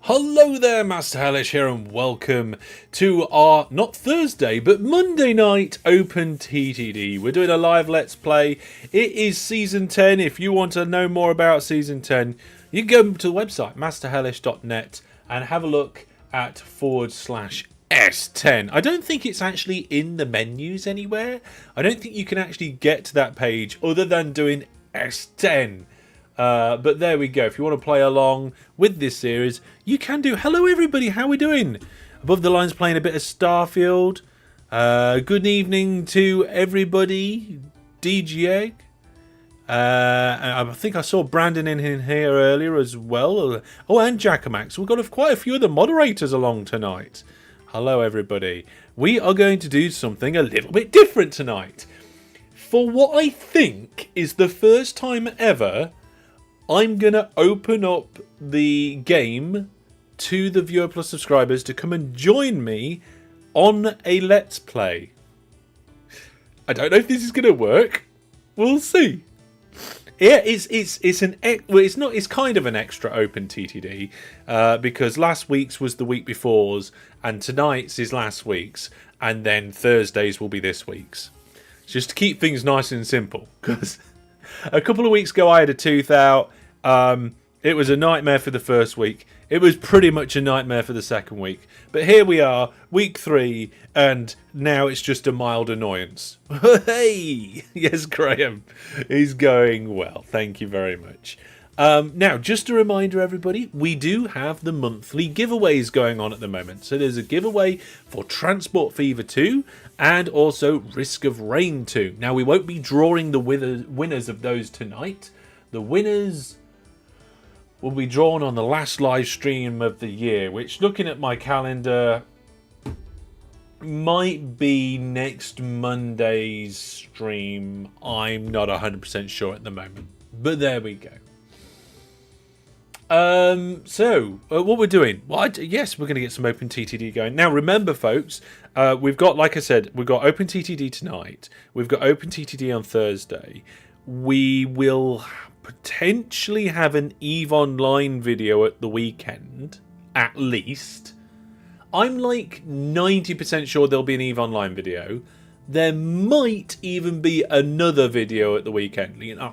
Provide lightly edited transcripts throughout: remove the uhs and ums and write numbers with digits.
Hello there, Master Hellish here, and welcome to our, not Thursday, but Monday night OpenTTD. We're doing a live Let's Play. It is Season 10. If you want to know more about Season 10, you can go to the website, masterhellish.net, and have a look at /S10. I don't think it's actually in the menus anywhere. I don't think you can actually get to that page other than doing S10. But there we go. If you want to play along with this series, you can do. Hello everybody, how are we doing? Above the Lines playing a bit of Starfield. Good evening to everybody. DJ. I think I saw Brandon in here earlier as well. Oh, and Jackomax. We've got quite a few of the moderators along tonight. Hello everybody. We are going to do something a little bit different tonight. For what I think is the first time ever, I'm going to open up the game to the Viewer Plus subscribers to come and join me on a Let's Play. I don't know if this is going to work. We'll see. Yeah, it's kind of an extra OpenTTD because last week's was the week before's and tonight's is last week's, and then Thursdays will be this week's. Just to keep things nice and simple, because a couple of weeks ago I had a tooth out. It was a nightmare for the first week. It was pretty much a nightmare for the second week. But here we are, week 3, and now it's just a mild annoyance. Hey! Yes, Graham. He's going well. Thank you very much. Now, just a reminder, everybody, we do have the monthly giveaways going on at the moment. So there's a giveaway for Transport Fever 2 and also Risk of Rain 2. Now, we won't be drawing the winners of those tonight. The winners will be drawn on the last live stream of the year, which, looking at my calendar, might be next Monday's stream. I'm not 100% sure at the moment, but there we go. What we're doing? Well, yes, we're going to get some OpenTTD going. Now, remember, folks, we've got, like I said, we've got OpenTTD tonight. We've got OpenTTD on Thursday. We will potentially have an EVE Online video at the weekend, at least. I'm like 90% sure there'll be an EVE Online video. There might even be another video at the weekend. You know,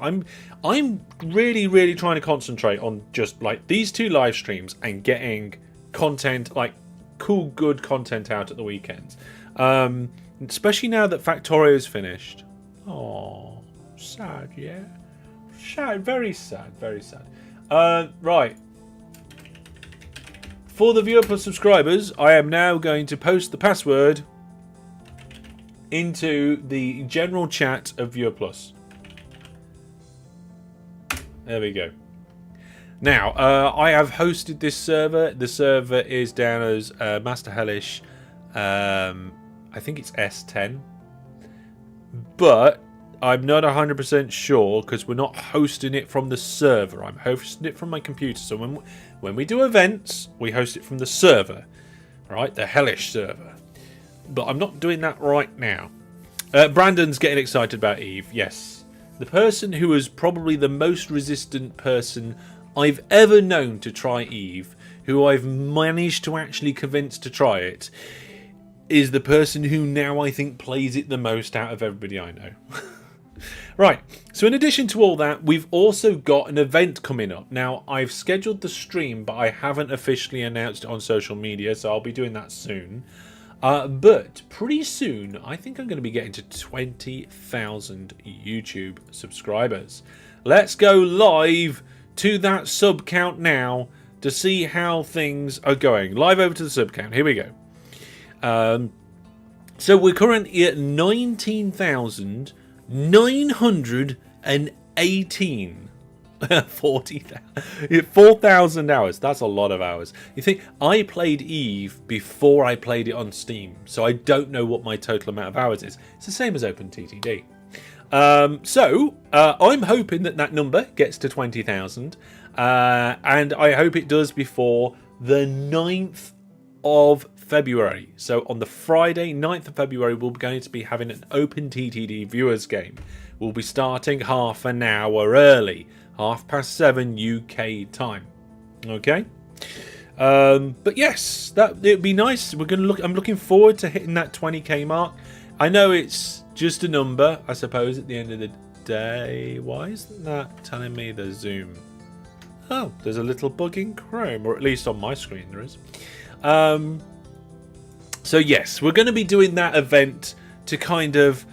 I'm really trying to concentrate on just like these 2 live streams and getting content, like cool, good content out at the weekends. Especially now that Factorio's finished. Oh, sad, yeah. Sad, very sad, very sad. Right. For the Viewer Plus subscribers, I am now going to post the password into the general chat of Viewer Plus. There we go. Now, I have hosted this server. The server is down as Master Hellish. I think it's S10. But I'm not 100% sure because we're not hosting it from the server. I'm hosting it from my computer. So when we do events, we host it from the server. Right? The Hellish server. But I'm not doing that right now. Brandon's getting excited about EVE. Yes. The person who was probably the most resistant person I've ever known to try EVE, who I've managed to actually convince to try it, is the person who now I think plays it the most out of everybody I know. Right, so in addition to all that, we've also got an event coming up. Now, I've scheduled the stream, but I haven't officially announced it on social media, so I'll be doing that soon. But pretty soon, I think I'm going to be getting to 20,000 YouTube subscribers. Let's go live to that sub count now to see how things are going. Live over to the sub count. Here we go. So we're currently at 19,918. 4,000 hours. That's a lot of hours. You think, I played EVE before I played it on Steam, so I don't know what my total amount of hours is. It's the same as OpenTTD. I'm hoping that number gets to 20,000, and I hope it does before the 9th of February. So on the Friday, 9th of February, we're going to be having an OpenTTD viewers game. We'll be starting half an hour early. 7:30 UK time. Okay? But yes, it'd be nice. I'm looking forward to hitting that 20k mark. I know it's just a number, I suppose, at the end of the day. Why isn't that telling me the zoom? Oh, there's a little bug in Chrome, or at least on my screen there is. So yes, we're going to be doing that event to kind of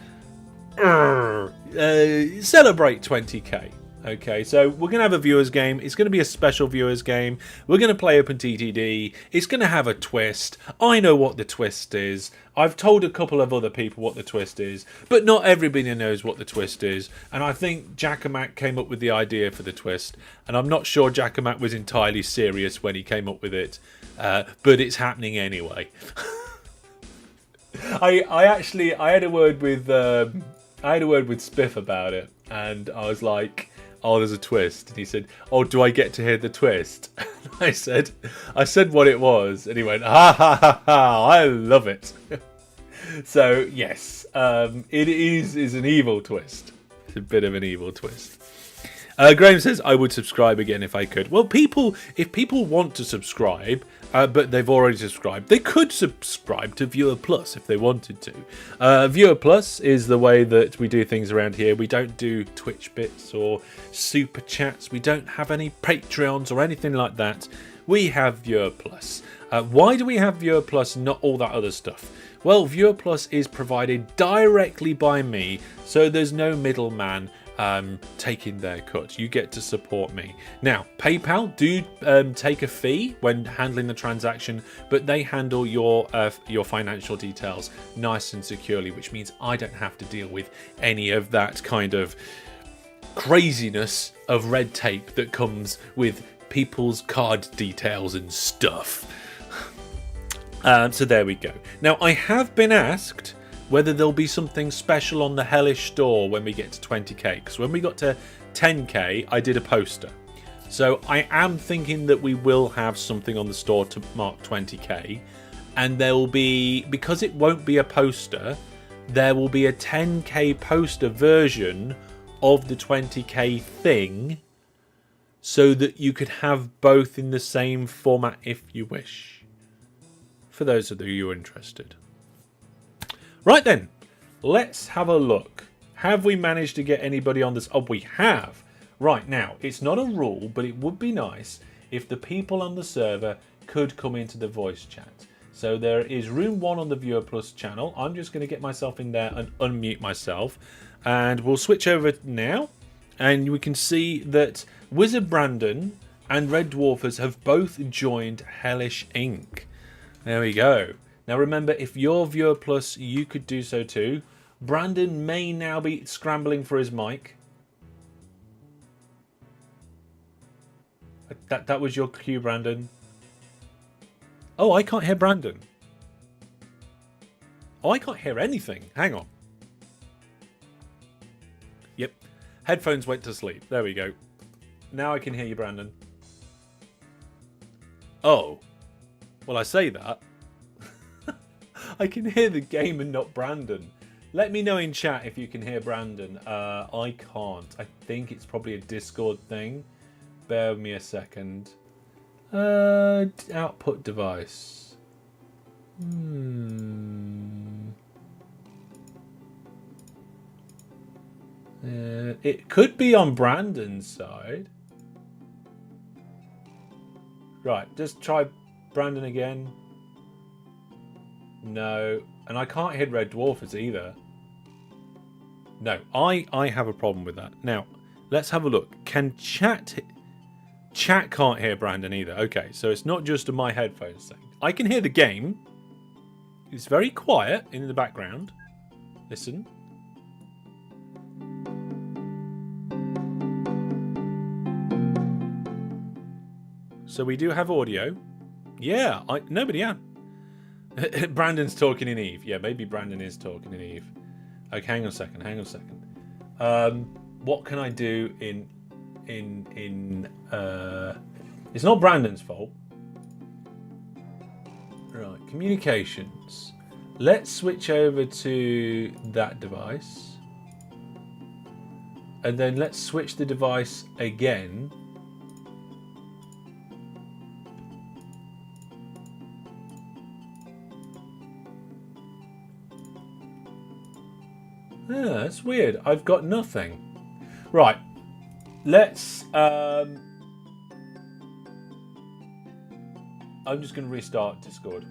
celebrate 20k. Okay, so we're going to have a viewers game. It's going to be a special viewers game. We're going to play OpenTTD. It's going to have a twist. I know what the twist is. I've told a couple of other people what the twist is, but not everybody knows what the twist is. And I think Jackamat came up with the idea for the twist, and I'm not sure Jackamat was entirely serious when he came up with it, but it's happening anyway. I had a word with Spiff about it, and I was like, "Oh, there's a twist," and he said, "Oh, do I get to hear the twist?" I said what it was, and he went, "Ha ha ha ha! I love it." So yes, it is an evil twist. It's a bit of an evil twist. Graham says, "I would subscribe again if I could." Well, if people want to subscribe, but they've already subscribed, they could subscribe to Viewer Plus if they wanted to. Viewer Plus is the way that we do things around here. We don't do Twitch bits or super chats. We don't have any Patreons or anything like that. We have Viewer Plus. Why do we have Viewer Plus and not all that other stuff? Well, Viewer Plus is provided directly by me, so there's no middleman taking their cut. You get to support me. Now, PayPal do take a fee when handling the transaction, but they handle your financial details nice and securely, which means I don't have to deal with any of that kind of craziness of red tape that comes with people's card details and stuff. So there we go. Now, I have been asked whether there'll be something special on the Hellish store when we get to 20k, because when we got to 10k I did a poster, so I am thinking that we will have something on the store to mark 20k, and there will be, because it won't be a poster, there will be a 10k poster version of the 20k thing, so that you could have both in the same format if you wish, for those of you who are interested. Right then, let's have a look. Have we managed to get anybody on this? Oh, we have. Right, now, it's not a rule, but it would be nice if the people on the server could come into the voice chat. So there is room 1 on the Viewer Plus channel. I'm just going to get myself in there and unmute myself. And we'll switch over now. And we can see that Wizard Brandon and Red Dwarfers have both joined Hellish Inc. There we go. Now remember, if you're Viewer Plus, you could do so too. Brandon may now be scrambling for his mic. That was your cue, Brandon. Oh, I can't hear Brandon. Oh, I can't hear anything. Hang on. Yep. Headphones went to sleep. There we go. Now I can hear you, Brandon. Oh. Well, I say that. I can hear the game and not Brandon. Let me know in chat if you can hear Brandon. I can't. I think it's probably a Discord thing. Bear with me a second. Output device. It could be on Brandon's side. Right, just try Brandon again. No, and I can't hit Red Dwarfers either. No, I have a problem with that. Now, let's have a look. Can chat can't hear Brandon either. Okay, so it's not just my headphones thing. I can hear the game. It's very quiet in the background. Listen. So we do have audio. Yeah, nobody. Brandon's talking in Eve. Yeah, maybe Brandon is talking in Eve. Okay, hang on a second. What can I do in it's not Brandon's fault. Right, communications. Let's switch over to that device. And then let's switch the device again. Yeah, that's weird. I've got nothing. Right. Let's... I'm just going to restart Discord.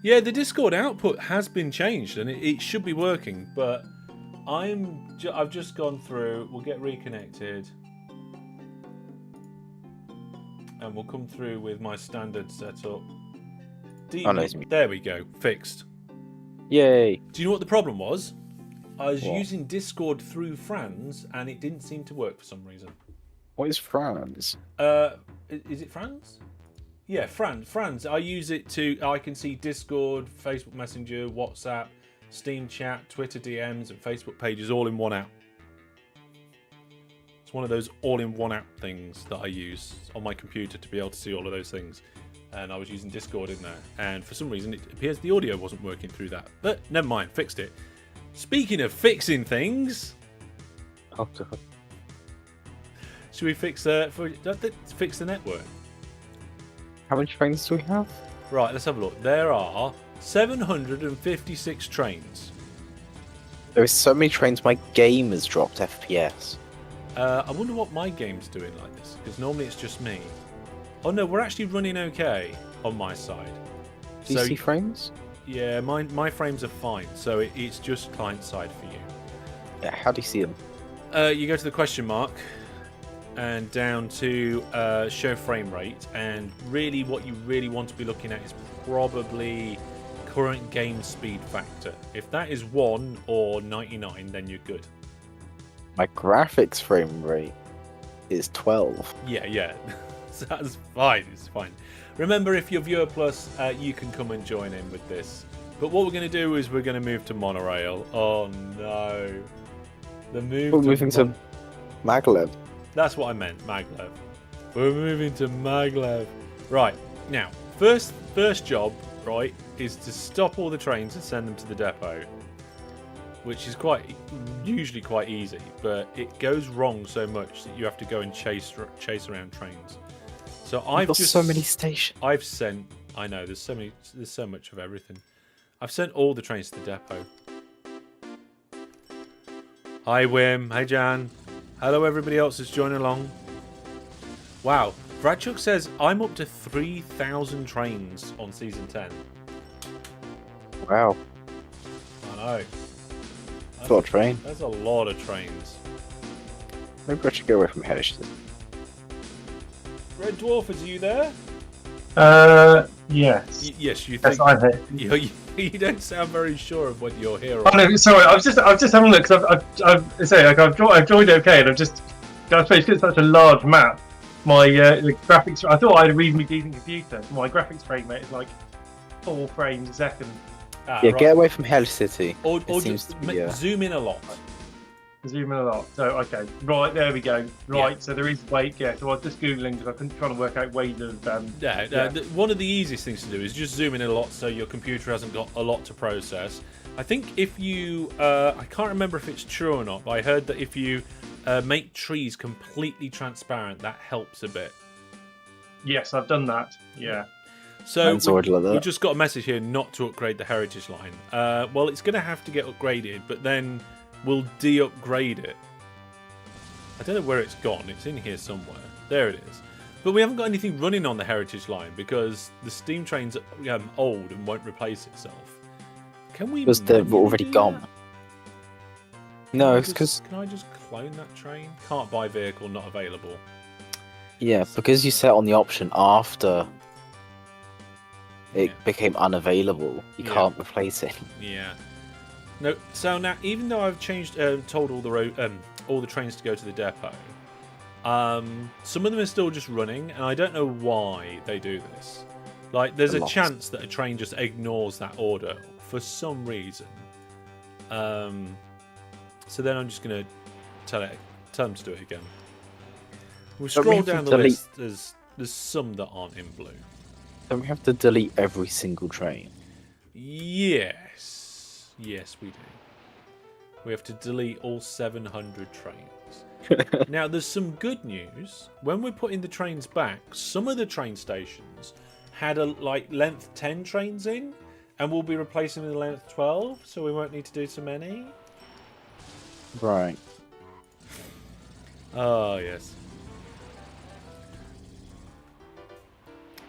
Yeah, the Discord output has been changed and it should be working, but I've just gone through. We'll get reconnected and we'll come through with my standard setup. There we go, fixed. Yay! Do you know what the problem was? I was using Discord through Franz and it didn't seem to work for some reason. What is Franz? Is it Franz? Yeah, Franz. I use it I can see Discord, Facebook Messenger, WhatsApp, Steam Chat, Twitter DMs, and Facebook pages all in one app. It's one of those all-in-one app things that I use on my computer to be able to see all of those things. And I was using Discord in there. And for some reason, it appears the audio wasn't working through that. But never mind, fixed it. Speaking of fixing things... Oh, God. Should we fix the network? How many trains do we have? Right, let's have a look. There are 756 trains. There are so many trains, my game has dropped FPS. I wonder what my game's doing like this, because normally it's just me. Oh no, we're actually running okay on my side. Do you see frames? Yeah, my frames are fine, so it's just client side for you. Yeah, how do you see them? You go to the question mark and down to show frame rate, and really what you really want to be looking at is probably current game speed factor. If that is 1 or 99, then you're good. My graphics frame rate is 12. Yeah. So that's fine, it's fine. Remember, if you're Viewer Plus, you can come and join in with this. But what we're going to do is we're going to move to monorail. Oh no. We're moving to Maglev. That's what I meant, Maglev. We're moving to Maglev. Right, now, first job, right, is to stop all the trains and send them to the depot. Which is usually quite easy, but it goes wrong so much that you have to go and chase around trains. So I've got so many stations. I know, there's so much of everything. I've sent all the trains to the depot. Hi Wim, hi Jan. Hello everybody else that's joining along. Wow, Bradchuk says I'm up to 3,000 trains on season 10. Wow. I know. That's a lot of trains. That's a lot of trains. Maybe I should go away from Heritage. Red Dwarf, are you there? Yes. Yes, you think. Yes, I'm here. You don't sound very sure of what you're here. Oh no, sorry. I was just having a look because I've joined okay, and I suppose because it's such a large map, my graphics. I thought I had a reasonably decent computer. My graphics frame rate is like 4 frames a second. Yeah, right. Get away from Hell City. Or just zoom in a lot. Zoom in a lot. So okay, right there we go. Right, yeah. So there is weight. Yeah, so I was just googling because I couldn't try to work out ways of. One of the easiest things to do is just zoom in a lot so your computer hasn't got a lot to process. I think if you, I can't remember if it's true or not, but I heard that if you make trees completely transparent, that helps a bit. Yes, I've done that. Yeah. So we just got a message here not to upgrade the heritage line. Well, it's going to have to get upgraded, but then we'll de-upgrade it. I don't know where it's gone. It's in here somewhere. There it is. But we haven't got anything running on the heritage line because the steam train's old and won't replace itself. Can we? Because they've already gone. No, it's because. Can I just clone that train? Can't buy vehicle, not available. Yeah, because you set on the option after it became unavailable, you can't replace it. Yeah. No. So now, even though I've changed, told all the trains to go to the depot, some of them are still just running, and I don't know why they do this. Like, there's a chance that a train just ignores that order for some reason. So then I'm just going to tell them to do it again. We'll scroll down the list. There's some that aren't in blue. Don't we have to delete every single train? Yes, we do. We have to delete all 700 trains. Now, there's some good news. When we're putting the trains back, some of the train stations had length 10 trains in, and we'll be replacing with the length 12, so we won't need to do so many. Right. Oh, yes.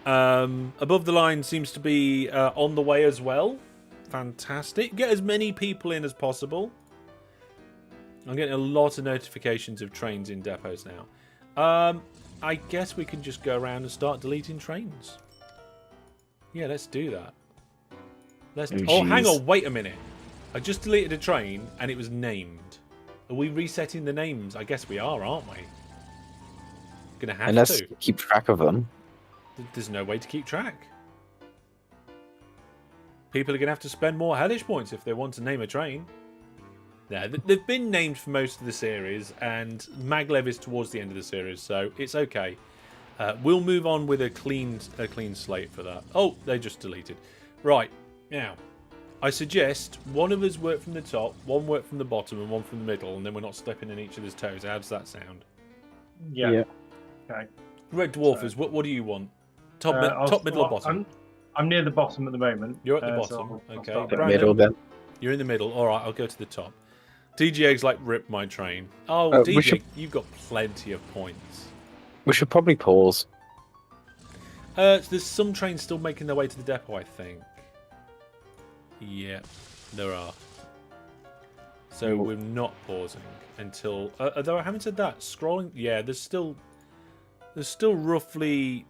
Above the line seems to be on the way as well. Fantastic. Get as many people in as possible. I'm getting a lot of notifications of trains in depots now. I guess we can just go around and start deleting trains. Yeah, let's do that. Oh, hang on, wait a minute. I just deleted a train and it was named. Are we resetting the names? I guess we are, aren't we? Gonna have Unless to. keep track of them. There's no way to keep track. People are gonna have to spend more hellish points if they want to name a train. Yeah, they've been named for most of the series, and Maglev is towards the end of the series, so it's okay. We'll move on with a clean slate for that. Oh, they just deleted. Right, now, I suggest one of us work from the top, one work from the bottom, and one from the middle, and then we're not stepping in each other's toes. How does that sound? Yeah. Okay. Red Dwarfers, what do you want? Top, middle, or bottom? I'm near the bottom at the moment. You're at the bottom. I'll Okay. start The there. middle then. You're in the middle. All right, I'll go to the top. DG Eggs like rip my train. Oh, We DG, should- you've got plenty of points. We should probably pause. There's some trains still making their way to the depot, I think. Yeah, there are. So we're not pausing until. Although I haven't said that. Scrolling. Yeah, there's still roughly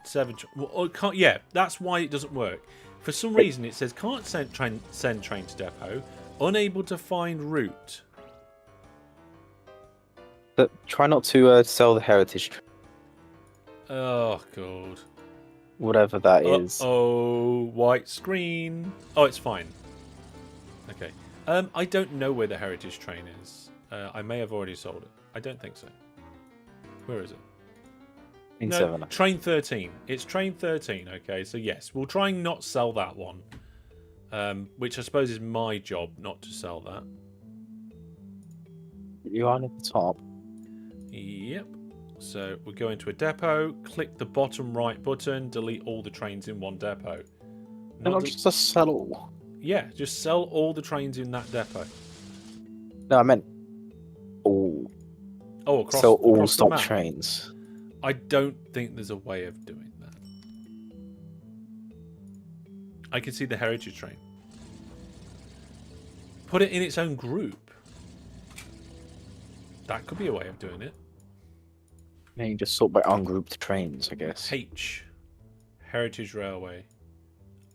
7. Well, can't. Yeah, that's why it doesn't work. For some reason, it says can't send train to depot. Unable to find route. But try not to sell the heritage, Oh god. whatever that is. Oh, white screen. Oh, it's fine. Okay. I don't know where the heritage train is. I may have already sold it. I don't think so. Where is it? In No, 7. train 13. It's train 13. Okay, so yes, we'll try and not sell that one. Which I suppose is my job, not to sell that. You are at the top. Yep. So we go into a depot, click the bottom right button, delete all the trains in one depot. Not just a sell. Yeah, just sell all the trains in that depot. No, I meant all. Oh, across, So all across the stop map. trains. I don't think there's a way of doing that. I can see the heritage train. Put it in its own group. That could be a way of doing it. Yeah, you just sort by ungrouped trains, I guess. H. Heritage Railway.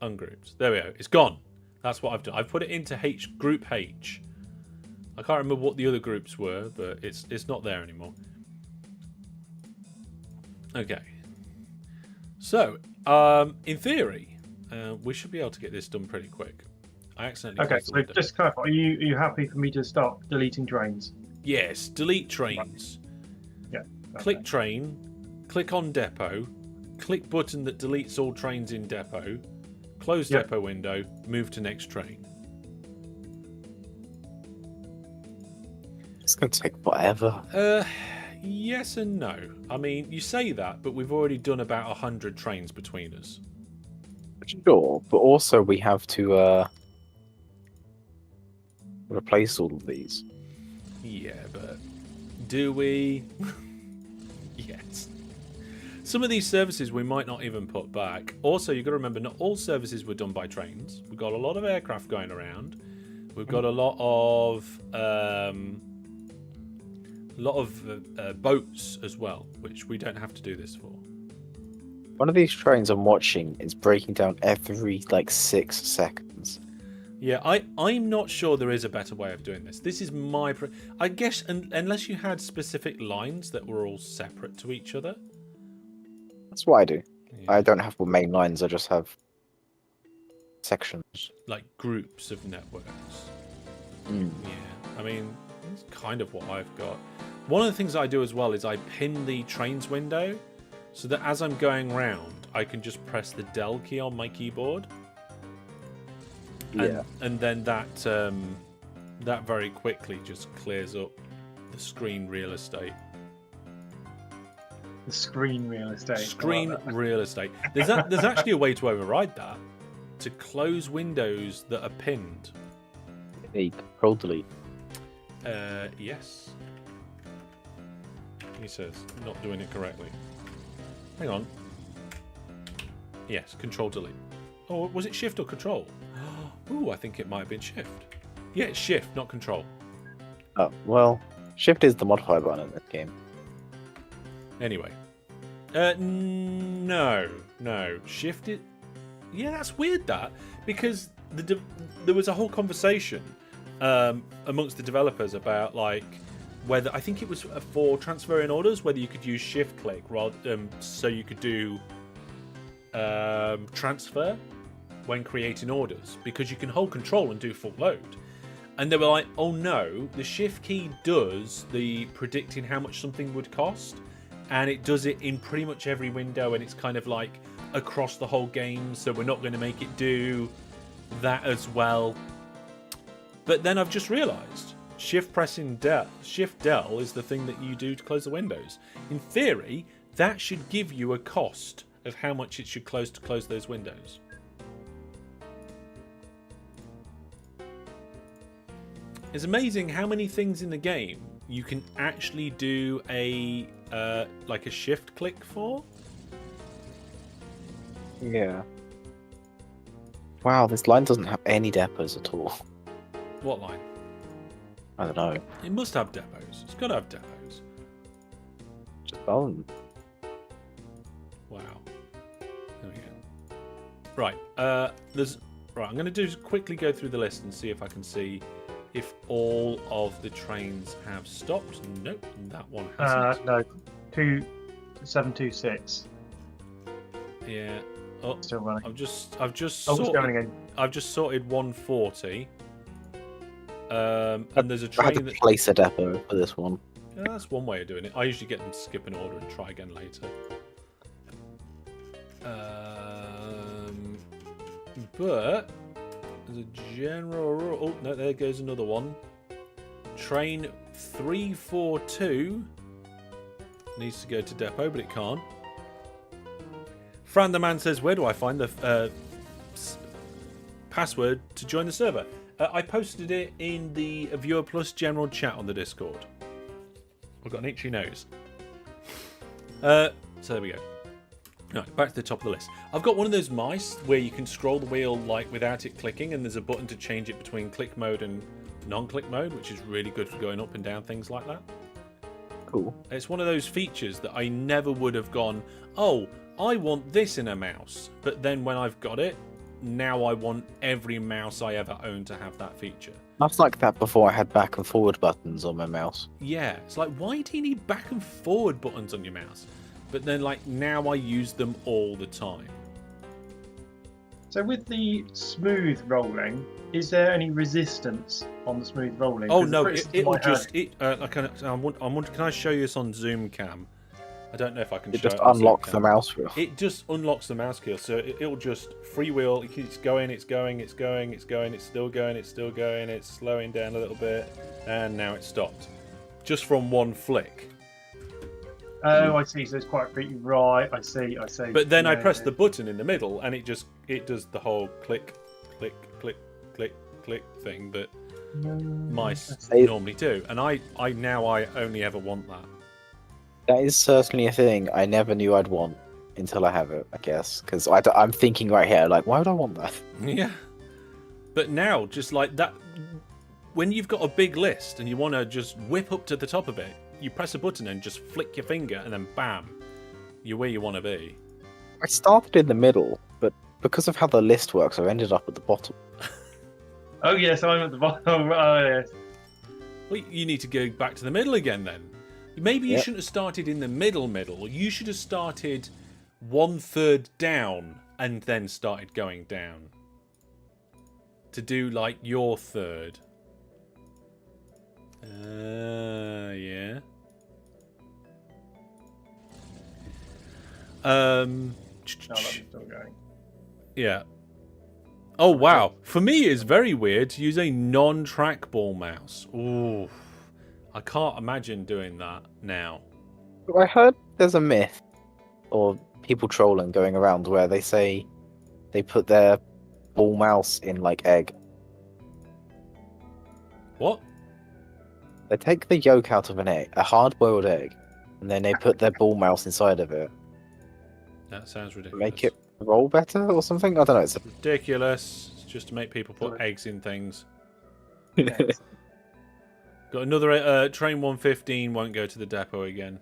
Ungrouped. There we go. It's gone. That's what I've done. I've put it into H. Group H. I can't remember what the other groups were, but it's not there anymore. Okay. So, in theory, we should be able to get this done pretty quick. I accidentally Okay, closed the so window. just clarify, are you happy for me to start deleting trains? Yes, delete trains. Yeah. Click okay. train, click on depot, click button that deletes all trains in depot, close Yep. depot window, move to next train. It's going to take forever. Yes and no. I mean, you say that, but we've already done about 100 trains between us. Sure, but also we have to replace all of these. Yeah, but do we? Yes. Some of these services we might not even put back. Also, you've got to remember, not all services were done by trains. We've got a lot of aircraft going around. We've got a lot of boats as well, which we don't have to do this for. One of these trains I'm watching is breaking down every like 6 seconds. Yeah, I'm not sure there is a better way of doing this. This is my... I guess unless you had specific lines that were all separate to each other. That's what I do. Yeah. I don't have main lines, I just have sections. Like groups of networks. Mm. Yeah, I mean, that's kind of what I've got. One of the things I do as well is I pin the trains window so that as I'm going round, I can just press the Del key on my keyboard. Yeah. And then that very quickly just clears up the screen real estate. The screen real estate. Screen real estate. There's actually a way to override that. to close windows that are pinned. Control delete. Yes. He says, not doing it correctly. Hang on. Yes, control delete. Oh, was it shift or control? Ooh, I think it might have been shift. Yeah, it's shift, not control. Oh, well, shift is the modifier button in this game. Anyway. No. Shift it. Yeah, that's weird, that. Because there was a whole conversation amongst the developers about, like, whether, I think it was for transferring orders, whether you could use shift click rather, so you could do transfer when creating orders, because you can hold control and do full load. And they were like, oh no, the shift key does the predicting how much something would cost, and it does it in pretty much every window, and it's kind of like across the whole game, so we're not going to make it do that as well. But then I've just realized shift del is the thing that you do to close the windows. In theory, that should give you a cost of how much it should close to close those windows. It's amazing how many things in the game you can actually do a like a shift click for. Yeah. Wow, this line doesn't have any depots at all. What line? I don't know. It must have depots. It's got to have depots. Just bone. Wow. There we go. Right. I'm going to quickly go through the list and see if I can see if all of the trains have stopped. Nope, that one hasn't. No, 726. Yeah. Oh, Still running. I've just Oh, it's sorted. going again. I've just sorted 140. And there's a I had train to that. place a depot for this one. Yeah, that's one way of doing it. I usually get them to skip an order and try again later. But as a general rule, oh no, there goes another one. Train 342 needs to go to depot, but it can't. Fran the man says, "Where do I find the password to join the server?" I posted it in the Viewer Plus general chat on the Discord. I've got an itchy nose. So there we go. Right, back to the top of the list. I've got one of those mice where you can scroll the wheel like without it clicking, and there's a button to change it between click mode and non-click mode, which is really good for going up and down things like that. Cool. It's one of those features that I never would have gone, oh, I want this in a mouse. But then when I've got it, now I want every mouse I ever own to have that feature. I was like that before I had back and forward buttons on my mouse. Yeah, it's like, why do you need back and forward buttons on your mouse? But then, like, now I use them all the time. So with the smooth rolling, is there any resistance on the smooth rolling? Oh 'Cause no, the criticism it'll I had- just. Can I show you this on Zoom Cam? I don't know if I can. It show just it on Zoom unlocks the Cam. mouse wheel. It just unlocks the mouse key, so it'll just freewheel. It keeps going, it's going, it's going, it's going, it's still going, it's still going, it's slowing down a little bit, and now it's stopped. Just from one flick. Oh, I see. So it's quite pretty. Right, I see. But then I Yeah, press yeah. the button in the middle, and it does the whole click, click, click, click, click thing that mice Hey. normally do. And I only ever want that. That is certainly a thing I never knew I'd want until I have it, I guess. Because I'm thinking right here, like, why would I want that? Yeah. But now, just like that, when you've got a big list and you want to just whip up to the top of it, you press a button and just flick your finger, and then bam, you're where you want to be. I started in the middle, but because of how the list works, I've ended up at the bottom. Oh yes, I'm at the bottom. Oh yes. Well, you need to go back to the middle again then. Maybe you Yep. shouldn't have started in the middle. You should have started 1/3 down and then started going down. To do like your third. Yeah. No, that's still going. Yeah. Oh wow. For me it's very weird to use a non-trackball mouse. Ooh. I can't imagine doing that now. I heard there's a myth, or people trolling going around, where they say they put their ball mouse in like egg. What? They take the yolk out of an egg, a hard-boiled egg, and then they put their ball mouse inside of it. That sounds ridiculous. Make it roll better or something? I don't know. It's ridiculous. It's just to make people put eggs in things. Yes. Got another train 115 won't go to the depot again.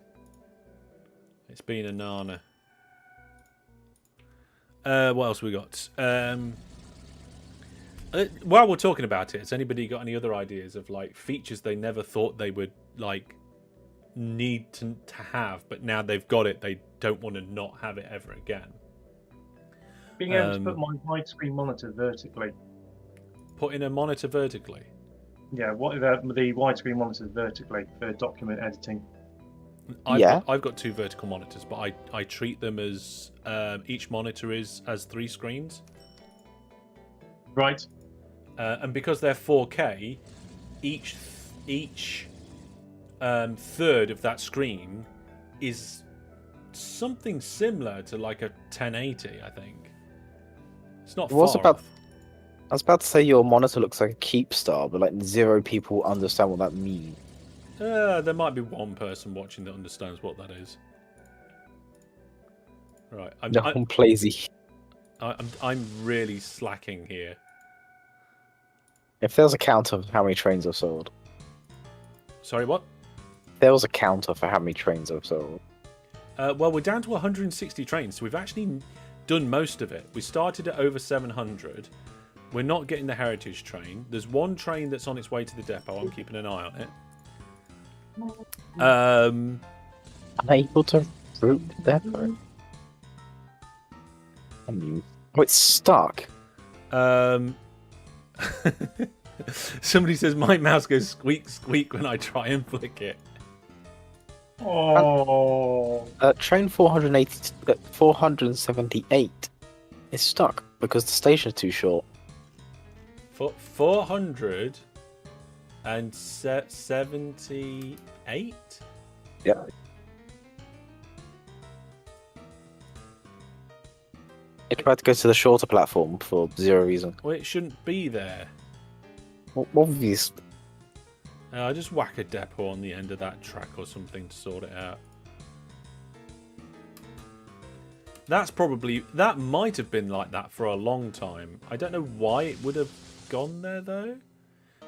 It's been a nana. What else we got? While we're talking about it, has anybody got any other ideas of like features they never thought they would like need to have, but now they've got it, they don't want to not have it ever again? Being able to put my widescreen monitor vertically. Put in a monitor vertically? Yeah, what the widescreen monitors vertically for document editing. I've got 2 vertical monitors, but I treat them as each monitor has 3 screens. Right. And because they're 4K, each third of that screen is something similar to like a 1080, I think. It's not far off. I was about to say your monitor looks like a keep star, but like 0 people understand what that means. There might be one person watching that understands what that is. Right, I'm lazy. I'm really slacking here. If there's a counter of how many trains I've sold. Sorry, what? There was a counter for how many trains I've sold. Well, we're down to 160 trains, so we've actually done most of it. We started at over 700. We're not getting the heritage train. There's one train that's on its way to the depot. I'm keeping an eye on it. Unable to route the depot. Oh, it's stuck. Somebody says my mouse goes squeak squeak when I try and flick it. Oh. Train 478 is stuck because the station's too short. 478? Yeah. I tried to go to the shorter platform for 0 reason. Well, it shouldn't be there. What have you... Just whack a depot on the end of that track or something to sort it out. That might have been like that for a long time. I don't know why it would have gone there though.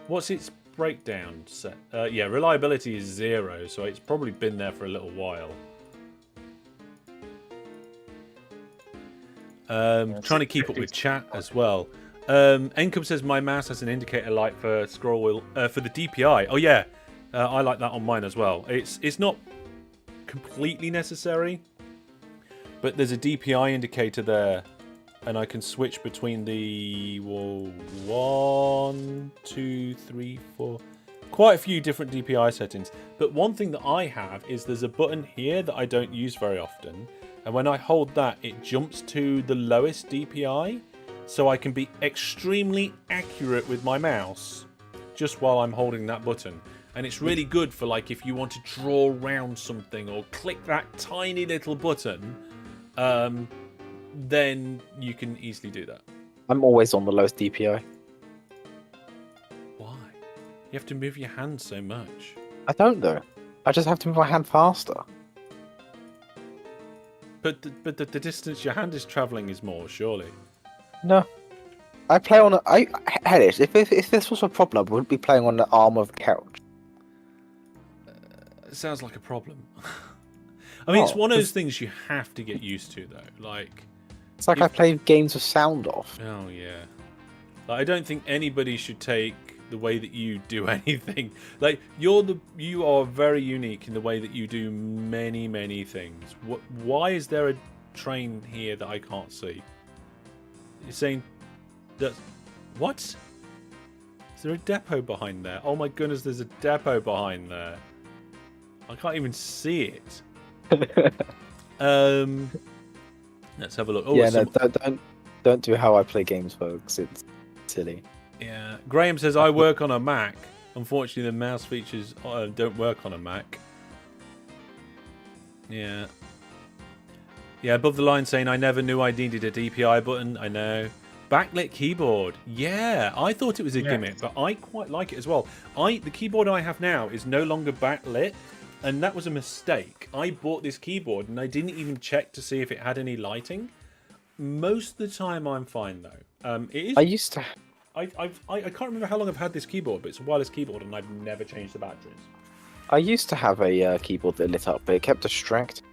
What's its breakdown set? Yeah, reliability is 0, so it's probably been there for a little while. Trying to keep up with chat as well. Encom says my mouse has an indicator light for scroll wheel for the DPI. Oh yeah, I like that on mine as well. It's not completely necessary, but there's a DPI indicator there, and I can switch between the 1, 2, 3, 4, quite a few different DPI settings. But one thing that I have is there's a button here that I don't use very often, and when I hold that, it jumps to the lowest DPI. So I can be extremely accurate with my mouse just while I'm holding that button. And it's really good for like if you want to draw around something or click that tiny little button, then you can easily do that. I'm always on the lowest DPI. Why? You have to move your hand so much. I don't though. I just have to move my hand faster. But the distance your hand is travelling is more, surely. No. I play on a... I had it. If this was a problem, I wouldn't be playing on the arm of the couch. It sounds like a problem. I mean, it's one of those things you have to get used to, though. Like, it's like I play games with sound off. Oh, yeah. Like, I don't think anybody should take the way that you do anything. Like, you are very unique in the way that you do many, many things. Why is there a train here that I can't see? You're saying that... What? Is there a depot behind there? Oh my goodness, there's a depot behind there. I can't even see it. Let's have a look. Oh, yeah, no, don't do how I play games, folks. It's silly. Yeah. Graham says, I work on a Mac. Unfortunately, the mouse features don't work on a Mac. Yeah. Yeah, above the line saying, I never knew I needed a DPI button. I know. backlit keyboard. Yeah, I thought it was a gimmick, but I quite like it as well. The keyboard I have now is no longer backlit, and that was a mistake. I bought this keyboard and I didn't even check to see if it had any lighting. Most of the time, I'm fine though. It is. I used to. I can't remember how long I've had this keyboard, but it's a wireless keyboard, and I've never changed the batteries. I used to have a keyboard that lit up, but it kept distracting.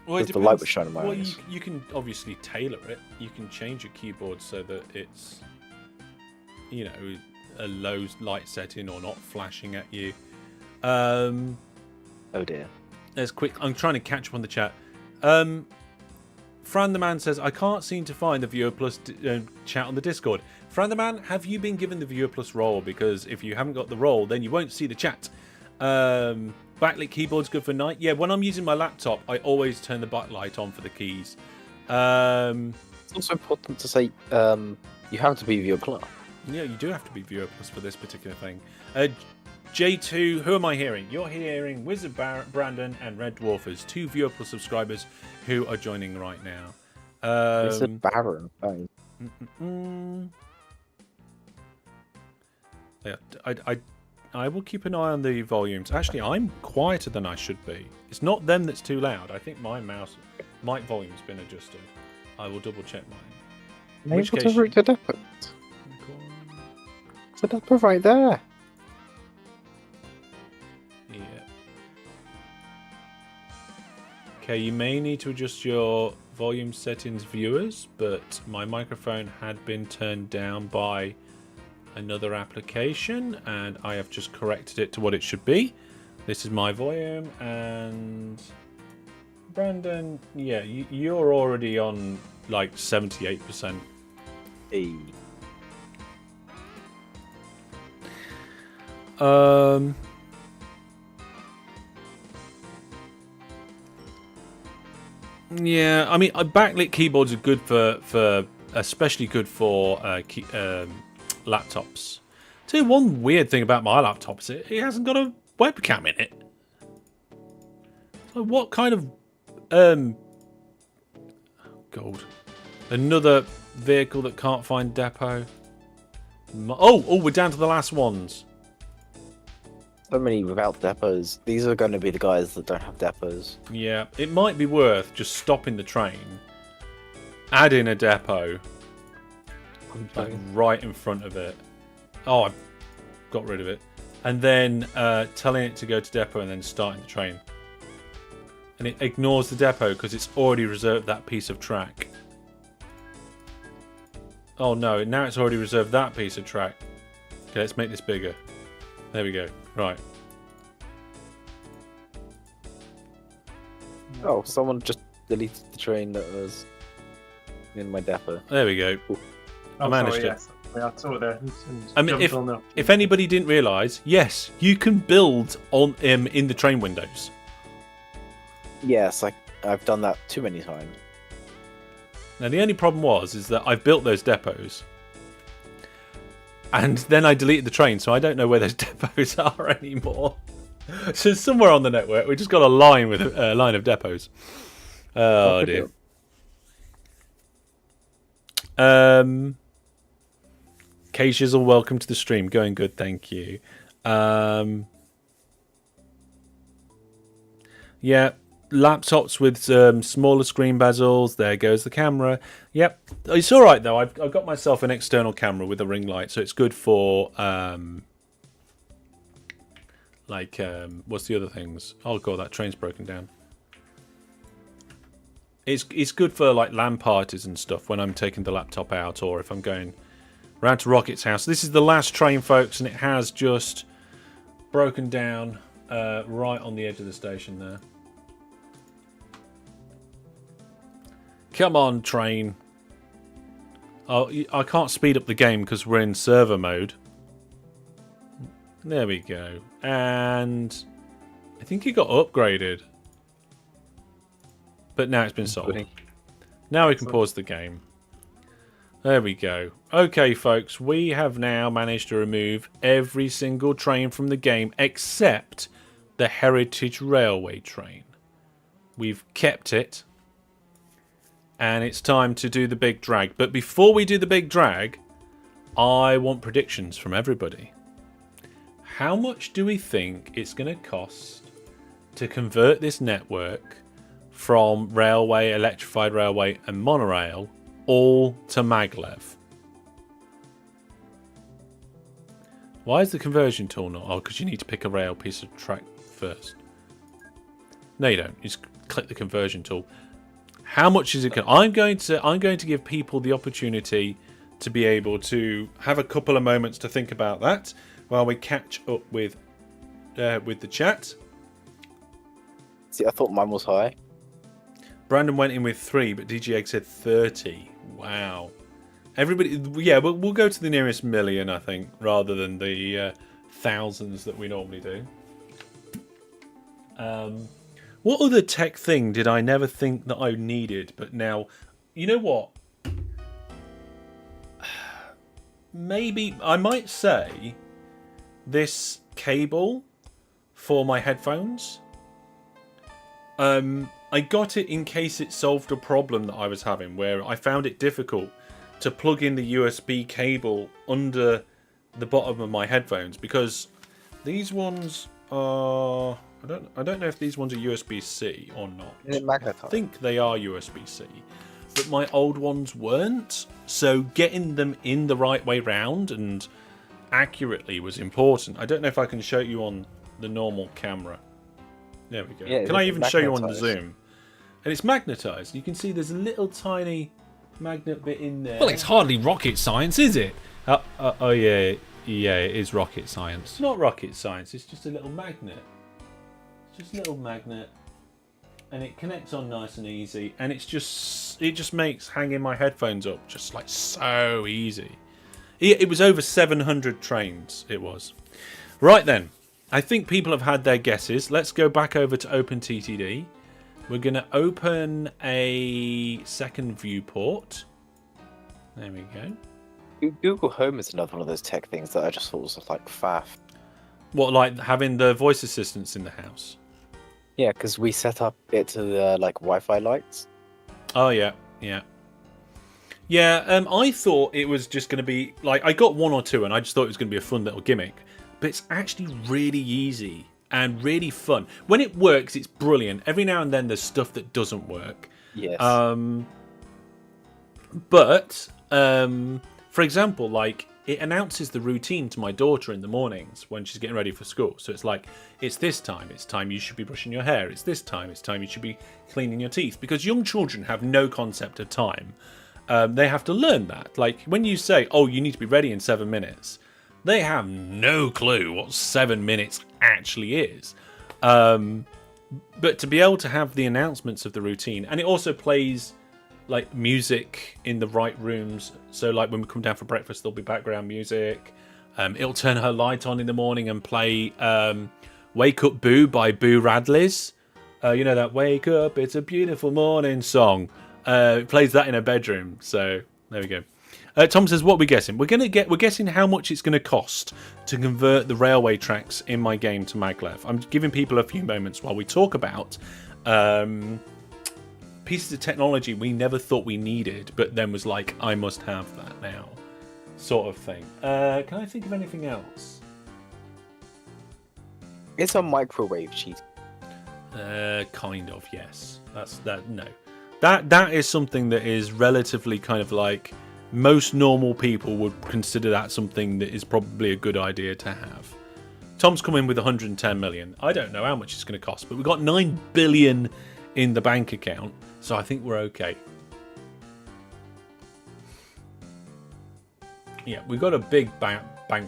Well, the light was shining on my eyes. You can obviously tailor it. You can change your keyboard so that it's, you know, a low light setting or not flashing at you. Oh dear. There's quick. I'm trying to catch up on the chat. Fran the Man says, I can't seem to find the Viewer Plus chat on the Discord. Fran the Man, have you been given the Viewer Plus role? Because if you haven't got the role, then you won't see the chat. Backlit keyboard's good for night. Yeah, when I'm using my laptop, I always turn the backlight on for the keys. It's also important to say you have to be Viewer Plus. Yeah, you do have to be Viewer Plus for this particular thing. J2, who am I hearing? You're hearing Wizard Brandon and Red Dwarfers, 2 Viewer Plus subscribers who are joining right now. Wizard Baron. Yeah, I will keep an eye on the volumes. Actually, I'm quieter than I should be. It's not them that's too loud. I think my mic volume's been adjusted. I will double check mine. In which case, the depot. It's a depot right there. Yeah. Okay, you may need to adjust your volume settings, viewers, but my microphone had been turned down by another application, and I have just corrected it to what it should be. This is my volume, and Brandon, yeah, you're already on like 78%. Hey. Yeah, I mean, backlit keyboards are good for especially good for laptops. Tell you one weird thing about my laptop is it hasn't got a webcam in it. So what kind of gold? Another vehicle that can't find depot. Oh, we're down to the last ones. So many without depots. These are going to be the guys that don't have depots. Yeah, it might be worth just stopping the train, add in a depot, like right in front of it. Oh, I got rid of it. And then telling it to go to depot and then starting the train. And it ignores the depot because it's already reserved that piece of track. Oh no, now it's already reserved that piece of track. Okay, let's make this bigger. There we go. Right. Oh, someone just deleted the train that was in my depot. There we go. I managed it. Yes. Yeah, I saw it there. I mean, if anybody didn't realise, yes, you can build on in the train windows. Yes, I've done that too many times. Now the only problem is that I've built those depots, and then I deleted the train, so I don't know where those depots are anymore. So somewhere on the network, we just got a line with a line of depots. Oh dear. K Shizzle, welcome to the stream. Going good, thank you. Yeah, laptops with smaller screen bezels. There goes the camera. Yep, it's all right though. I've got myself an external camera with a ring light, so it's good for what's the other things? Oh god, that train's broken down. It's good for like LAN parties and stuff when I'm taking the laptop out, or if I'm going round to Rocket's house. This is the last train, folks, and it has just broken down right on the edge of the station there. Come on, train. Oh, I can't speed up the game because we're in server mode. There we go. And I think it got upgraded. But now it's been solved. Now we can pause the game. There we go. Okay, folks, we have now managed to remove every single train from the game except the Heritage Railway train. We've kept it. and it's time to do the big drag. But before we do the big drag, I want predictions from everybody. How much do we think it's going to cost to convert this network from railway, electrified railway, and monorail all to Maglev? Why is the conversion tool not? Oh, because you need to pick a rail piece of track first. No, you don't. You just click the conversion tool. How much is it going? I'm going to give people the opportunity to be able to have a couple of moments to think about that while we catch up with the chat. See, I thought mine was high. Brandon went in with 3, but DG Egg said 30. Wow. Everybody, yeah, we'll go to the nearest million, I think, rather than the thousands that we normally do. What other tech thing did I never think that I needed, but now, you know what? Maybe I might say this cable for my headphones. I got it in case it solved a problem that I was having, where I found it difficult to plug in the USB cable under the bottom of my headphones, because these ones are, I don't know if these ones are USB-C or not. Is it magnetized? I think they are USB-C, but my old ones weren't. So getting them in the right way round and accurately was important. I don't know if I can show you on the normal camera. There we go. Yeah, can I even show you on the magnetized. zoom? And it's magnetized. You can see there's a little tiny magnet bit in there. Well, it's hardly rocket science, is it? Oh yeah, It is rocket science. it's not rocket science. It's just a little magnet. It's just a little magnet, and it connects on nice and easy. And it just makes hanging my headphones up just like so easy. It was over 700 trains. It was. Right then, I think people have had their guesses. Let's go back over to OpenTTD. We're going to open a second viewport. There we go. Google Home is another one of those tech things that I just thought was like faff. What, like having the voice assistants in the house? Yeah, because we set up it to the like Wi-Fi lights. Oh yeah. I thought it was just going to be like, I got 1 or 2 and I just thought it was going to be a fun little gimmick, but it's actually really easy and really fun. When it works, it's brilliant. Every now and then there's stuff that doesn't work. Yes. For example, like it announces the routine to my daughter in the mornings when she's getting ready for school. So it's like, it's this time. It's time you should be brushing your hair. It's this time. It's time you should be cleaning your teeth. Because young children have no concept of time. They have to learn that. Like when you say, oh, you need to be ready in 7 minutes, they have no clue what 7 minutes actually is. But to be able to have the announcements of the routine, and it also plays like music in the right rooms. So like when we come down for breakfast, there'll be background music. It'll turn her light on in the morning and play Wake Up Boo by Boo Radleys. You know that Wake Up, It's a Beautiful Morning song. It plays that in her bedroom. So there we go. Tom says, what are we guessing? We're guessing how much it's going to cost to convert the railway tracks in my game to Maglev. I'm giving people a few moments while we talk about pieces of technology we never thought we needed, but then was like, I must have that now, sort of thing. Can I think of anything else? It's a microwave cheat. Kind of, yes. No. That is something that is relatively kind of like, most normal people would consider that something that is probably a good idea to have. Tom's come in with 110 million. I don't know how much it's going to cost, but we've got 9 billion in the bank account, so I think we're okay. Yeah, we've got a big bank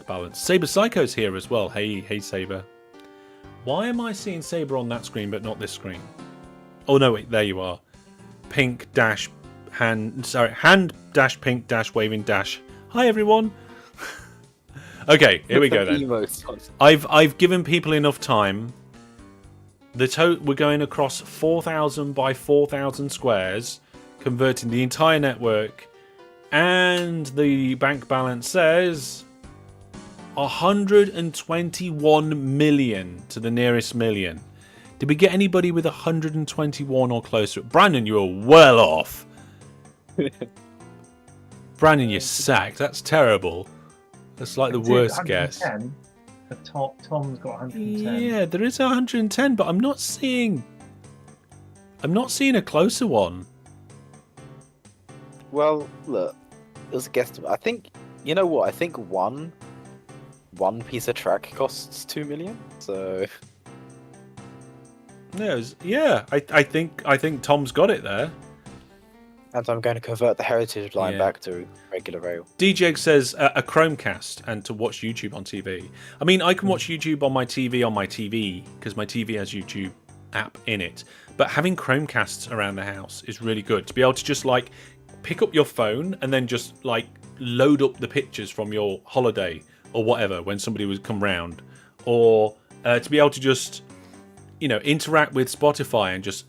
balance. Saber Psycho's here as well. Hey Saber. Why am I seeing Saber on that screen but not this screen? Oh no, wait, there you are. Pink dash hand dash pink dash waving dash. Hi everyone. Okay, here we go then. I've given people enough time. We're going across 4,000 by 4,000 squares, converting the entire network, and the bank balance says 121 million to the nearest million. Did we get anybody with 121 or closer? Brandon, you are well off. Brandon, you're sacked. That's terrible. That's like the worst guess. 110. The Tom's got 110. Yeah, there is 110, but I'm not seeing a closer one. Well, look, it was a guesstimate. I think, you know what? I think one piece of track costs 2 million. So I think Tom's got it there. and I'm going to convert the heritage line Yeah. back to regular rail. DJ says a Chromecast and to watch YouTube on TV. I mean, I can watch YouTube on my TV because my TV has YouTube app in it. But having Chromecasts around the house is really good to be able to just like pick up your phone and then just like load up the pictures from your holiday or whatever when somebody would come round, or to be able to just interact with Spotify and just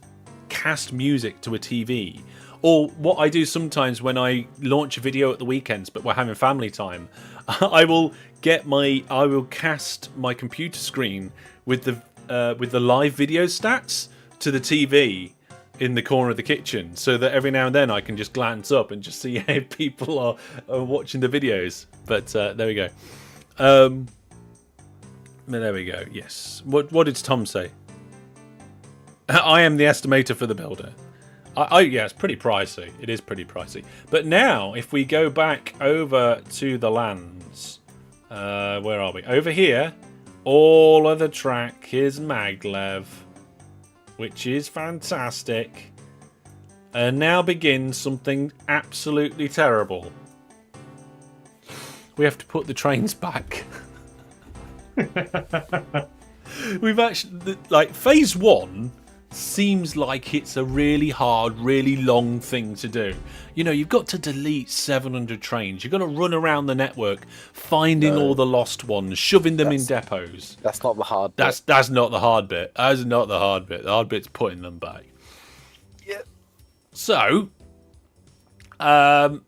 cast music to a TV. Or what I do sometimes when I launch a video at the weekends, but we're having family time, I will cast my computer screen with the live video stats to the TV in the corner of the kitchen, so that every now and then I can just glance up and just see if people are watching the videos. But there we go. There we go. Yes. What did Tom say? I am the estimator for the builder. Yeah, it's pretty pricey. It is pretty pricey. But now, if we go back over to the lands, where are we? Over here, all of the track is Maglev, which is fantastic. And now begins something absolutely terrible. We have to put the trains back. We've actually, like, phase 1 seems like it's a really hard, really long thing to do. You've got to delete 700 trains. You've got to run around the network, finding all the lost ones, shoving them in depots. That's not the hard bit. That's not the hard bit. That's not the hard bit. The hard bit's putting them back. Yeah. So, I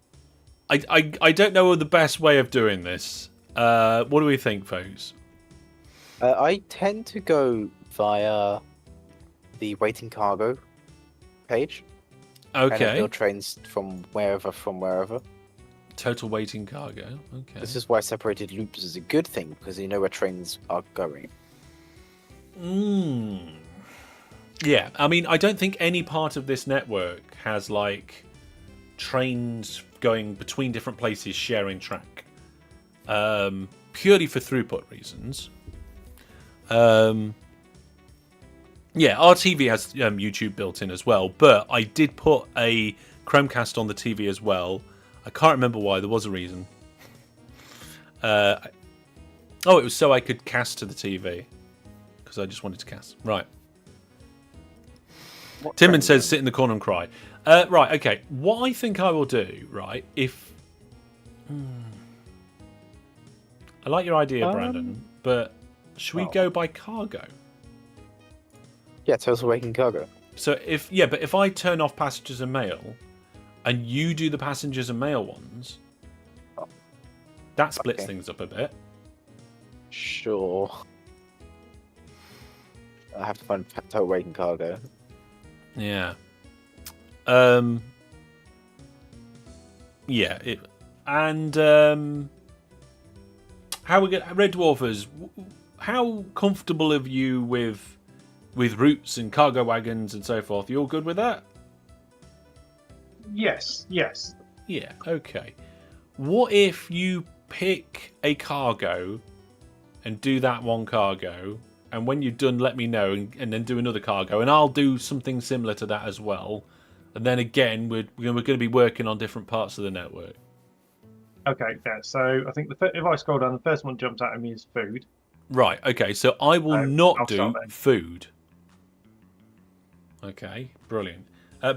don't know the best way of doing this. What do we think, folks? I tend to go via the waiting cargo page. And Okay. build trains from wherever. Total waiting cargo. Okay. This is why separated loops is a good thing, because you know where trains are going. Yeah, I mean, I don't think any part of this network has like trains going between different places sharing track. Purely for throughput reasons. Yeah, our TV has YouTube built in as well, but I did put a Chromecast on the TV as well. I can't remember why. There was a reason. It was so I could cast to the TV. Because I just wanted to cast. Right. Timon says, sit in the corner and cry. Right, okay. What I think I will do, right, if... I like your idea, Brandon, but should we go by cargo? Yeah, total waiting cargo. So if I turn off passengers and mail, and you do the passengers and mail ones, that splits things up a bit. Sure. I have to find total waiting cargo. Yeah. Yeah. How we get Red Dwarfers? How comfortable are you with routes and cargo wagons and so forth? You all good with that? Yes. Yeah. Okay. What if you pick a cargo and do that one cargo, and when you're done, let me know, and then do another cargo, and I'll do something similar to that as well. And then again, we're going to be working on different parts of the network. Okay. Yeah. So I think if I scroll down, the first one jumps out at me is food. Right. Okay. So I will not I'll do start then. food. Okay. Brilliant.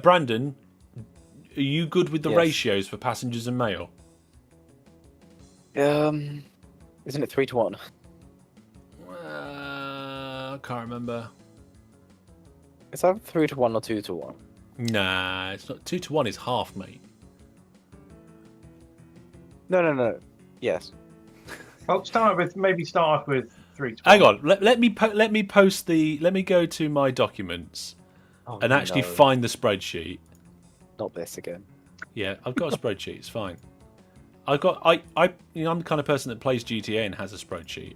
Brandon, are you good with the Yes. ratios for passengers and mail? Isn't it 3-1? I can't remember. Is that 3-1 or 2-1? Nah, it's not. 2-1 is half, mate. No. Yes. Well, start off with 3 to 1. Hang on. Let me post the. Let me go to my documents Oh, and actually no. find the spreadsheet. Not this again. Yeah, I've got a spreadsheet. It's fine. I'm the kind of person that plays GTA and has a spreadsheet.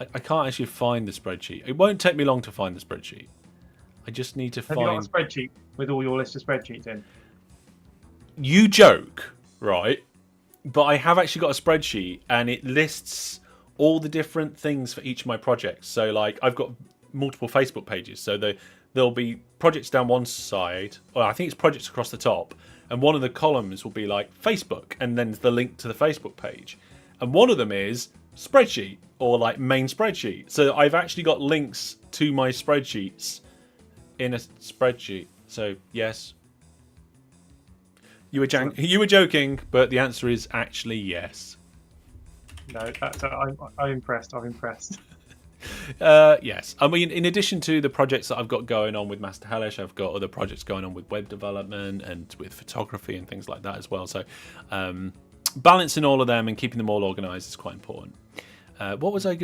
I can't actually find the spreadsheet. It won't take me long to find the spreadsheet. I just need to Have you got find. a spreadsheet with all your list of spreadsheets in? You joke, right? But I have actually got a spreadsheet, and it lists all the different things for each of my projects. So, like, I've got multiple Facebook pages. So there'll be projects down one side. Well, I think it's projects across the top. And one of the columns will be like Facebook, and then the link to the Facebook page. And one of them is spreadsheet, or like main spreadsheet. So I've actually got links to my spreadsheets in a spreadsheet. So yes, you were joking, but the answer is actually yes. No, I'm impressed. I'm impressed. Yes, I mean, in addition to the projects that I've got going on with Master Hellish, I've got other projects going on with web development and with photography and things like that as well. So balancing all of them and keeping them all organized is quite important. What was I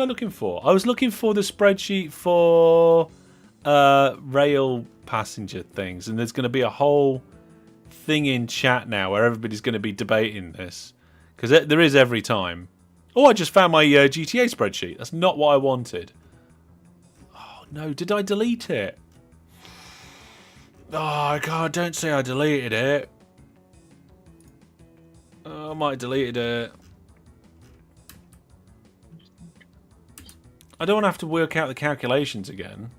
looking for? I was looking for the spreadsheet for rail passenger things, and there's going to be a whole thing in chat now where everybody's going to be debating this, because there is every time. Oh, I just found my GTA spreadsheet. That's not what I wanted. Oh no, did I delete it? Oh God, don't say I deleted it. Oh, I might have deleted it. I don't want to have to work out the calculations again.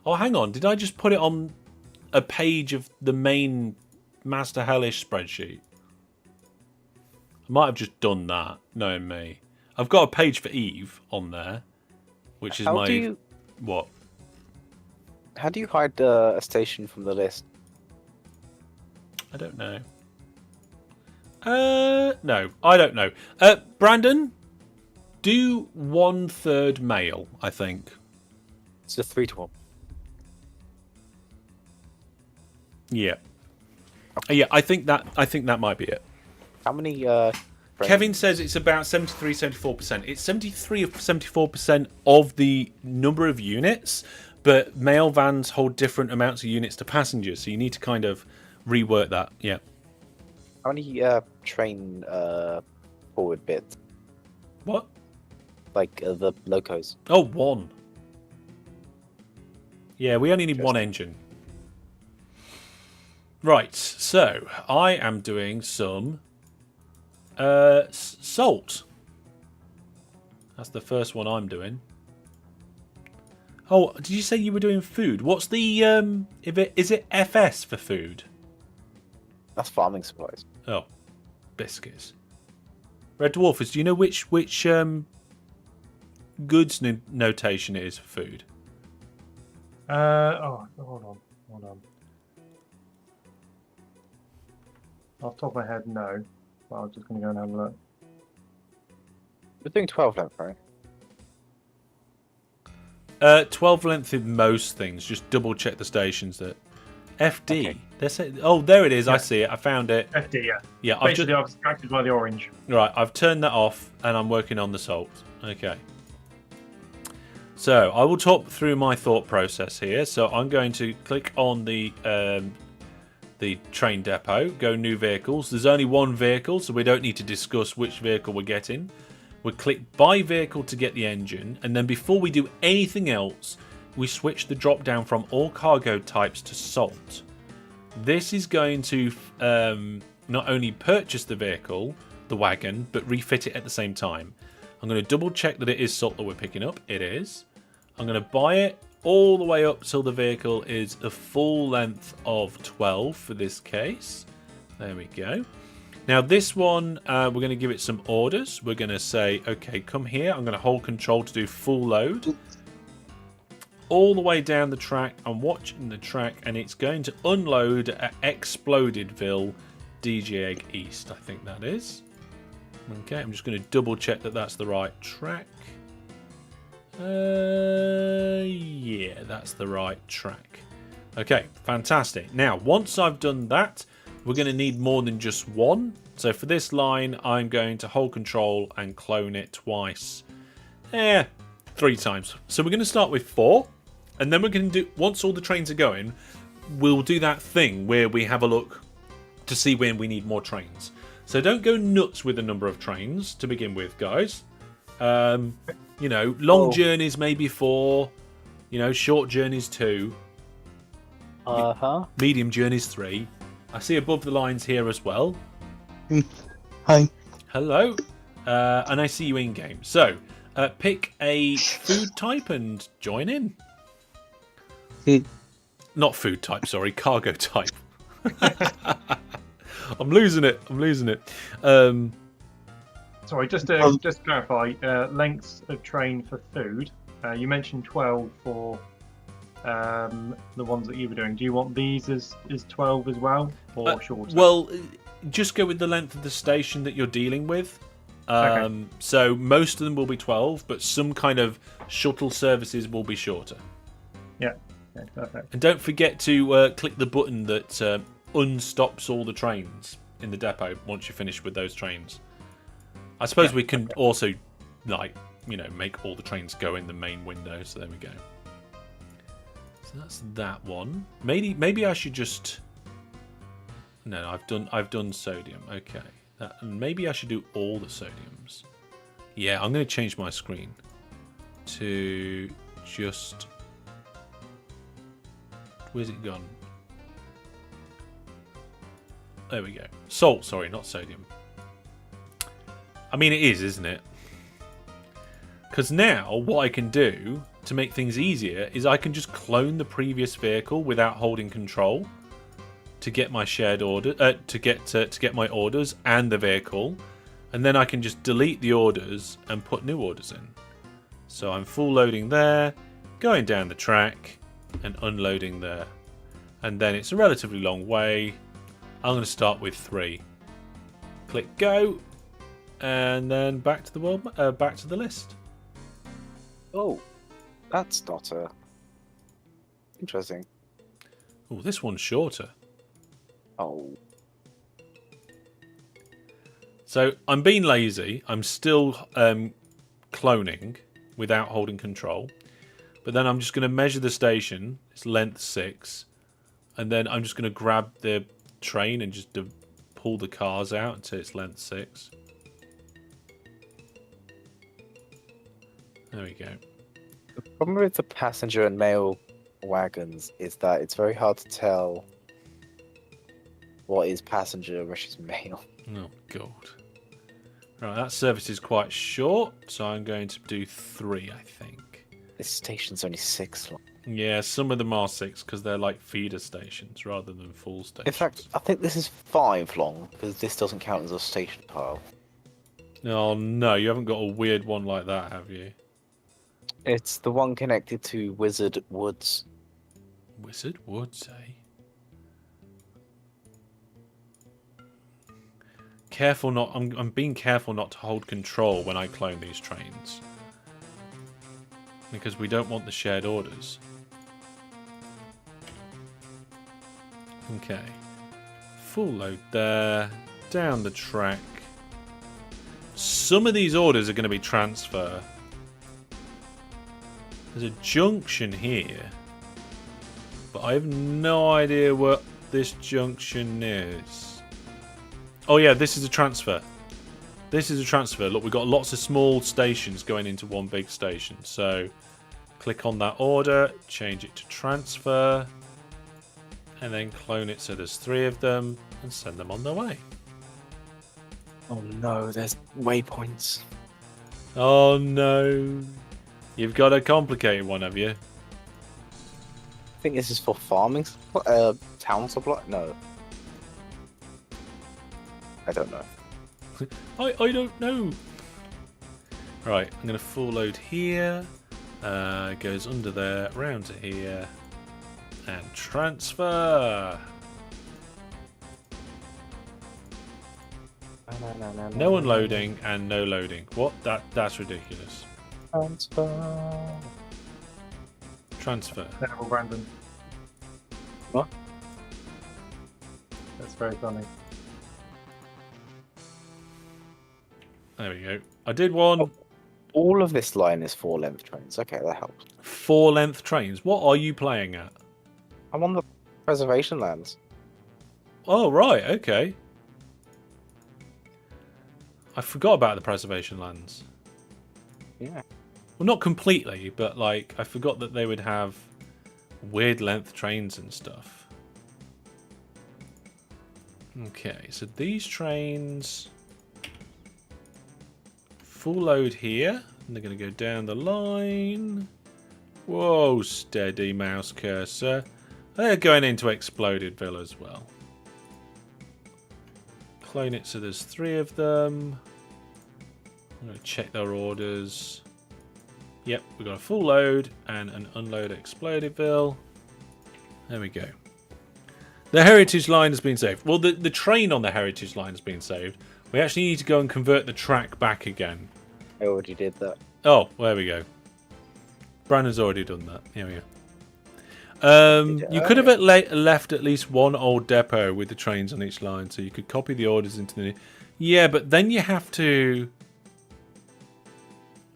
Oh, hang on. Did I just put it on a page of the main Master Hellish spreadsheet? I might have just done that, knowing me. I've got a page for Eve on there, which is What? How do you hide a station from the list? I don't know. No, I don't know. Brandon, do 1/3 male, I think. It's a 3-to-1. Yeah. Yeah, I think that might be it. How many? Kevin says it's about 73-74%. It's 73-74% of the number of units, but mail vans hold different amounts of units to passengers, so you need to kind of rework that. Yeah. How many train forward bits? What? Like the locos? Oh, one. Yeah, we only need one engine. Right, so I am doing some salt. That's the first one I'm doing. Oh, did you say you were doing food? What's the is it FS for food? That's farming supplies. Oh, biscuits. Red Dwarfers, do you know which goods notation it is for food? Hold on. Off the top of my head, no. But I'm just going to go and have a look. We're doing 12 length, right? 12 length in most things. Just double check the stations that FD. Okay. Oh, there it is. Yeah. I see it. I found it. FD, yeah. Yeah, Basically, I was distracted by the orange. Right, I've turned that off and I'm working on the salt. Okay. So I will talk through my thought process here. So I'm going to click on the train depot, go new vehicles. There's only one vehicle, so we don't need to discuss which vehicle we're getting. We click buy vehicle to get the engine, and then before we do anything else, we switch the drop down from all cargo types to salt. This is going to not only purchase the vehicle, the wagon, but refit it at the same time. I'm going to double check that it is salt that we're picking up. It is. I'm going to buy it all the way up till the vehicle is a full length of 12 for this case. There we go. Now this one, we're going to give it some orders. We're going to say, okay, come here. I'm going to hold control to do full load. All the way down the track. I'm watching the track, and it's going to unload at Explodedville, DJ Egg East, I think that is. Okay, I'm just going to double check that that's the right track. Yeah, that's the right track. Okay, fantastic. Now, once I've done that, we're going to need more than just one. So for this line, I'm going to hold control and clone it twice. 3 times. So we're going to start with 4. And then we're going to do, once all the trains are going, we'll do that thing where we have a look to see when we need more trains. So don't go nuts with the number of trains to begin with, guys. You know, long journeys maybe 4, you know, short journeys 2, medium journeys 3. I see above the lines here as well. Hi. Hello. And I see you in game. So pick a food type and join in. Not food type, sorry, cargo type. I'm losing it. Sorry, just to clarify, lengths of train for food. You mentioned 12 for the ones that you were doing. Do you want these as 12 as well, or shorter? Well, just go with the length of the station that you're dealing with. Okay. So most of them will be 12, but some kind of shuttle services will be shorter. Yeah. Okay, perfect. And don't forget to click the button that unstops all the trains in the depot once you're finished with those trains. I suppose we can also, like, you know, make all the trains go in the main window. So there we go. So that's that one. Maybe I should just. No, I've done sodium. Okay. Maybe I should do all the sodiums. Yeah, I'm going to change my screen to just. Where's it gone? There we go. Salt, sorry, not sodium. I mean, it is, isn't it? Because now, what I can do to make things easier is I can just clone the previous vehicle without holding control to get my shared order, to get my orders and the vehicle, and then I can just delete the orders and put new orders in. So I'm full loading there, going down the track, and unloading there, and then it's a relatively long way. I'm going to start with 3. Click go, and then back to the back to the list. Oh, that's not interesting. Oh, this one's shorter. Oh, So I'm being lazy. I'm still cloning without holding control. But then I'm just going to measure the station. It's length 6. And then I'm just going to grab the train and just pull the cars out until it's length 6. There we go. the problem with the passenger and mail wagons is that it's very hard to tell what is passenger versus mail. Oh, God. Right, that service is quite short, so I'm going to do 3, I think. This station's only 6 long. Yeah, some of them are 6 because they're like feeder stations rather than full stations. In fact, I think this is 5 long because this doesn't count as a station tile. Oh no, you haven't got a weird one like that, have you? It's the one connected to Wizard Woods. Wizard Woods, eh? Careful not. I'm being careful not to hold control when I clone these trains, because we don't want the shared orders. Okay, full load there, down the track. Some of these orders are going to be transfer. There's a junction here, but I have no idea what this junction is. Oh yeah, this is a transfer. This is a transfer. Look, we've got lots of small stations going into one big station. So click on that order, change it to transfer, and then clone it so there's 3 of them and send them on their way. Oh no, there's waypoints. Oh no. You've got a complicated one, have you? I think this is for farming. Town supply? No. I don't know. I don't know. Right, I'm going to full load here. Goes under there, round to here, and transfer. No unloading and no loading. What? That's ridiculous. Transfer. Terrible, Brandon. What? That's very funny. There we go. I did one. All of this line is 4 length trains. Okay, that helps. 4 length trains. What are you playing at? I'm on the preservation lands. Oh, right, okay. I forgot about the preservation lands. Yeah. Well, not completely, but like I forgot that they would have weird length trains and stuff. Okay, so these trains full load here, and they're going to go down the line. Whoa, steady mouse cursor. They're going into Explodedville as well. Clone it so there's 3 of them. I'm going to check their orders. Yep, we've got a full load and an unload Explodedville. There we go. The heritage line has been saved. Well, the train on the heritage line has been saved. We actually need to go and convert the track back again. I already did that. Oh, there we go. Brandon's already done that. Here we go. You could have left at least one old depot with the trains on each line, so you could copy the orders into the new. Yeah, but then you have to.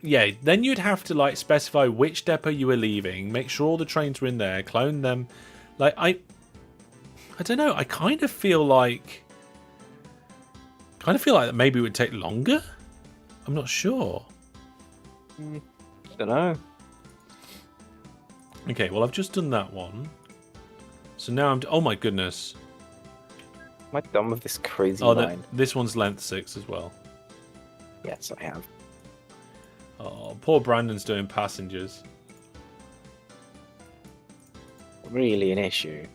Yeah, then you'd have to like specify which depot you were leaving, make sure all the trains were in there, clone them. Like I don't know. I kind of feel like that maybe it would take longer. I'm not sure. Don't know. Okay, well I've just done that one. So now I'm. Oh my goodness. Am I done with this crazy Oh, line? this one's length 6 as well. Yes, I have. Oh, poor Brandon's doing passengers. Really an issue.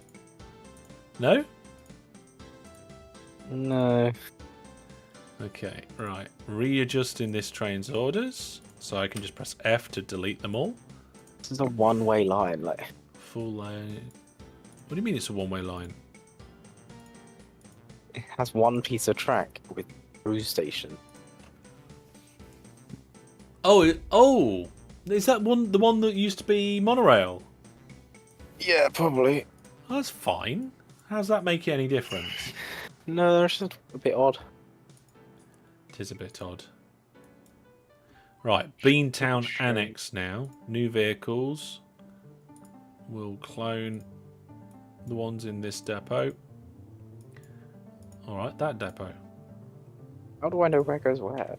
No? No. Okay, right. Readjusting this train's orders. So I can just press F to delete them all. This is a one-way line, like. Full line. What do you mean it's a one-way line? It has one piece of track with through station. Oh, is that the one that used to be monorail? Yeah, probably. Oh, that's fine. How's that make any difference? No, they're just a bit odd. It is a bit odd. Right, Beantown Annex now. New vehicles. We'll clone the ones in this depot. Alright, that depot. How do I know where goes where?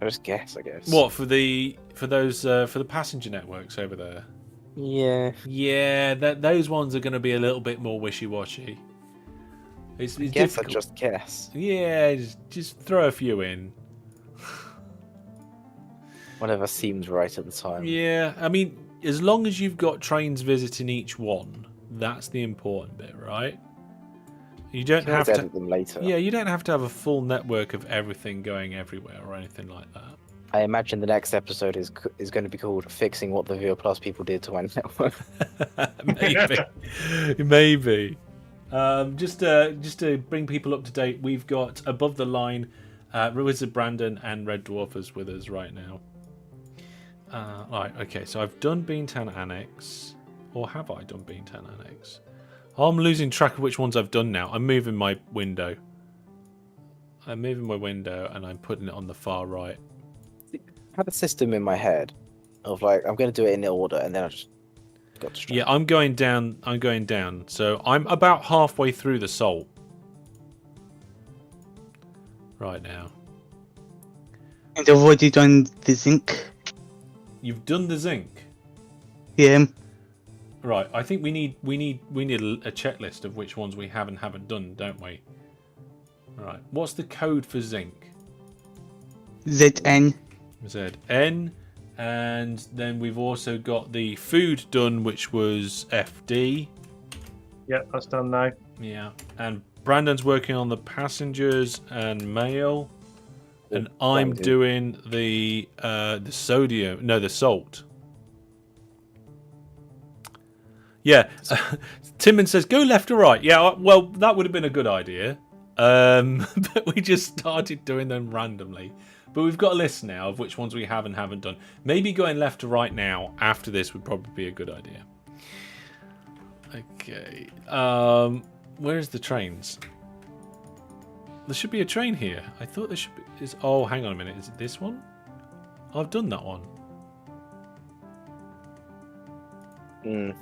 I just guess, I guess. What, for the passenger networks over there? Yeah. Yeah, those ones are going to be a little bit more wishy-washy. It's I guess difficult. I just guess. Yeah, just throw a few in. Whatever seems right at the time. Yeah, I mean, as long as you've got trains visiting each one, that's the important bit, right? You don't have to edit them later. Yeah, you don't have to have a full network of everything going everywhere or anything like that. I imagine the next episode is going to be called "Fixing What the Viewer Plus People Did to My Network." Maybe. Just to bring people up to date, we've got above the line Wizard Brandon and Red Dwarfers with us right now. Right, okay, so I've done Beantown Annex. Or have I done Beantown Annex? Oh, I'm losing track of which ones I've done now. I'm moving my window. And I'm putting it on the far right. I have a system in my head of like, I'm going to do it in order, and then I just got distracted. Yeah, I'm going down. So I'm about halfway through the salt. Right now. And I've already done the zinc. You've done the zinc? Yeah. Right, I think we need a checklist of which ones we have and haven't done, don't we? Right, what's the code for zinc? ZN. ZN, and then we've also got the food done, which was FD. Yep, that's done now. Yeah, and Brandon's working on the passengers and mail, and I'm doing the sodium. No, the salt. Yeah, Timon says go left or right. Yeah, well, that would have been a good idea, but we just started doing them randomly. But we've got a list now of which ones we have and haven't done. Maybe going left to right now after this would probably be a good idea. Okay, where's the trains? There should be a train here. I thought there should be. Oh, hang on a minute. Is it this one? Oh, I've done that one. Mm,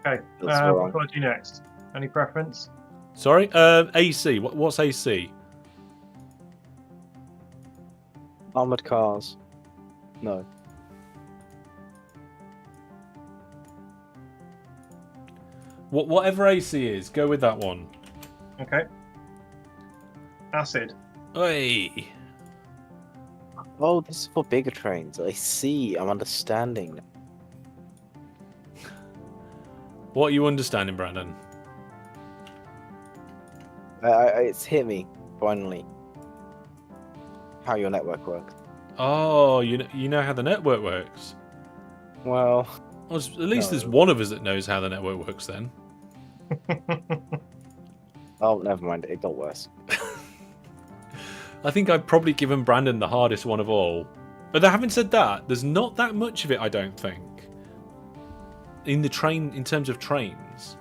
Okay. That's What wrong. do I do next? Any preference? Sorry, AC. What's AC? Armored cars. No. Whatever AC is, go with that one. Okay. Acid. Hey. Oh, this is for bigger trains. I see. I'm understanding. What are you understanding, Brandon? It's hit me finally. How your network works. Oh, you know how the network works. Well, Well, at least there's No. one of us that knows how the network works then. oh, never mind. It got worse. I think I've probably given Brandon the hardest one of all. But having said that, there's not that much of it, I don't think. In terms of trains.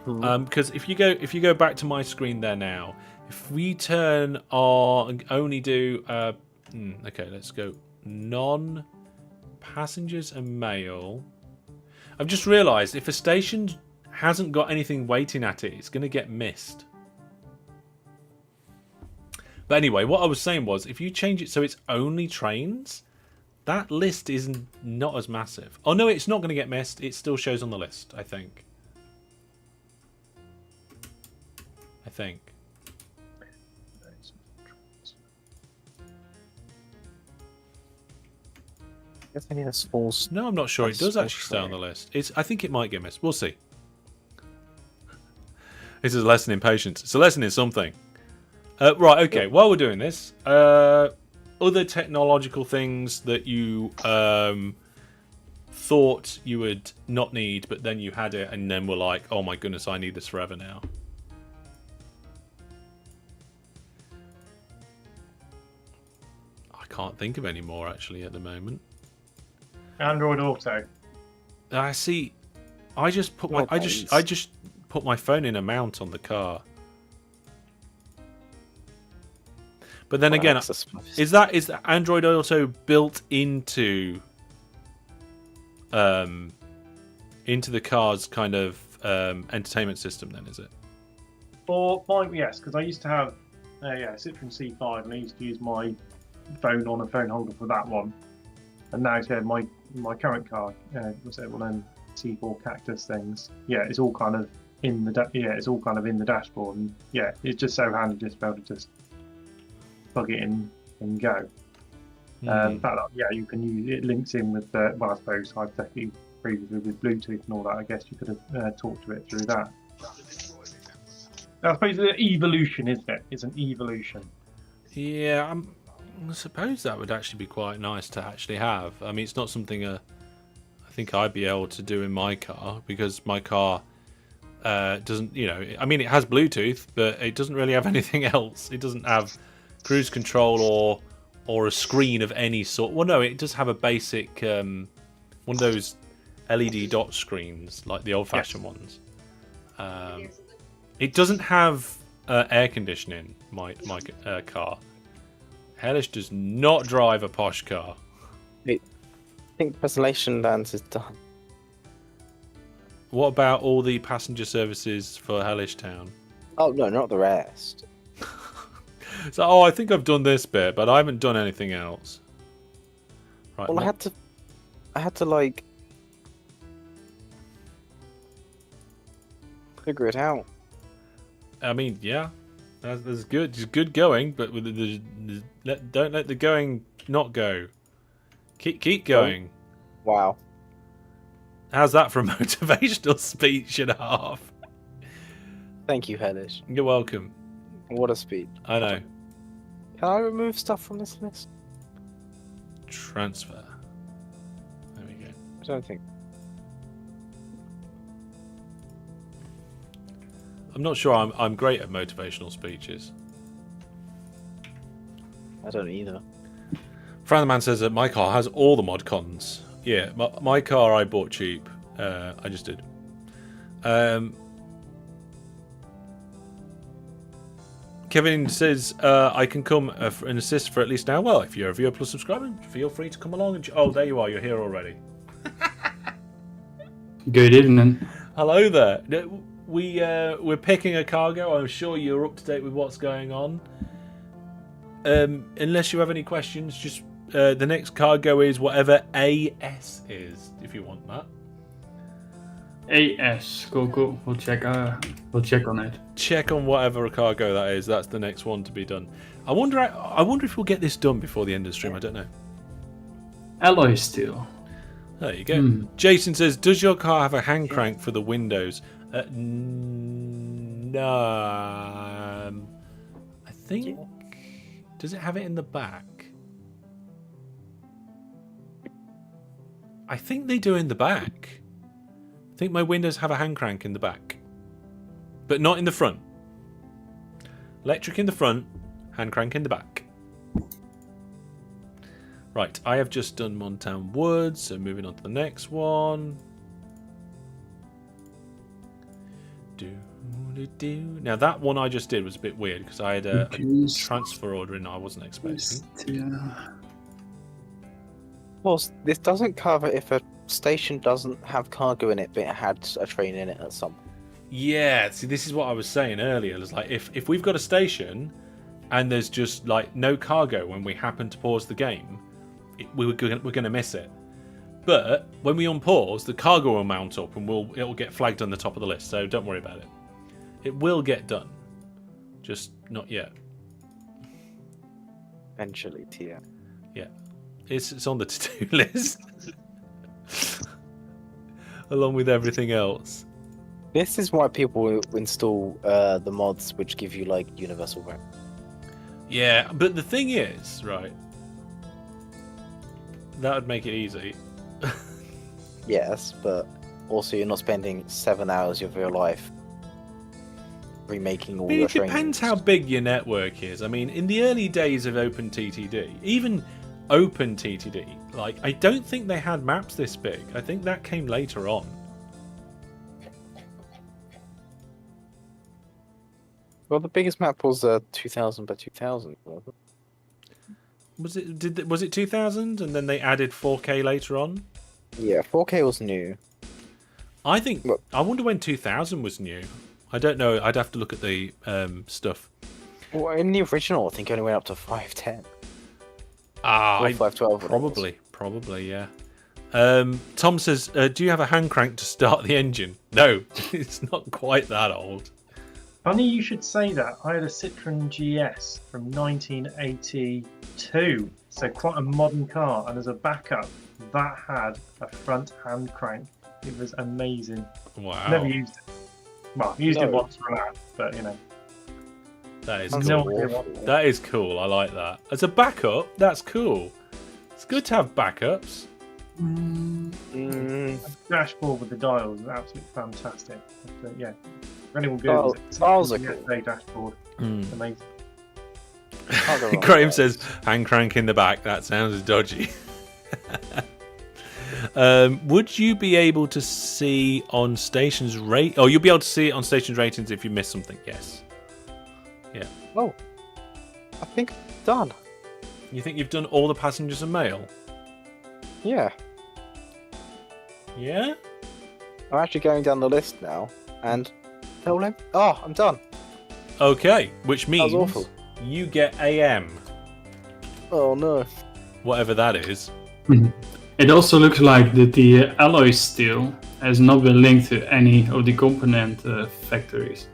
Because if you go back to my screen there now, if we turn on only do okay, let's go non-passengers and mail. I've just realised if a station hasn't got anything waiting at it, it's going to get missed. But anyway, what I was saying was, if you change it so it's only trains, that list is not as massive. Oh no, it's not going to get missed. It still shows on the list, I think. I guess I need a small. No, I'm not sure. It does Small actually stay on the train. list. I think it might get missed. We'll see. This is a lesson in patience. It's a lesson in something. Right, okay. While we're doing this, other technological things that you thought you would not need, but then you had it, and then were like, oh my goodness, I need this forever now. I can't think of any more, actually, at the moment. Android Auto. I see. I just put my I just put my phone in a mount on the car. But then again, is that Android Auto built into the car's kind of entertainment system? Then is it? For mine, yes, because I used to have Citroen C5, and I used to use my phone on a phone holder for that one. And now, my current car, what's it, one of them T4 Cactus things? Yeah, it's all kind of in the it's all kind of in the dashboard, and yeah, it's just so handy just to be able to just plug it in and go. In fact, you can use it. Links in with well, I suppose hypothetically previously with Bluetooth and all that. I guess you could have talked to it through that. I suppose it's an evolution, isn't it? It's an evolution. Yeah, I suppose that would actually be quite nice to actually have. I mean, it's not something I think I'd be able to do in my car, because my car doesn't, I mean, it has Bluetooth, but it doesn't really have anything else. It doesn't have cruise control or a screen of any sort. Well, no, it does have a basic one of those LED dot screens, like the old-fashioned ones. It doesn't have air conditioning. My car. Hellish does not drive a posh car. I think presentation dance is done. What about all the passenger services for Hellish Town? Oh no, not the rest. So, I think I've done this bit, but I haven't done anything else. Right. Well, I had to like figure it out. I mean, yeah, that's good. It's good going, but with don't let the going not go. Keep going. Wow. How's that for a motivational speech and a half? Thank you, Hellish. You're welcome. What a speech. I know. Can I remove stuff from this list? Transfer. There we go. I don't think. I'm not sure I'm great at motivational speeches. I don't either. Fran the Man says that my car has all the mod cons. Yeah, my car I bought cheap. I just did. Kevin says, I can come and assist for at least now. Well, if you're a viewer plus subscriber, feel free to come along. Oh, there you are. You're here already. Good evening. Hello there. We're picking a cargo. I'm sure you're up to date with what's going on. Unless you have any questions, just the next cargo is whatever AS is, if you want that. AS. Cool. We'll check on it. Check on whatever cargo that is. That's the next one to be done. I wonder if we'll get this done before the end of the stream. I don't know. Alloy steel. There you go. Jason says, "Does your car have a hand crank for the windows?" No. I think. Does it have it in the back? I think they do in the back. I think my windows have a hand crank in the back, but not in the front. Electric in the front, hand crank in the back. Right, I have just done Montown Woods, so moving on to the next one. Now that one I just did was a bit weird because I had a transfer order in I wasn't expecting. Well, this doesn't cover if a station doesn't have cargo in it, but it had a train in it at some point. Yeah, see, this is what I was saying earlier. It's like if we've got a station and there's just like no cargo when we happen to pause the game, we're going to miss it. But when we unpause, the cargo will mount up and it'll get flagged on the top of the list. So don't worry about it. It will get done, just not yet. Eventually, Tia. Yeah, it's on the to-do list, along with everything else. This is why people install the mods which give you like universal RAM. Yeah, but the thing is, right? That would make it easy. Yes, but also you're not spending 7 hours of your life remaking all your It depends how big your network is. I mean, in the early days of OpenTTD, even OpenTTD, like I don't think they had maps this big. I think that came later on. Well, the biggest map was 2000 by 2000. Was it 2000 and then they added 4K later on? Yeah, 4K was new. I think I wonder when 2000 was new. I don't know. I'd have to look at the stuff. Well, in the original, I think it only went up to 510. Ah, Or 512. Probably, yeah. Tom says, "Do you have a hand crank to start the engine?" No, it's not quite that old. Funny you should say that. I had a Citroen GS from 1982, so quite a modern car, and as a backup, that had a front hand crank. It was amazing. Wow, Never used it. Well, used it No. once for an ad, but you know. that is I've cool. no idea what. That is cool. I like that. As a backup, that's cool. It's good to have backups. Mm, Dashboard with the dials is absolutely fantastic. But, yeah, for anyone Dials- Googles it, dials are CSA dashboard, amazing. can't go wrong with Graham that. says, "Hand crank in the back." That sounds dodgy. Would you be able to see on stations rate? Oh, you'll be able to see it on stations ratings if you miss something. Yes. Yeah. Oh, I think done. You think you've done all the passengers and mail? Yeah, Yeah. I'm actually going down the list now, and I'm done. Okay. Which means That was awful. you get AM, Oh no. whatever that is. It also looks like that the alloy steel has not been linked to any of the component factories.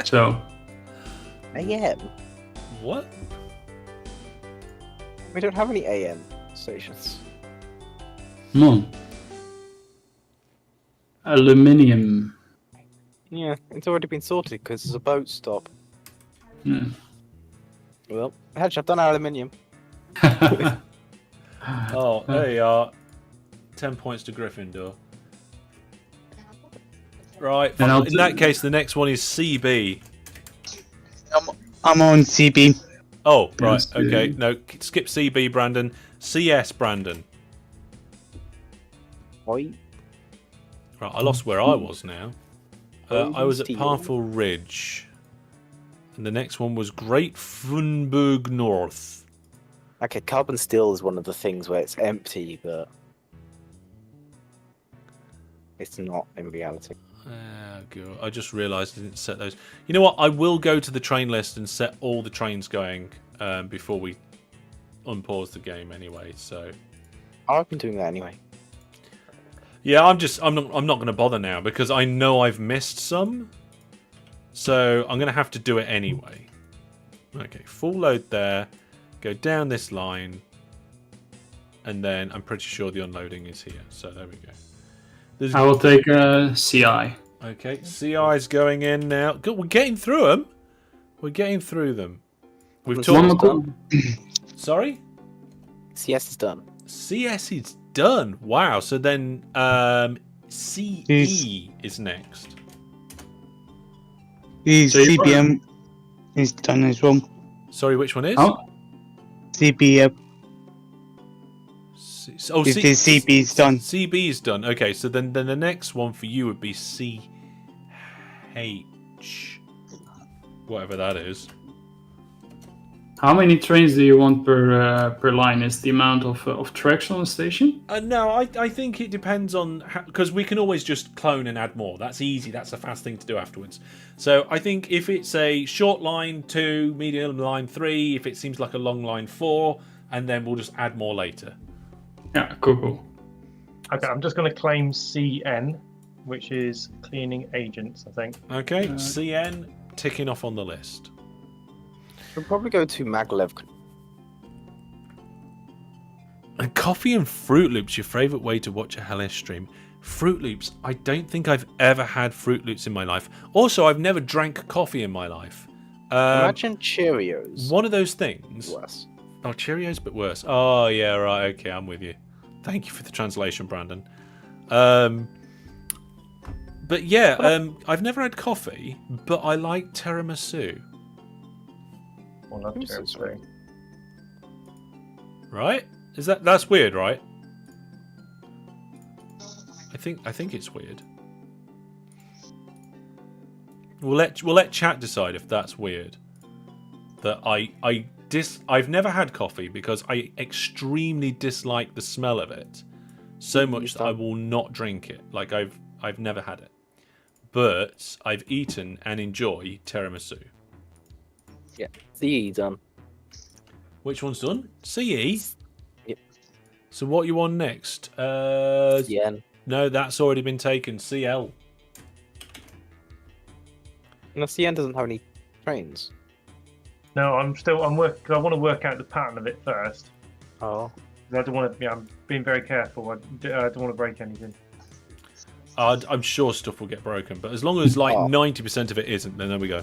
So, AM. What? We don't have any AM stations. no. Aluminium. Yeah, it's already been sorted because there's a boat stop. Yeah. Well, actually, I've done aluminium. Oh, there you are. 10 points to Gryffindor. Right. And I'll In that case, the next one is CB. I'm on CB. Oh, right. Yes, Okay. CB. No, skip CB, Brandon. CS, Brandon. Oi. Right, I lost where I was now. I was at Steel. Parfall Ridge. And the next one was Great Funburg North. Okay, carbon steel is one of the things where it's empty, but It's not in reality. Oh, God. I just realised I didn't set those. You know what? I will go to the train list and set all the trains going before we unpause the game anyway. So I've been doing that anyway. yeah, I'm not going to bother now because I know I've missed some. So I'm going to have to do it anyway. Okay, full load there. Go down this line. And then I'm pretty sure the unloading is here. So there we go. I will take CI. Okay, CI's going in now. Good, we're getting through them. We're getting through them. We've One talked. more Sorry? CS is done. CS is done. Wow. So then CE is next. The So you- CBM is done as well. Sorry, which one is? Oh, CBM Oh, is the CB is done. CB is done. Okay, so then the next one for you would be CH. Whatever that is. how many trains do you want per line? Is the amount of tracks on the station? No, I think it depends on because we can always just clone and add more. That's easy. That's a fast thing to do afterwards. So I think if it's a short line 2, medium line 3, if it seems like a long line 4, and then we'll just add more later. Yeah, cool. Okay, I'm just going to claim CN, which is cleaning agents, I think. Okay, CN ticking off on the list. We'll probably go to Maglev. And coffee and Fruit Loops, your favourite way to watch a hellish stream. Fruit Loops, I don't think I've ever had Fruit Loops in my life. Also, I've never drank coffee in my life. Imagine Cheerios. One of those things. Worse. Oh, Cheerios, but worse. Oh, yeah, right. Okay, I'm with you. Thank you for the translation, Brandon. But yeah, I've never had coffee, but I like tiramisu. I love I'm so tiramisu. sorry. Right? That's weird, right? I think it's weird. We'll let chat decide if that's weird. That I've never had coffee because I extremely dislike the smell of it so much that I will not drink it. Like I've never had it, but I've eaten and enjoy tiramisu. Yeah, CE done. Which one's done? CE. Yep. So what you on next? CN. No, that's already been taken. CL. No, CN doesn't have any trains. No, I'm working because I want to work out the pattern of it first. Oh. 'Cause I don't want to. Yeah, I'm being very careful. I don't want to break anything. I'm sure stuff will get broken, but as long as like 90% of it isn't, then there we go.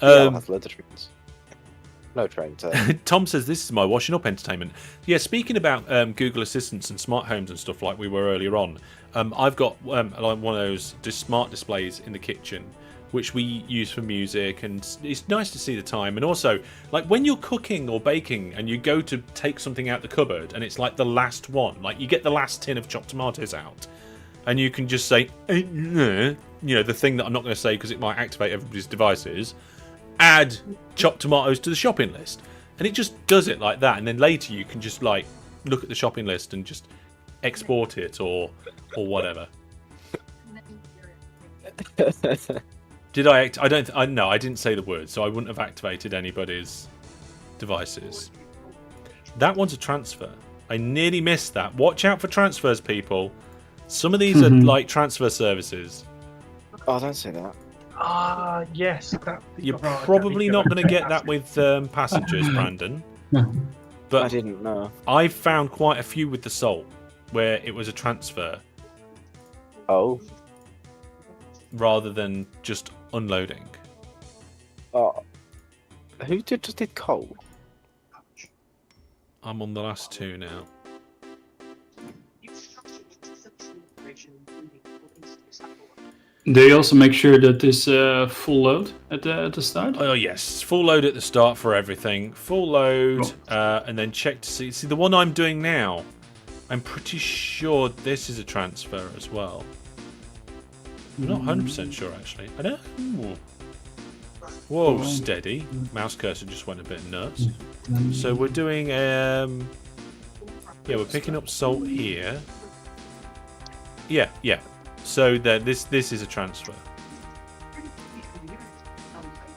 CL has loads of trains. No trains. Tom says this is my washing up entertainment. Yeah, speaking about Google Assistants and smart homes and stuff like we were earlier on, I've got like one of those smart displays in the kitchen, which we use for music, and it's nice to see the time. And also, like when you're cooking or baking and you go to take something out the cupboard and it's like the last one, like you get the last tin of chopped tomatoes out, and you can just say, you know, the thing that I'm not going to say because it might activate everybody's devices. Add chopped tomatoes to the shopping list, and it just does it like that, and then later you can just like look at the shopping list and just export it or whatever. Did I I didn't say the word, so I wouldn't have activated anybody's devices. That one's a transfer. I nearly missed that. Watch out for transfers, people. Some of these are like transfer services. Oh, don't say that. Ah, yes. You're probably not going to get that with passengers, Brandon. But I didn't know. I've found quite a few with the Salt where it was a transfer Oh. rather than just unloading. Oh. Who just did coal? I'm on the last two now. Do you also make sure that this full load at the start? Oh yes, full load at the start for everything. Full load, and then check to see. See the one I'm doing now. I'm pretty sure this is a transfer as well. I'm not 100% sure actually. I don't. Ooh. Whoa, steady. Mouse cursor just went a bit nuts. So we're doing. Yeah, we're picking up salt here. Yeah. So there, this is a transfer.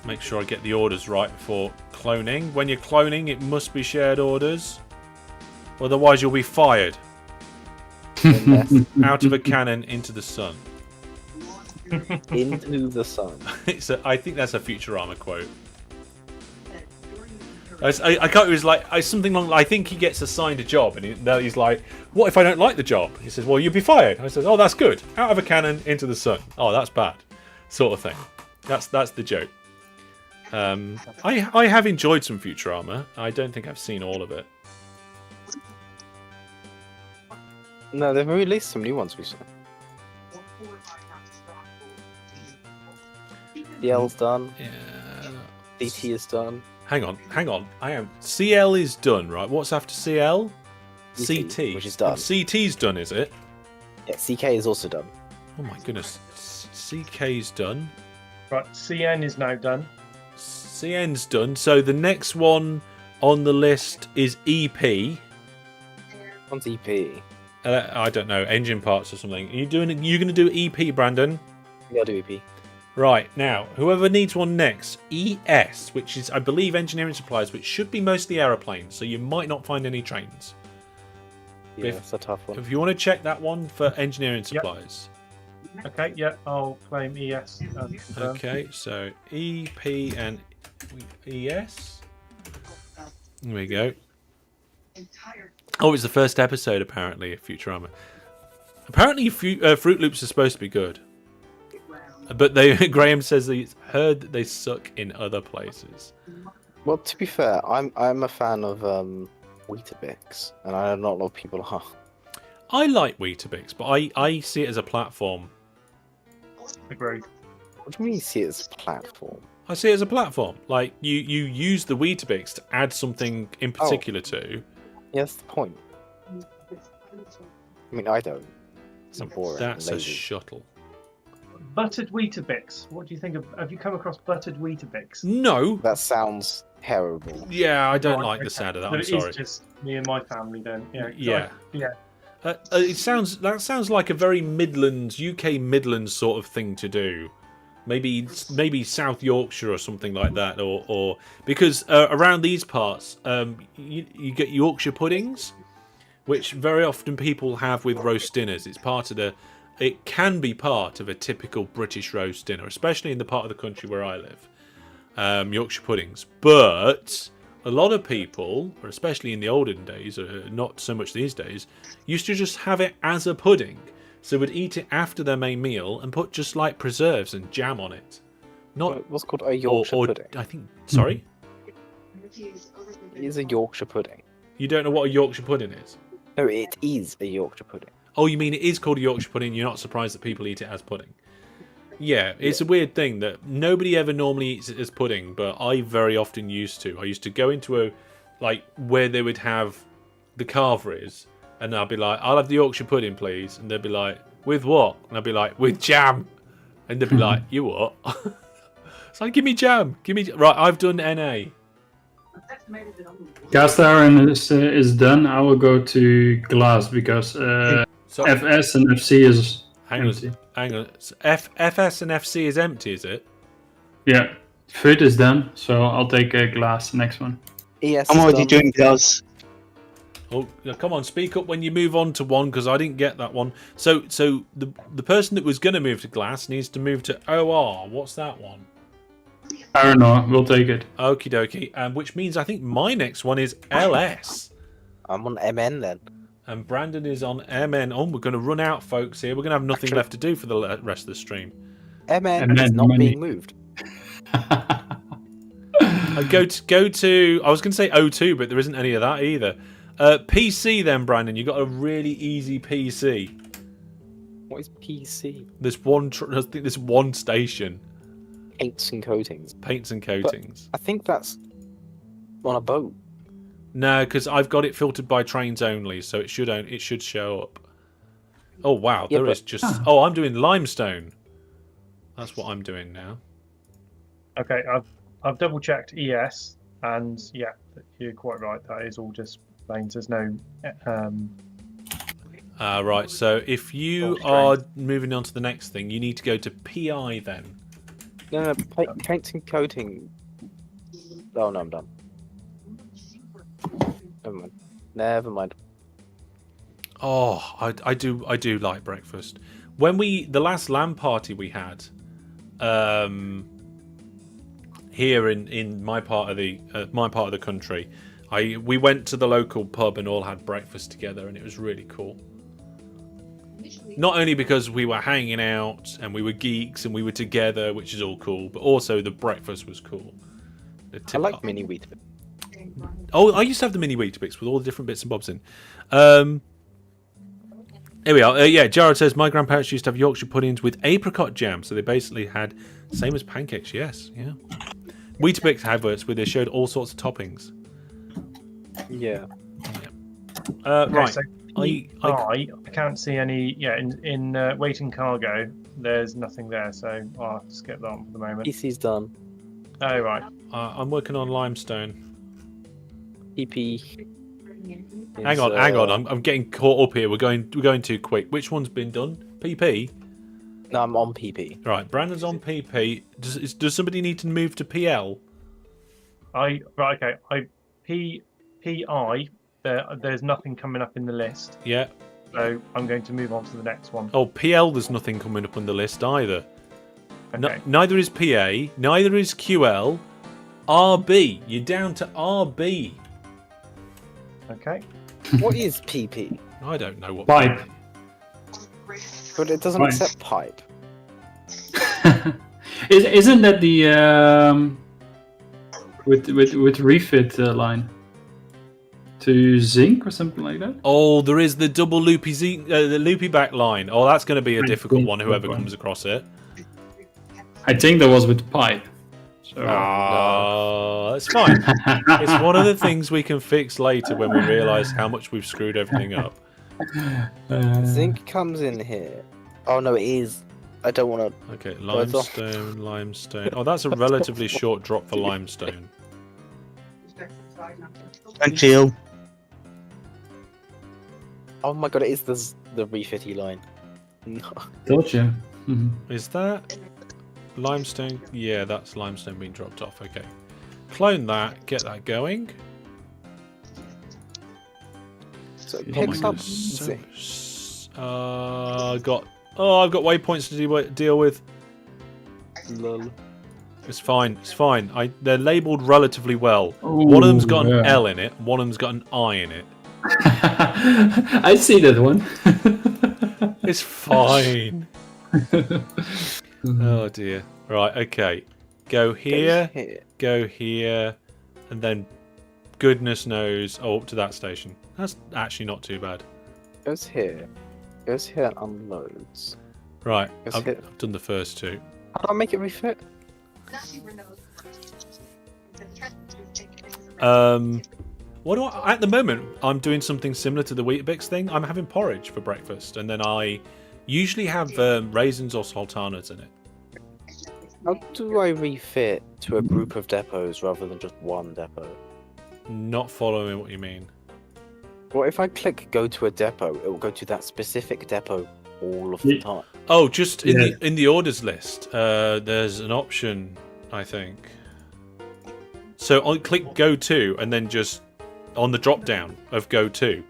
Make sure I get the orders right before cloning. When you're cloning, it must be shared orders. Otherwise, you'll be fired. Out of a cannon into the sun. Into the sun. I think that's a Futurama quote. I can't. It was like something along. I think he gets assigned a job, and he's like, "What if I don't like the job?" He says, "Well, you'll be fired." I says, "Oh, that's good. Out of a cannon into the sun." Oh, that's bad, sort of thing. That's the joke. I have enjoyed some Futurama. I don't think I've seen all of it. No, they've released some new ones recently. DL's done. Yeah. DT is done. Hang on. CL is done, right? What's after CL? CT, CT, which is done. CT's done, is it? Yeah, CK is also done. Oh my goodness. CK's done. Right, CN is now done. CN's done. So the next one on the list is EP. One's EP. I don't know, engine parts or something. You're going to do EP, Brandon? Yeah, I'll do EP. Right, now, whoever needs one next, ES, which is, I believe, engineering supplies, which should be mostly aeroplanes, so you might not find any trains. Yeah, it's a tough one. If you want to check that one for engineering supplies. Okay, yeah, I'll claim ES. Okay, so EP and ES. There we go. Oh, it's the first episode, apparently, of Futurama. Apparently, Fruit Loops are supposed to be good. But Graham says he's heard that they suck in other places. Well, to be fair, I'm a fan of Weetabix, and I know not a lot of people are. I like Weetabix, but I see it as a platform. Agreed. What do you mean you see it as a platform? I see it as a platform. Like, you use the Weetabix to add something in particular to. Yeah, that's the point. I mean, I don't. It's boring. That's and a lazy. shuttle. Buttered Weetabix. What do you think of? Have you come across buttered Weetabix? No. That sounds terrible. Yeah, I don't Right, like the okay. sound of that. But I'm it sorry. is just me and my family then. Yeah. Yeah. Yeah. That sounds like a very Midlands, UK Midlands sort of thing to do. Maybe South Yorkshire or something like that, or because around these parts, you get Yorkshire puddings, which very often people have with roast dinners. It can be part of a typical British roast dinner, especially in the part of the country where I live. Yorkshire puddings, but a lot of people, or especially in the olden days, not so much these days, used to just have it as a pudding. So would eat it after their main meal and put just like preserves and jam on it. Not What's called a Yorkshire pudding? I think. Sorry, It is a Yorkshire pudding. you don't know what a Yorkshire pudding is. No, it is a Yorkshire pudding. Oh, you mean it is called a Yorkshire pudding? You're not surprised that people eat it as pudding? Yeah, it's a weird thing that nobody ever normally eats it as pudding, but I very often used to. I used to go into where they would have the carveries, and I'd be like, "I'll have the Yorkshire pudding, please," and they'd be like, "With what?" And I'd be like, "With jam," and they'd be like, "You what?" It's like, "Give me jam, give me." Right, I've done NA. Cast iron is done. I will go to glass because So, FS and FC is hang empty. on. So FS and FC is empty, is it? Yeah, food is done, so I'll take glass next one. ES I'm is already done. doing glass. Oh, come on, speak up when you move on to one, because I didn't get that one. So the person that was going to move to glass needs to move to OR. What's that one? I don't know. We'll take it. Okie dokie. Which means I think my next one is LS. I'm on MN then. And Brandon is on MN. Oh, we're going to run out, folks, here. We're going to have nothing left to do for the rest of the stream. MN is not money. being moved. I go to. I was going to say O2, but there isn't any of that either. PC then, Brandon. You got a really easy PC. What is PC? There's one. I think there's one station. Paints and coatings. Paints and coatings. I think that's on a boat. No, because I've got it filtered by trains only, so it should show up. Oh wow, Yeah, there but- is just. Oh, I'm doing limestone. That's what I'm doing now. Okay, I've double checked ES, and yeah, you're quite right. That is all just planes. There's no. Right, so if you Oh, are moving on to the next thing, you need to go to PI then. No, paints and coating. Oh no, I'm done. Never mind. Never mind. Oh, I do like breakfast. When the last LAN party we had, here in my part of the country, we went to the local pub and all had breakfast together, and it was really cool. Not only because we were hanging out and we were geeks and we were together, which is all cool, but also the breakfast was cool. I like mini wheat. Oh, I used to have the mini Weetabix with all the different bits and bobs in. Here we are. Yeah, Jared says, my grandparents used to have Yorkshire puddings with apricot jam, so they basically had same as pancakes. Yes, yeah. Weetabix adverts where they showed all sorts of toppings. Yeah. Right. So I can't see any. Yeah, in waiting cargo, there's nothing there, so I'll have to skip that one for the moment. PC's done. Oh right. I'm working on limestone. PP. Hang on. I'm getting caught up here. We're going too quick. Which one's been done? PP. No, I'm on PP. Right, Brandon's on PP. Does somebody need to move to PL? Okay. PI. There's nothing coming up in the list, Yeah. so I'm going to move on to the next one. Oh, PL. There's nothing coming up on the list either. Okay. Neither is PA. Neither is QL. RB. You're down to RB. Okay. What is PP? I don't know what. Pipe. But it doesn't Fine. accept pipe. Isn't that the with refit line to zinc or something like that? Oh, there is the double loopy the loopy back line. Oh, that's going to be a I difficult think one. Whoever that one. comes across it. I think that was with pipe. So It's fine. It's one of the things we can fix later when we realise how much we've screwed everything up. Zinc comes in here. Oh no, it is. I don't want to. Okay, Birds off. limestone. Oh, that's a relatively short drop for limestone. Thank you. Oh my god, it is the refitty line. No. told you. Is that limestone? Yeah, that's limestone being dropped off. Okay. Clone that, get that going. So it Oh picks my up goodness. zinc. I've got waypoints to deal with. Lol. It's fine. They're labelled relatively well. One of them's got an L in it. One of them's got an I in it. I see that one. It's fine. Oh dear. Right. Okay. Go here. Go here, and then goodness knows, up to that station. That's actually not too bad. Goes here. Goes here and unloads. Right. Goes I've here. done the first two. How do I make it refit? What do I? At the moment, I'm doing something similar to the Weetabix thing. I'm having porridge for breakfast, and then I usually have raisins or sultanas in it. How do I refit to a group of depots rather than just one depot? Not following what you mean. What if I click go to a depot? It will go to that specific depot all of the time. Oh, just in the orders list, there's an option, I think. So I'll click go to, and then just on the drop down of go to,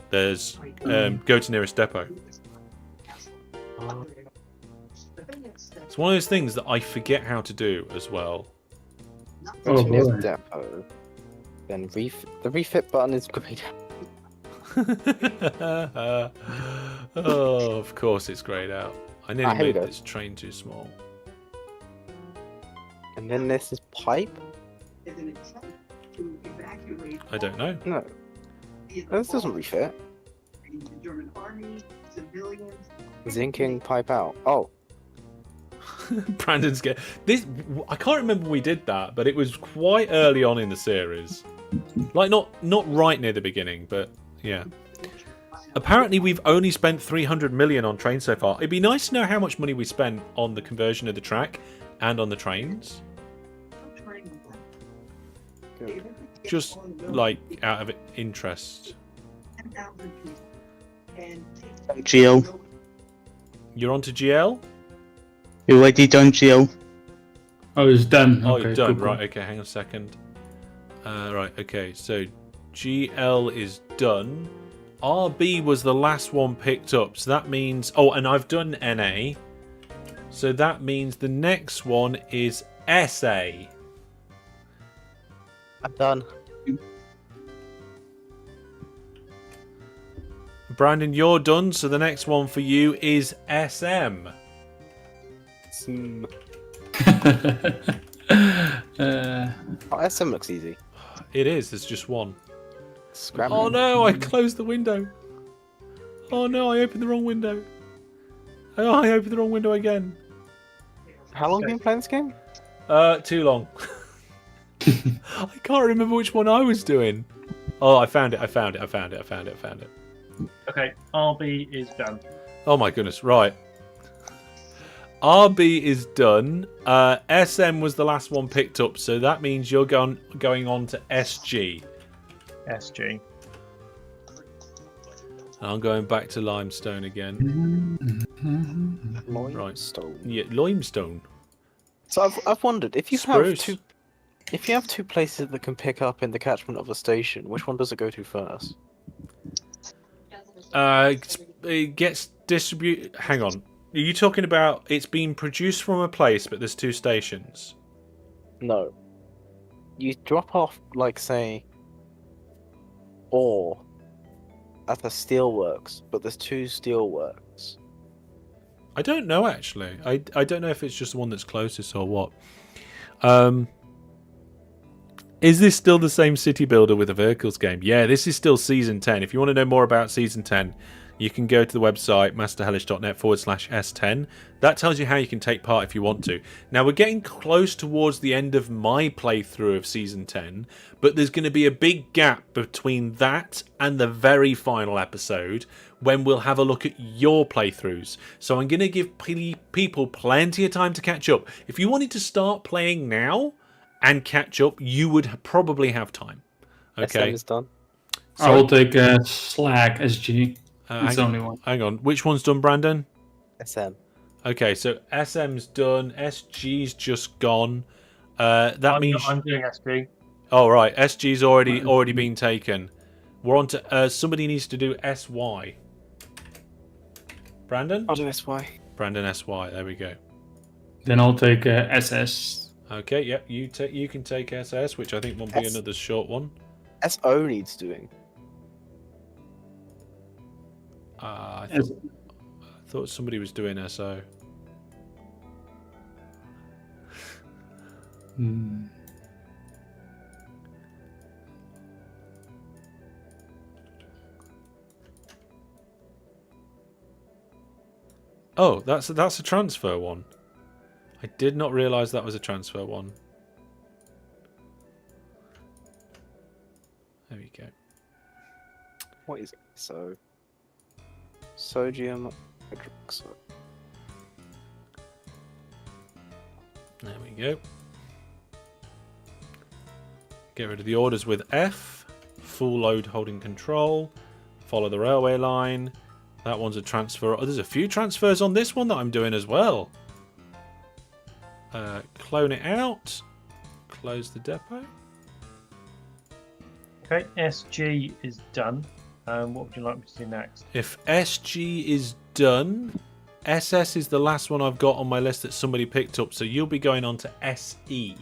there's go to nearest depot. It's one of those things that I forget how to do as well. Go to Oh, nearest boy. depot. Then the refit button is grayed out. Oh, of course it's grayed out. I nearly here we made go. this train too small. And then this is pipe? I don't know. No. This doesn't refit. Zinking pipe out. Oh. Brandon's get this. I can't remember when we did that, but it was quite early on in the series. Like not right near the beginning, but yeah. Apparently, we've only spent 300 million on trains so far. It'd be nice to know how much money we spent on the conversion of the track and on the trains. Good. Just like out of interest. GL. You're on to GL? You already done GL? Oh, it's done. Oh, Okay, you've done. cool. Right, okay, hang on a second. Right, okay, so GL is done. RB was the last one picked up, so that means... Oh, and I've done NA. So that means the next one is SA. I'm done. Brandon, you're done, so the next one for you is SM. Oh, SM looks easy. It is, there's just one. Scramble. Oh no, I closed the window. Oh no, I opened the wrong window. Oh, I opened the wrong window again. How long have you been playing this game? Too long. I can't remember which one I was doing. Oh, I found it. Okay, RB is done. Oh my goodness, right. RB is done. SM was the last one picked up, so that means you're going on to SG. SG. I'm going back to Limestone again. Limestone. Yeah, Limestone. So I've wondered if you Spruce. have two places that can pick up in the catchment of a station, which one does it go to first? It gets distributed. Hang on. Are you talking about it's being produced from a place, but there's two stations? No. You drop off, like, say, ore at a steelworks, but there's two steelworks. I don't know actually. I don't know if it's just the one that's closest or what. Is this still the same city builder with a vehicles game? Yeah, this is still Season 10. If you want to know more about Season 10, you can go to the website masterhellish.net/S10. That tells you how you can take part if you want to. Now, we're getting close towards the end of my playthrough of Season 10, but there's going to be a big gap between that and the very final episode when we'll have a look at your playthroughs. So I'm going to give people plenty of time to catch up. If you wanted to start playing now and catch up, you would probably have time. Okay. SM is done. I will take Slack SG. It's only one. Hang on. Which one's done, Brandon? SM. Okay, so SM's done. SG's just gone. That means... I'm doing SG. Oh, right. SG's already been taken. We're on to... somebody needs to do SY. Brandon? I'll do SY. Brandon SY. There we go. Then I'll take SS. Okay, yep. You can take SS, which I think will be another short one. SO needs doing. I thought somebody was doing SO. Oh, that's a transfer one. I did not realise that was a transfer one. There we go. What is it? So. Sodium hydroxide. There we go. Get rid of the orders with F. Full load holding control. Follow the railway line. That one's a transfer. Oh, there's a few transfers on this one that I'm doing as well. Clone it out. Close the depot. Okay, SG is done. What would you like me to do next? If SG is done, SS is the last one I've got on my list that somebody picked up, so you'll be going on to SE.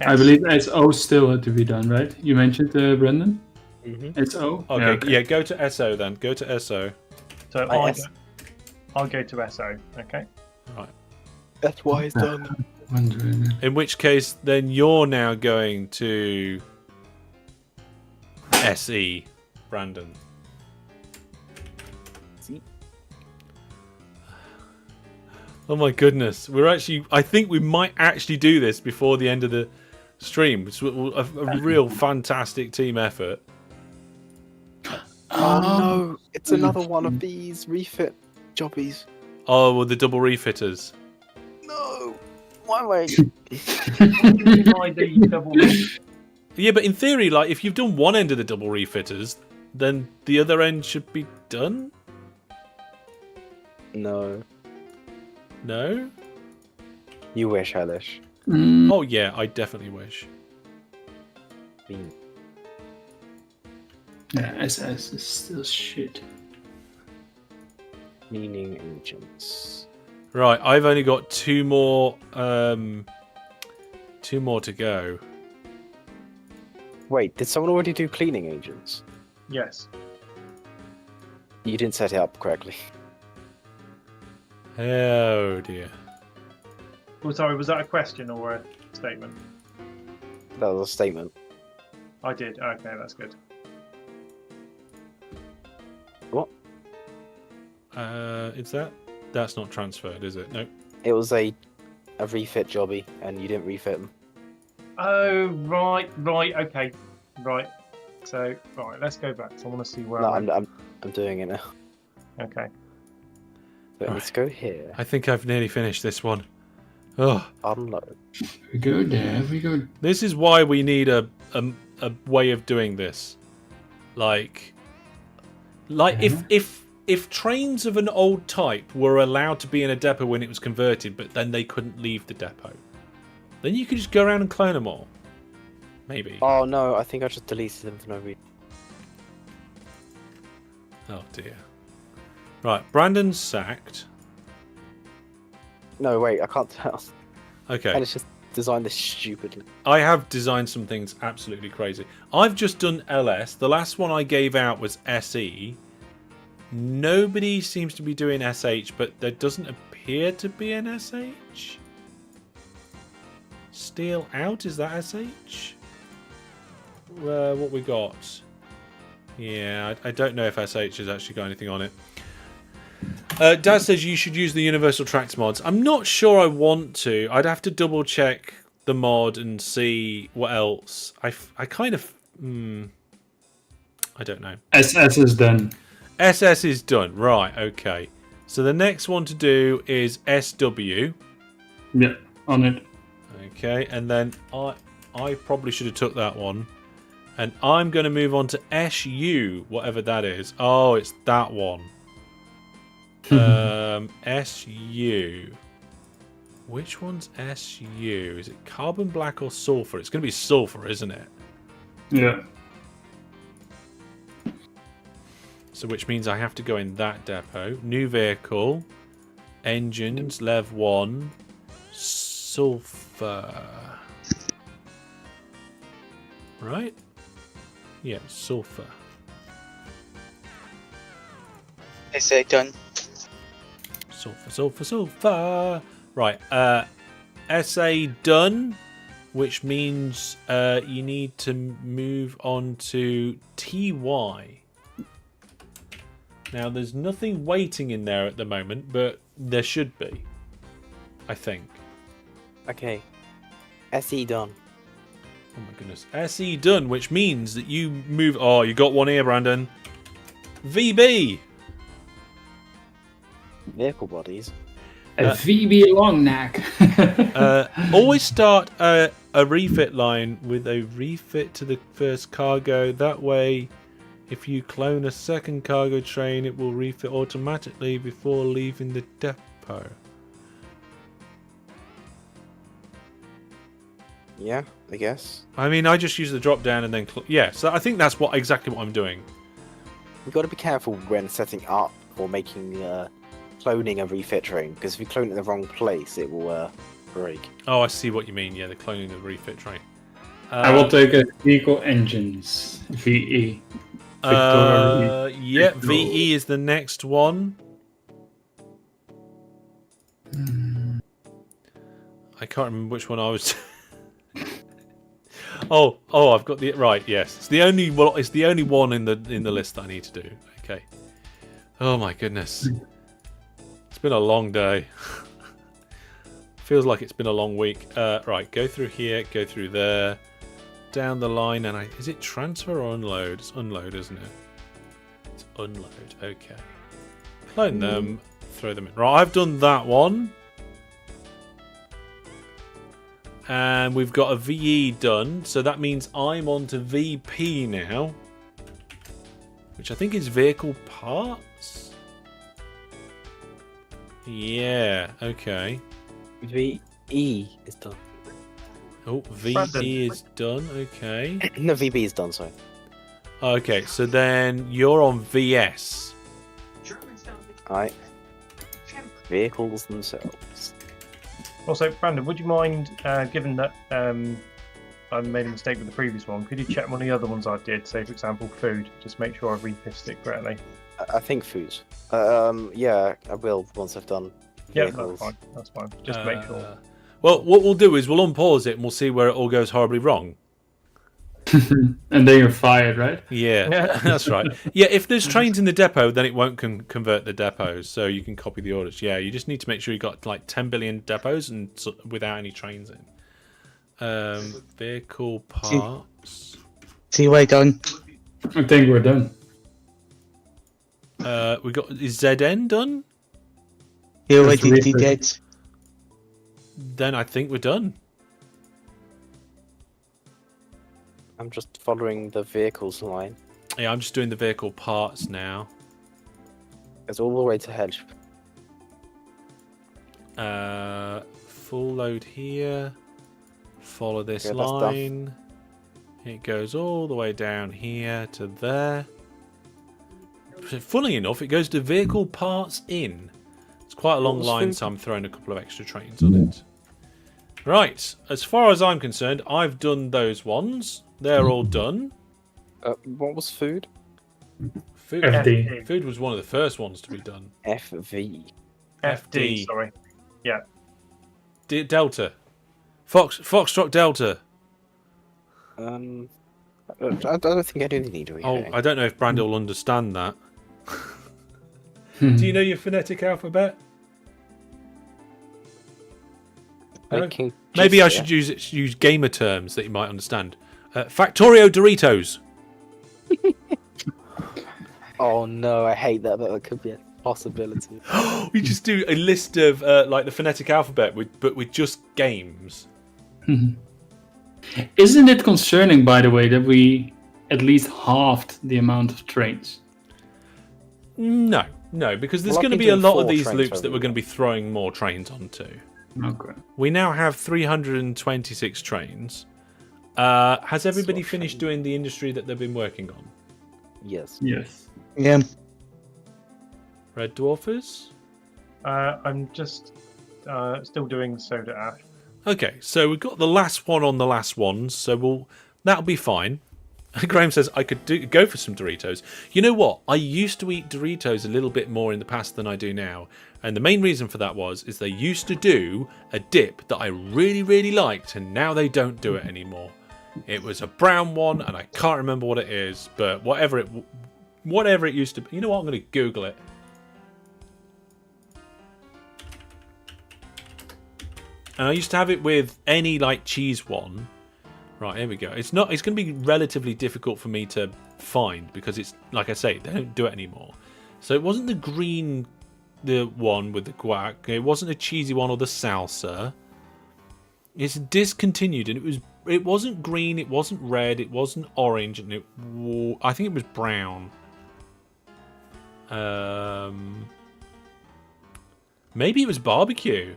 I believe SO still had to be done, right? You mentioned Brendan? Mm-hmm. SO? Okay, yeah, go to SO then. Go to SO. So I'll go to SO, okay? Right. That's why it's done. Wondering. In which case, then you're now going to SE, Brandon. See? Oh my goodness. I think we might actually do this before the end of the stream. It's a real fantastic team effort. Oh no! It's another one of these refit jobbies. Oh, well, the double refitters. No! Why am I? Why the double? Yeah, but in theory, like, if you've done one end of the double refitters, then the other end should be done. No. No? You wish, Hellish. Oh yeah, I definitely wish. Mean. Yeah, SS is still shit. Meaning agents. Right, I've only got two more to go. Wait, did someone already do cleaning agents? Yes. You didn't set it up correctly. Oh dear. Oh, sorry, was that a question or a statement? That was a statement. I did. Okay, that's good. What? Is that? That's not transferred, is it? Nope. It was a refit jobby, and you didn't refit them. Oh, right, okay, right. So, right, let's go back. So I want to see where. No, I'm I'm doing it now. Okay. So Right. let's go here. I think I've nearly finished this one. Oh, Unload. We go there, we go. this is why we need a way of doing this. Like if trains of an old type were allowed to be in a depot when it was converted, but then they couldn't leave the depot, then you could just go around and clone them all. Maybe. Oh no, I think I just deleted them for no reason. Oh dear. Right, Brandon's sacked. No, wait, I can't tell. Okay. And it's just designed this stupidly. I have designed some things absolutely crazy. I've just done LS. The last one I gave out was SE. Nobody seems to be doing SH, but there doesn't appear to be an SH. Steel out, is that SH? What we got? Yeah, I don't know if SH has actually got anything on it. Dad says you should use the Universal Tracks mods. I'm not sure I want to. I'd have to double check the mod and see what else. I kind of... I don't know. SS is done. SS is done. Right, okay. So the next one to do is SW. Yeah, on it. Okay, and then I probably should have took that one. And I'm going to move on to SU, whatever that is. Oh, it's that one. SU. Which one's SU? Is it carbon black or sulfur? It's going to be sulfur, isn't it? Yeah. So which means I have to go in that depot. New vehicle. Engines. Lev 1. Sulfur. Right? Yeah, sulfur. I say done. Sulfur, sulfur, sulfur. Right. SA done, which means you need to move on to TY. Now, there's nothing waiting in there at the moment, but there should be. I think. Okay. SE done. Oh my goodness. SE done, which means that you move... Oh, you got one here, Brandon. VB. Vehicle bodies. A VB long neck. Always start a refit line with a refit to the first cargo. That way, if you clone a second cargo train, it will refit automatically before leaving the depot. Yeah, I guess. I mean, I just use the drop down and then... yeah, so I think that's exactly what I'm doing. You've got to be careful when setting up or making cloning a refit train, because if you clone it in the wrong place, it will break. Oh, I see what you mean. Yeah, the cloning the refit train. I will take a vehicle engines. VE. Yeah, VE is the next one. I can't remember which one I was... oh, I've got the right. Yes, it's the only one in the list that I need to do. Okay. Oh my goodness, it's been a long day. Feels like it's been a long week. Right, go through here, go through there, down the line, and is it transfer or unload? It's unload, isn't it? It's unload. Okay. Clone them, throw them in. Right, I've done that one. And we've got a VE done, so that means I'm on to VP now, which I think is vehicle parts. Yeah, okay. VE is done. Oh, Brandon. VE is done, okay. No, VB is done, sorry. Okay, so then you're on VS. Alright. Vehicles themselves. Also, Brandon, would you mind, given that I made a mistake with the previous one, could you check one of the other ones I did? Say, for example, food. Just make sure I've repissed it correctly. I think foods. Yeah, I will once I've done Yeah, vehicles. that's fine. That's fine. Just to make sure. Well, what we'll do is we'll unpause it and we'll see where it all goes horribly wrong. And then you're fired, right? Yeah, Yeah. that's right. Yeah, if there's trains in the depot, then it won't convert the depots, so you can copy the orders. Yeah, you just need to make sure you got like 10 billion depots and without any trains in. Vehicle parts. See where done. I think we're done. We got is ZN done? You already Just did read it. Then I think we're done. I'm just following the vehicles line. Yeah, I'm just doing the vehicle parts now. It's all the way to hedge. Full load here. Follow this Yeah, that's done. line. It goes all the way down here to there. Funnily enough, it goes to vehicle parts in. It's quite a long was line, food? so I'm throwing a couple of extra trains on it. Right, as far as I'm concerned, I've done those ones. They're all done. What was food? Food, FD. food was one of the first ones to be done. FV. FD. Sorry. Yeah. Delta. Foxtrot Delta. I don't think I do need to read Oh, it. I don't know if Brandy will understand that. Hmm. Do you know your phonetic alphabet? No? Making Maybe I juice, should use gamer terms that you might understand. Factorio Doritos. Oh no, I hate that, but it could be a possibility. We just do a list of like the phonetic alphabet, but with just games. Isn't it concerning, by the way, that we at least halved the amount of trains? No, because there's Well, going I've to been be a doing lot of 4 these trains loops that over we're going to be throwing more trains onto. Okay. We now have 326 trains. Has everybody Sort of finished doing the industry that they've been working on? Yes. Yes. Yeah. Red Dwarfers? I'm just still doing soda ash. Okay, so we've got the last one on the last ones, so that'll be fine. Graham says I could go for some Doritos. You know what? I used to eat Doritos a little bit more in the past than I do now, and the main reason for that is they used to do a dip that I really, really liked, and now they don't do it anymore. It was a brown one, and I can't remember what it is, but whatever it used to be. You know what? I'm going to Google it. And I used to have it with any like cheese one. Right, here we go. It's going to be relatively difficult for me to find because it's like I say, they don't do it anymore. So it wasn't the green, the one with the guac. It wasn't a cheesy one or the salsa. It's discontinued, and it wasn't green, it wasn't red, it wasn't orange, and I think it was brown. Maybe it was barbecue.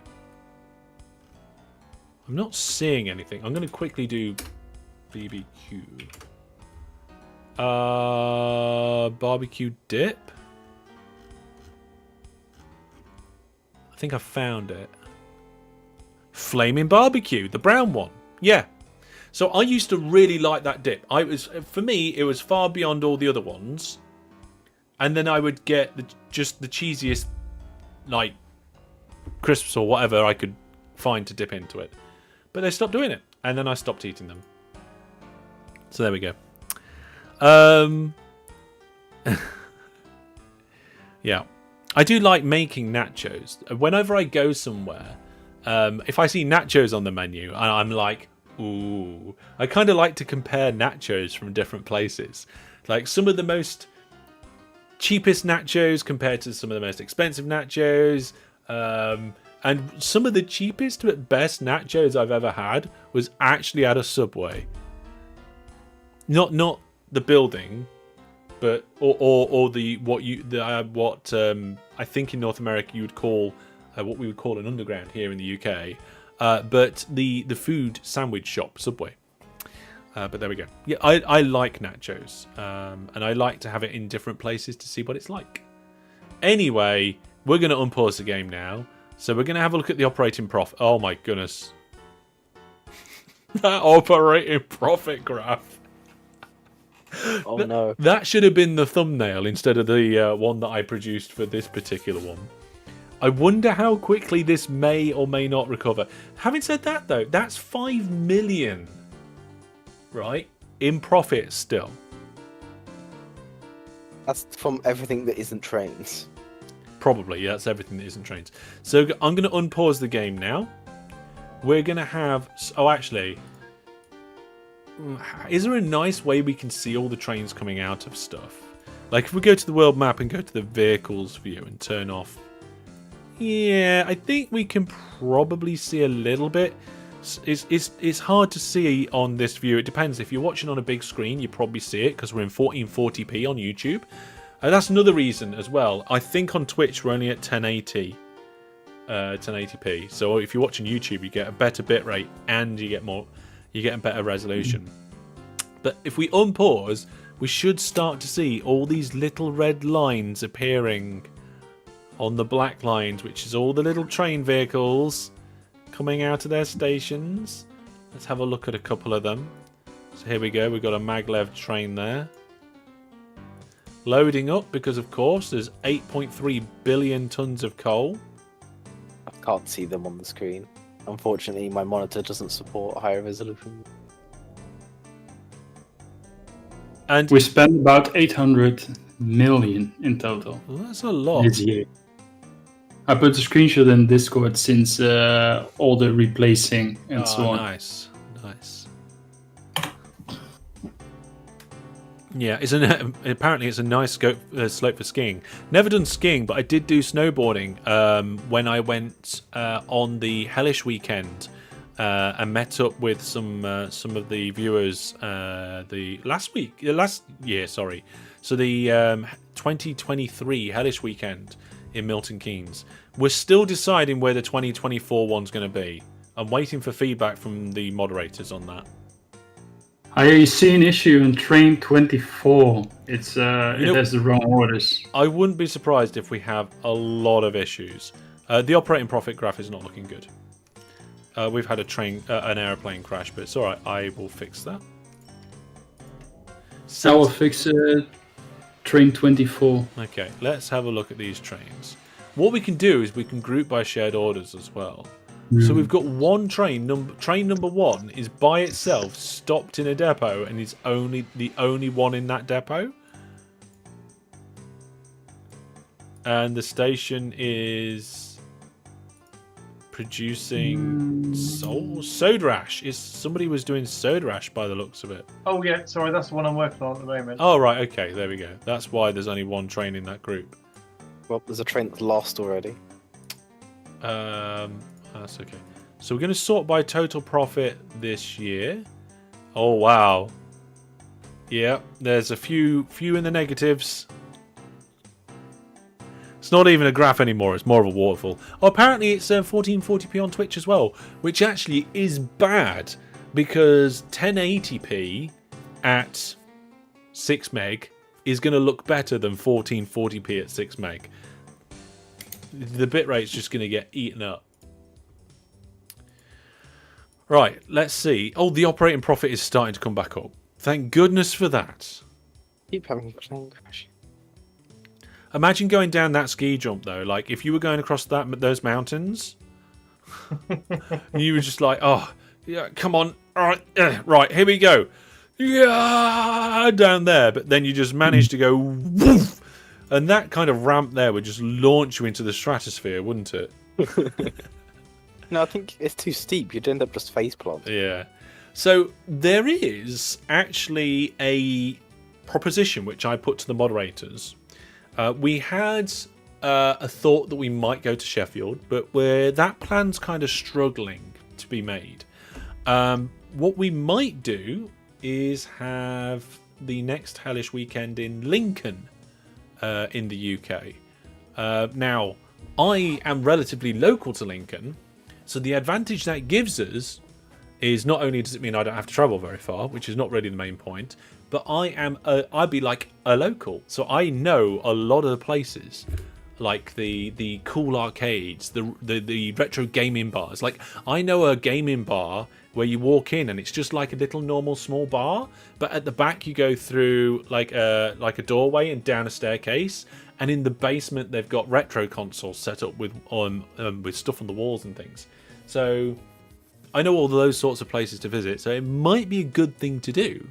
I'm not seeing anything. I'm going to quickly do BBQ. Barbecue dip. I think I found it. Flaming barbecue, the brown one. Yeah. So I used to really like that dip. For me, it was far beyond all the other ones. And then I would get just the cheesiest, like, crisps or whatever I could find to dip into it. But they stopped doing it, and then I stopped eating them. So there we go. Yeah. I do like making nachos. Whenever I go somewhere, if I see nachos on the menu, I'm like, ooh. I kind of like to compare nachos from different places. Like some of the most cheapest nachos compared to some of the most expensive nachos. And some of the cheapest but best nachos I've ever had was actually at a Subway. Not the building, but or what I think in North America you would call what we would call an underground here in the UK, but the food sandwich shop, Subway. But there we go. Yeah, I like nachos, and I like to have it in different places to see what it's like. Anyway, we're going to unpause the game now. So we're going to have a look at the operating profit. Oh my goodness. That operating profit graph. Oh no. That should have been the thumbnail instead of the one that I produced for this particular one. I wonder how quickly this may or may not recover. Having said that, though, that's 5 million, right, in profit still. That's from everything that isn't trains. Probably, yeah, that's everything that isn't trains. So I'm going to unpause the game now. We're going to have... Oh, actually... Is there a nice way we can see all the trains coming out of stuff? Like, if we go to the world map and go to the vehicles view and turn off... Yeah, I think we can probably see a little bit. It's hard to see on this view. It depends. If you're watching on a big screen, you probably see it because we're in 1440p on YouTube. That's another reason as well. I think on Twitch we're only at 1080, 1080p. So if you're watching YouTube, you get a better bitrate and you get a better resolution. But if we unpause, we should start to see all these little red lines appearing on the black lines, which is all the little train vehicles coming out of their stations. Let's have a look at a couple of them. So here we go. We've got a Maglev train there. Loading up because, of course, there's 8.3 billion tons of coal. I can't see them on the screen. Unfortunately, my monitor doesn't support higher resolution. And We spent about 800 million in total well, that's a lot. this year. I put a screenshot in Discord since all the replacing and so on. Nice. Yeah, apparently it's a nice slope for skiing. Never done skiing, but I did do snowboarding when I went on the Hellish weekend and met up with some of the viewers last year. Sorry, so the 2023 Hellish weekend in Milton Keynes. We're still deciding where the 2024 one's going to be. I'm waiting for feedback from the moderators on that. I see an issue in train 24. It has the wrong orders. I wouldn't be surprised if we have a lot of issues. The operating profit graph is not looking good. We've had an airplane crash, but it's all right. I will fix that. I will fix train 24. Okay, let's have a look at these trains. What we can do is we can group by shared orders as well. So we've got one train number one is by itself stopped in a depot and is the only one in that depot. And the station is producing soda ash. Somebody was doing soda ash by the looks of it. Oh yeah, sorry, that's the one I'm working on at the moment. Oh right, okay, there we go. That's why there's only one train in that group. Well, there's a train that's lost already. That's okay. So we're going to sort by total profit this year. Oh wow. Yeah, there's a few in the negatives. It's not even a graph anymore, it's more of a waterfall. Oh, apparently it's 1440p on Twitch as well, which actually is bad because 1080p at 6 meg is going to look better than 1440p at 6 meg. The bitrate's just going to get eaten up. Right, let's see. Oh, the operating profit is starting to come back up. Thank goodness for that. Keep having a plane crash. Imagine going down that ski jump, though. Like, if you were going across those mountains, you were just like, oh, yeah, come on. All right, right, here we go. Yeah, down there. But then you just managed to go, woof, and that kind of ramp there would just launch you into the stratosphere, wouldn't it? No, I think it's too steep. You'd end up just face planting. Yeah. So there is actually a proposition which I put to the moderators. We had a thought that we might go to Sheffield, but that plan's kind of struggling to be made. What we might do is have the next Hellish weekend in Lincoln in the UK. Now, I am relatively local to Lincoln, so the advantage that gives us is not only does it mean I don't have to travel very far, which is not really the main point, but I'd be like a local, so I know a lot of the places, like the cool arcades, the retro gaming bars. Like I know a gaming bar where you walk in and it's just like a little normal small bar, but at the back you go through like a doorway and down a staircase, and in the basement they've got retro consoles set up with stuff on the walls and things. So I know all those sorts of places to visit, so it might be a good thing to do.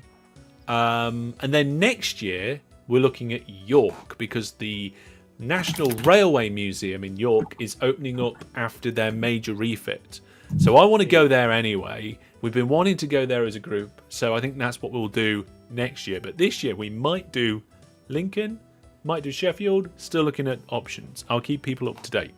And then next year we're looking at York, because the National Railway Museum in York is opening up after their major refit. So I want to go there anyway. We've been wanting to go there as a group, so I think that's what we'll do next year. But this year we might do Lincoln, might do Sheffield, still looking at options. I'll keep people up to date.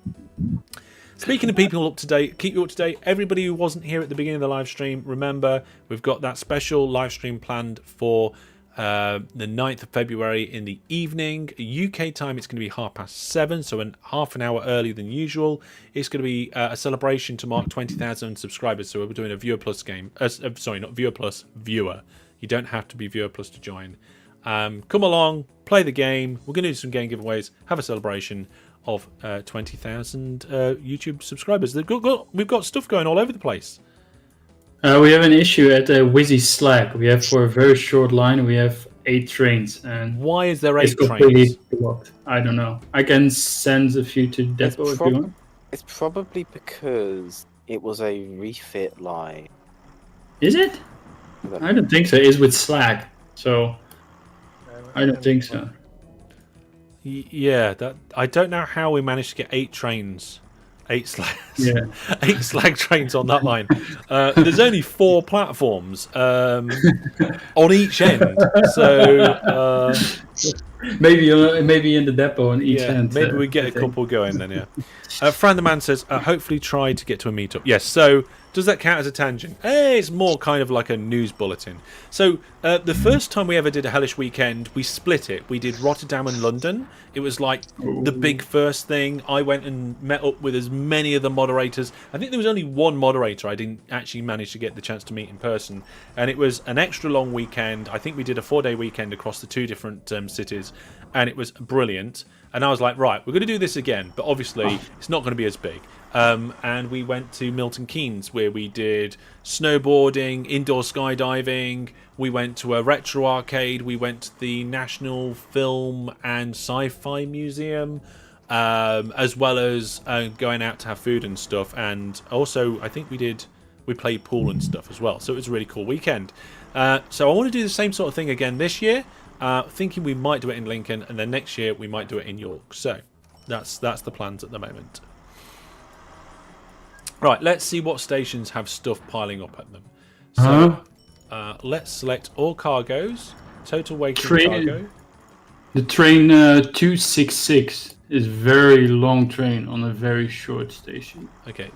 Speaking of people up to date, keep you up to date. Everybody who wasn't here at the beginning of the live stream, remember we've got that special live stream planned for the 9th of February in the evening. UK time, it's going to be 7:30, so half an hour earlier than usual. It's going to be a celebration to mark 20,000 subscribers. So we're doing a Viewer Plus game. Sorry, not Viewer Plus, Viewer. You don't have to be Viewer Plus to join. Come along, play the game. We're going to do some game giveaways, have a celebration of 20,000 YouTube subscribers. We've got stuff going all over the place. We have an issue at Wizzy Slack. We have, for a very short line, we have 8 trains, and Why is there it's 8 completely trains? blocked. I don't know. I can send a few to Depot if you want. It's probably because it was a refit line. Is it? I don't think so. It's with Slack, so I don't think so. Yeah, that I don't know how we managed to get 8 trains. 8 slag, Yeah. 8 slag trains on that line. There's only 4 platforms on each end, so Maybe in the depot on each end. maybe we get I a think. couple going then. Yeah. Fran the Man says, hopefully try to get to a meetup. Yes. So does that count as a tangent? It's more kind of like a news bulletin. So the first time we ever did a Hellish Weekend, we split it. We did Rotterdam and London. It was like the big first thing. I went and met up with as many of the moderators. I think there was only one moderator I didn't actually manage to get the chance to meet in person. And it was an extra long weekend. I think we did a 4-day weekend across the 2 different cities. And it was brilliant. And I was like, right, we're going to do this again. But obviously, it's not going to be as big. And we went to Milton Keynes, where we did snowboarding, indoor skydiving. We went to a retro arcade. We went to the National Film and Sci-Fi Museum, as well as going out to have food and stuff. And also, I think we played pool and stuff as well. So it was a really cool weekend. So I want to do the same sort of thing again this year. Thinking we might do it in Lincoln, and then next year we might do it in York. So that's the plans at the moment. Right, let's see what stations have stuff piling up at them. So let's select all cargoes, total weight of cargo. The train 266 is very long train on a very short station. Okay,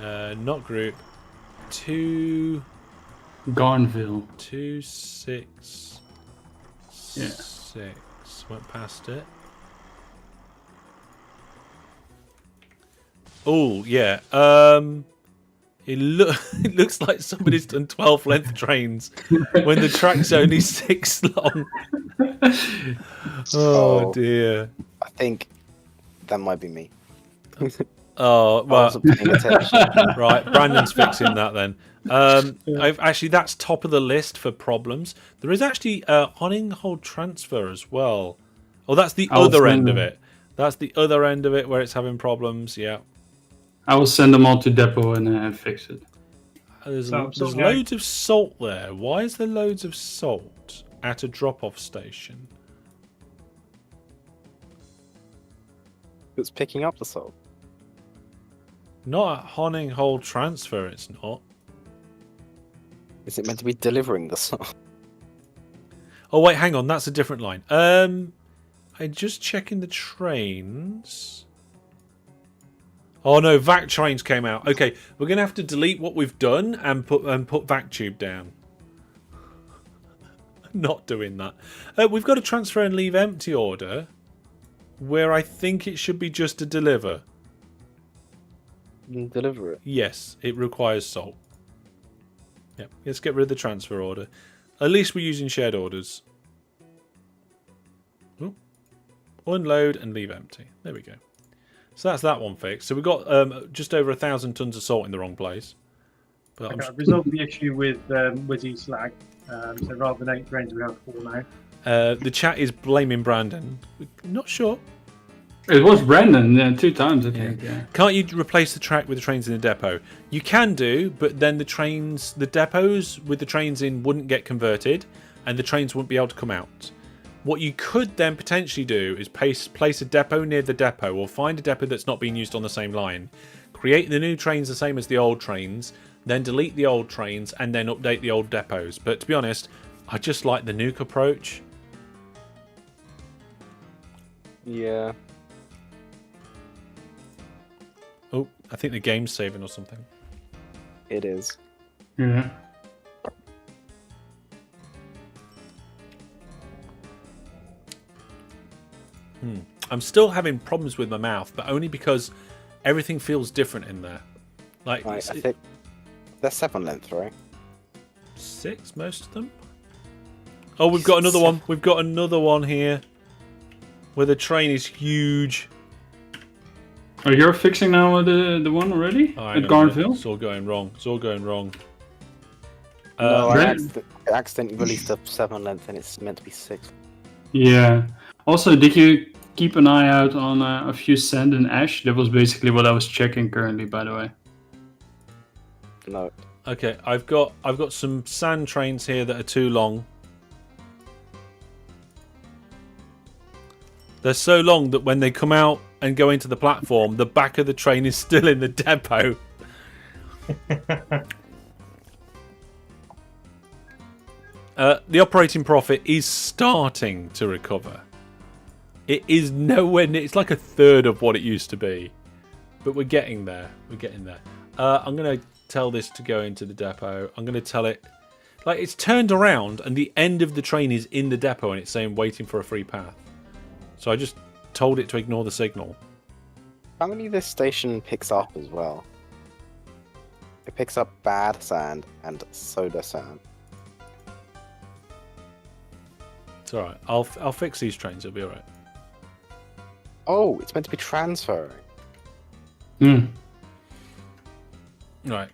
not group. 2 Garnville. 266. Yeah. Went past it. Oh yeah. It looks like somebody's done 12 length trains when the track's only 6 long. Oh dear. I think that might be me. Oh I well. wasn't paying attention. Right, Brandon's fixing that then. Actually, that's top of the list for problems. There is actually on-hold transfer as well. Oh, that's the other end of it. That's the other end of it where it's having problems. Yeah. I will send them all to Depot and fix it. There's So, loads of salt there. Why is there loads of salt at a drop-off station? It's picking up the salt. Not at Honning-Hold transfer, it's not. Is it meant to be delivering the salt? Oh, wait, hang on. That's a different line. I'm just checking the trains. Oh, no. Vac trains came out. Okay, we're going to have to delete what we've done and put Vac tube down. Not doing that. We've got a transfer and leave empty order where I think it should be just a deliver. and deliver it. Yes, it requires salt. Yep, let's get rid of the transfer order. At least we're using shared orders. Ooh. Unload and leave empty. There we go. So that's that one fixed. So we've got just over 1,000 tons of salt in the wrong place. But Okay, I've resolved the issue with Wizzy Slag. So rather than 8 trains, we have 4 now. the chat is blaming Brandon. Not sure. It was Brandon 2 times, I think. Yeah. Can't you replace the track with the trains in the depot? You can do, but then the depots with the trains in wouldn't get converted, and the trains wouldn't be able to come out. What you could then potentially do is place a depot near the depot, or find a depot that's not being used on the same line. Create the new trains the same as the old trains, then delete the old trains, and then update the old depots. But to be honest, I just like the nuke approach. Yeah. Oh, I think the game's saving or something. It is. Yeah. I'm still having problems with my mouth, but only because everything feels different in there. Like Right, I think they're 7 length, right? 6, most of them. Oh, we've got another one. We've got another one here, where the train is huge. Oh, you're fixing now the one already Oh, at Garnville? It's all going wrong. It's all going wrong. No, I Brand- accidentally released a 7 length and it's meant to be 6. Yeah. Also, did you keep an eye out on a few sand and ash? That was basically what I was checking currently, by the way. No. Okay, I've got some sand trains here that are too long. They're so long that when they come out and go into the platform, the back of the train is still in the depot. The operating profit is starting to recover. It is nowhere near. It's like a third of what it used to be, but we're getting there. We're getting there. I'm gonna tell this to go into the depot. I'm gonna tell it, like, it's turned around and the end of the train is in the depot and it's saying waiting for a free path. So I just told it to ignore the signal. Apparently this station picks up as well. It picks up bad sand and soda sand. It's all right. I'll fix these trains. It'll be all right. Oh, it's meant to be transferring. Hmm. Right.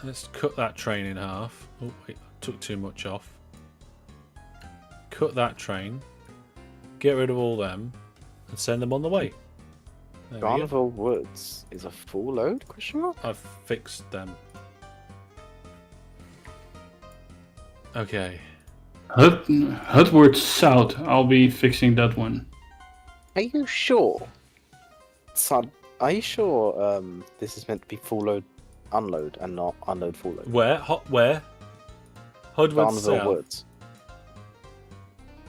Let's cut that train in half. Oh wait, I took too much off. Cut that train. Get rid of all them, and send them on the way. There we go. Garnville Woods is a full load? Question mark? I've fixed them. Okay. Hudward South, I'll be fixing that one. Are you sure? Son, are you sure this is meant to be full load unload and not unload full load? Where? Where? Hudwood Garnville South. Woods.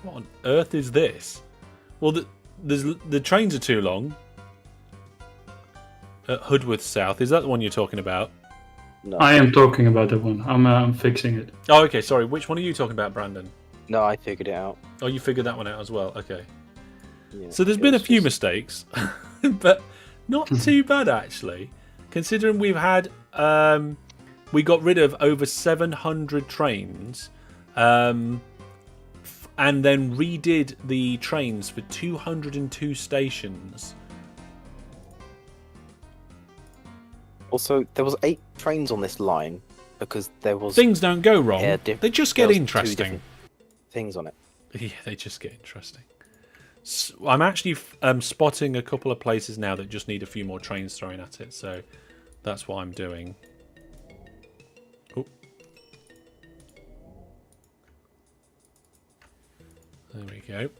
What on earth is this? Well, the trains are too long. At Hudworth South, is that the one you're talking about? No. I am talking about that one. I'm fixing it. Oh, okay. Sorry. Which one are you talking about, Brandon? No, I figured it out. Oh, you figured that one out as well. Okay. Yeah, So there's it been a was few just- mistakes, but not too bad actually. Considering we've had, we got rid of over 700 trains, and then redid the trains for 202 stations. Also, there was 8 trains on this line because there was Things don't go wrong. Yeah, They just there get was 2 interesting. different things on it. Yeah, they just get interesting. I'm actually spotting a couple of places now that just need a few more trains thrown at it, so that's what I'm doing. Oh. There we go.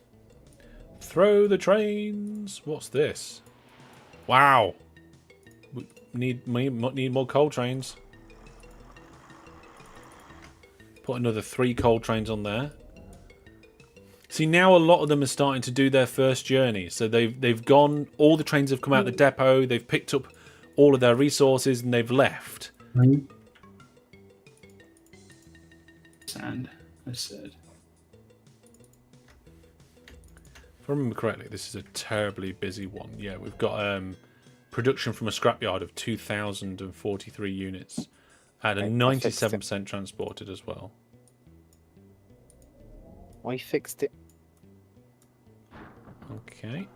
Throw the trains. What's this? Wow. We need more coal trains. Put another 3 coal trains on there. See, now a lot of them are starting to do their first journey. So they've gone, all the trains have come out the depot, they've picked up all of their resources and they've left. Sand, I said. If I remember correctly, this is a terribly busy one. Yeah, we've got production from a scrapyard of 2,043 units. And a I fixed it. 97% transported as well. I fixed it. Okay.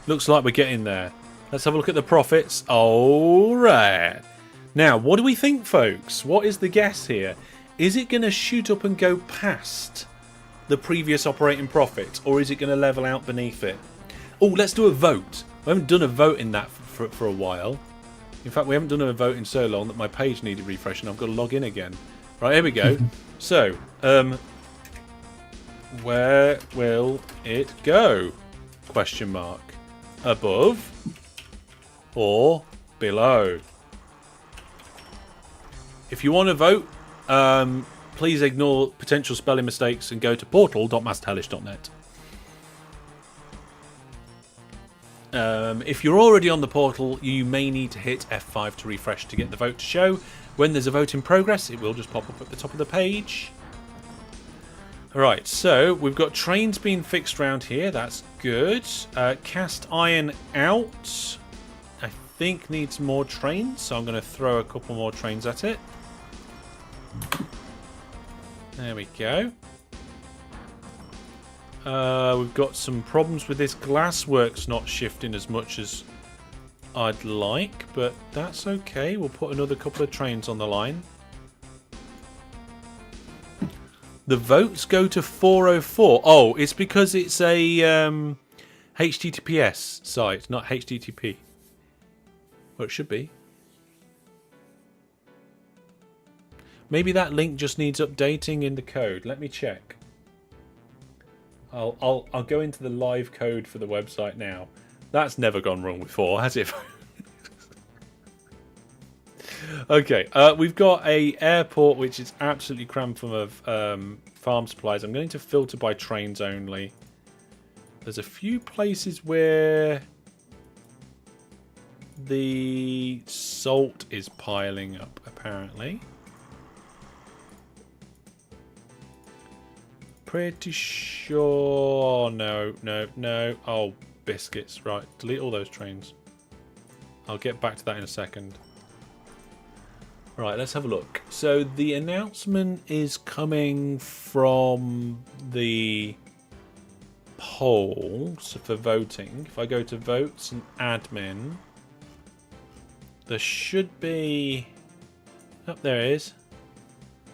Looks like we're getting there. Let's have a look at the profits. All right. Now, what do we think, folks? What is the guess here? Is it going to shoot up and go past the previous operating profit, or is it going to level out beneath it? Oh, let's do a vote. We haven't done a vote in that for a while. In fact, we haven't done a vote in so long that my page needed refreshing. I've got to log in again. Right, here we go. So, where will it go? Question mark. Above or below? If you want to vote, please ignore potential spelling mistakes and go to portal.masterhellish.net. If you're already on the portal, you may need to hit F5 to refresh to get the vote to show. When there's a vote in progress, it will just pop up at the top of the page. Alright, so we've got trains being fixed around here. That's good. Cast iron out. I think needs more trains, so I'm going to throw a couple more trains at it. There we go. We've got some problems with this glassworks not shifting as much as I'd like, but that's okay. We'll put another couple of trains on the line. The votes go to 404. Oh, it's because it's a HTTPS site, not HTTP. Well, it should be. Maybe that link just needs updating in the code. Let me check. I'll go into the live code for the website now. That's never gone wrong before, has it? Okay, we've got a airport which is absolutely crammed full of farm supplies. I'm going to filter by trains only. There's a few places where the salt is piling up, apparently. Pretty sure... No. Oh, biscuits. Right, delete all those trains. I'll get back to that in a second. Right, let's have a look. So the announcement is coming from the polls for voting. If I go to votes and admin, there should be... Oh, there it is.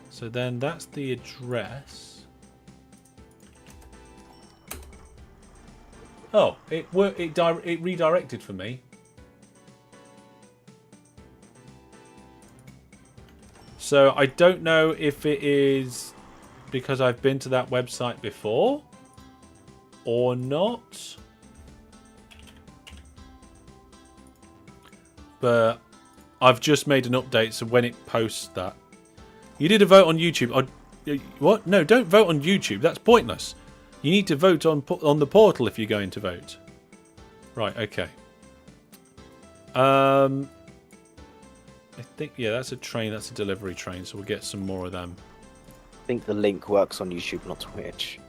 So then that's the address. Oh, it redirected for me. So I don't know if it is because I've been to that website before or not. But I've just made an update, so when it posts that. You did a vote on YouTube. What? No, don't vote on YouTube. That's pointless. You need to vote on the portal if you're going to vote. Right, okay. I think, yeah, that's a train. That's a delivery train, so we'll get some more of them. I think the link works on YouTube, not Twitch.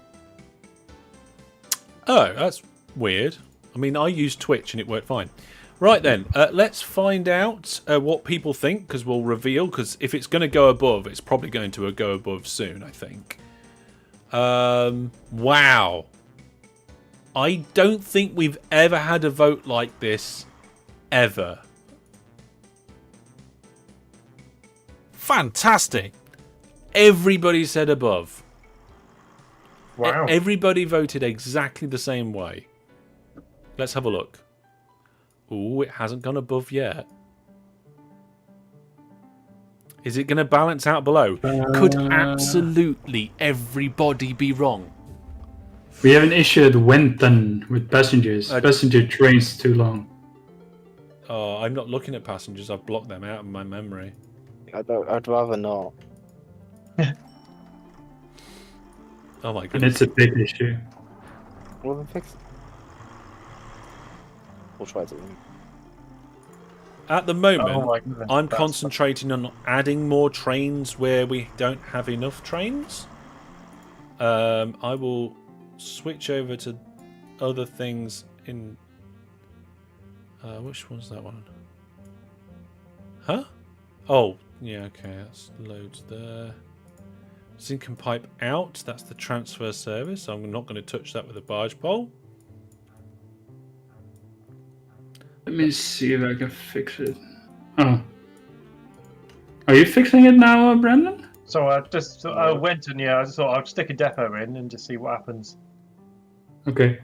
Oh, that's weird. I mean, I used Twitch and it worked fine. Right then, let's find out what people think, because we'll reveal, because if it's going to go above, it's probably going to go above soon, I think. Wow. I don't think we've ever had a vote like this, ever. Fantastic. Everybody said above. Wow. Everybody voted exactly the same way. Let's have a look. Ooh, it hasn't gone above yet. Is it going to balance out below? Could absolutely everybody be wrong? We have an issue at Wenton with passengers. Passenger trains too long. Oh, I'm not looking at passengers. I've blocked them out of my memory. I'd rather not. Oh my And goodness. it's a big issue. Well, then fix it. We'll try to. At the moment, Oh my goodness, I'm that's- concentrating on adding more trains where we don't have enough trains. I will switch over to other things in. Which one's that one? Huh? Oh, yeah, okay, that's loads there. Zinc and pipe out, that's the transfer service. I'm not going to touch that with a barge pole. Let me see if I can fix it. Oh. Are you fixing it now, Brandon? So I went and I just thought I'd stick a depot in and just see what happens. Okay.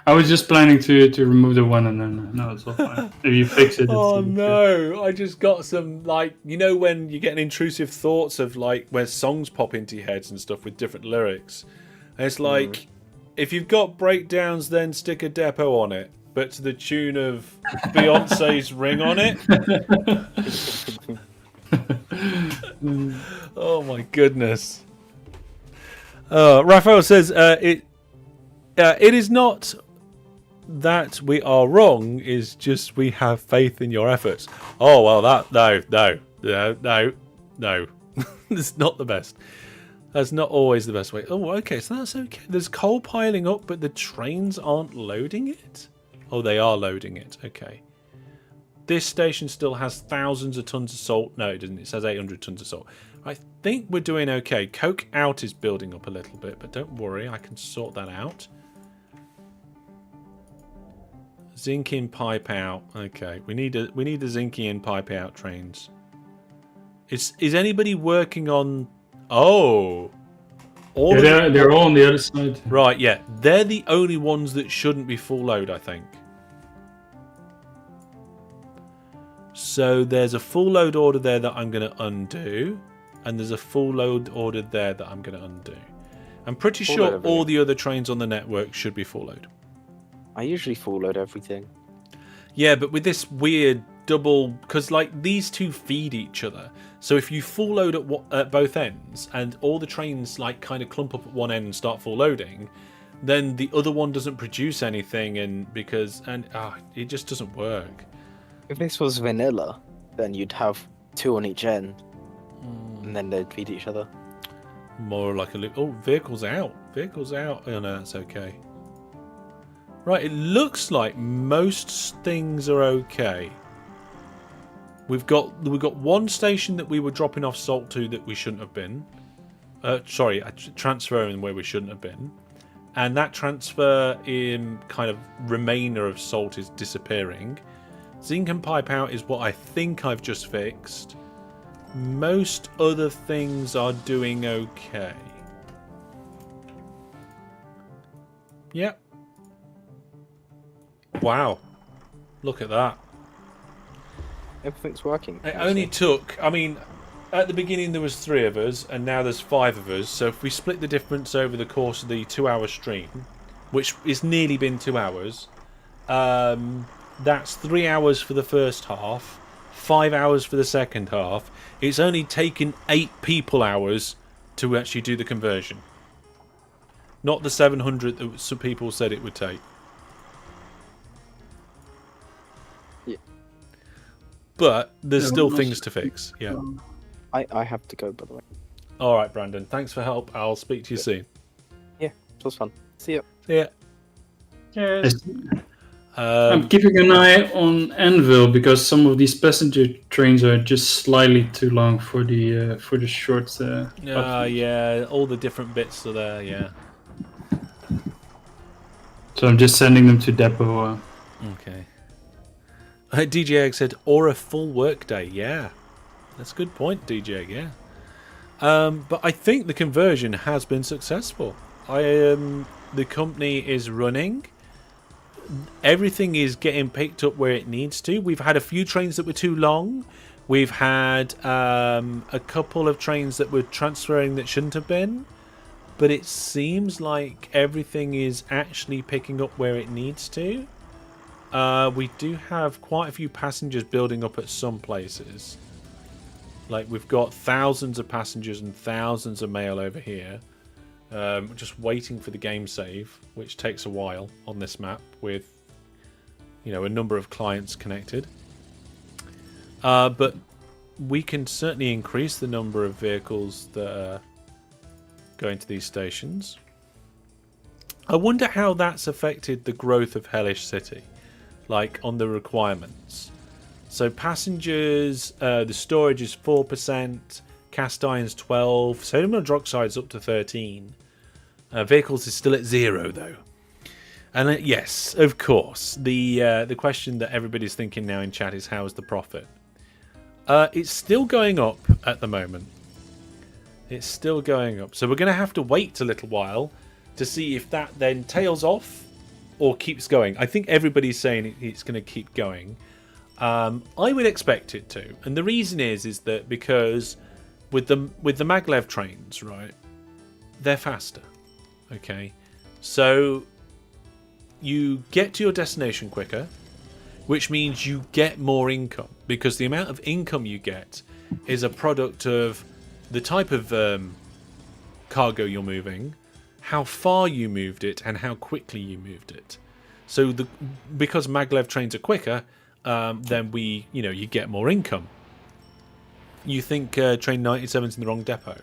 I was just planning to remove the one and then no, it's all fine. If you fix it, Oh it's no, I just got some, like, you know when you get intrusive thoughts of like where songs pop into your heads and stuff with different lyrics. And it's like, if you've got breakdowns, then stick a depot on it. But to the tune of Beyonce's Ring on it. Oh my goodness. Raphael says it is not that we are wrong, is just we have faith in your efforts. Oh well, that no. It's not the best. That's not always the best way. Oh, okay, so that's okay. There's coal piling up, but the trains aren't loading it? Oh, they are loading it. Okay. This station still has thousands of tons of salt. No, it doesn't. It says 800 tons of salt. I think we're doing okay. Coke out is building up a little bit, but don't worry. I can sort that out. Zinc in, pipe out. Okay, we need the zinc in, pipe out trains. Is anybody working on? Oh, they're all on the other side. Right, yeah, they're the only ones that shouldn't be full load, I think. So there's a full load order there that I'm going to undo, and there's a full load order there that I'm going to undo. I'm pretty sure all the other trains on the network should be full load. I usually full load everything. Yeah, but with this weird double, because like these two feed each other. So if you full load at both ends, and all the trains like kind of clump up at one end and start full loading, then the other one doesn't produce anything, and it just doesn't work. If this was vanilla, then you'd have two on each end, and then they'd feed each other. More like a loop. Oh, vehicles out. Vehicles out. Oh no, that's okay. Right, it looks like most things are okay. We've got one station that we were dropping off salt to that we shouldn't have been. Transferring where we shouldn't have been. And that transfer in kind of remainder of salt is disappearing. Zinc and pipe out is what I think I've just fixed. Most other things are doing okay. Yep. Wow. Look at that. Everything's working. It only took, I mean, at the beginning there was 3 of us, and now there's 5 of us. So if we split the difference over the course of the 2-hour stream, which is nearly been 2 hours, that's 3 hours for the first half, 5 hours for the second half. It's only taken 8 people hours to actually do the conversion. Not the 700 that some people said it would take. Yeah. But there's still things to fix. Yeah. I have to go, by the way. All right, Brandon. Thanks for help. I'll speak to you soon. Yeah, it was fun. See ya. See ya. Cheers. I'm keeping an eye on Anvil because some of these passenger trains are just slightly too long for the short. Yeah, all the different bits are there. Yeah. So I'm just sending them to depot. Okay. DJ Egg said, or a full work day. Yeah, that's a good point, DJ Egg. Yeah. But I think the conversion has been successful. The company is running. Everything is getting picked up where it needs to. We've had a few trains that were too long. We've had a couple of trains that were transferring that shouldn't have been. But it seems like everything is actually picking up where it needs to. We do have quite a few passengers building up at some places. Like we've got thousands of passengers and thousands of mail over here. Just waiting for the game save, which takes a while on this map with, a number of clients connected. But we can certainly increase the number of vehicles that are going to these stations. I wonder how that's affected the growth of Hellish City, like on the requirements. So passengers, the storage is 4%, cast iron's 12, sodium hydroxide's up to 13. Vehicles is still at 0 though. And yes, of course, the question that everybody's thinking now in chat is how's the profit? It's still going up at the moment. It's still going up. So we're going to have to wait a little while to see if that then tails off or keeps going. I think everybody's saying it's going to keep going. I would expect it to. And the reason is that because with the Maglev trains, right, they're faster. Okay. So you get to your destination quicker, which means you get more income, because the amount of income you get is a product of the type of cargo you're moving, how far you moved it, and how quickly you moved it. So because Maglev trains are quicker, then you get more income. You think train 97's in the wrong depot?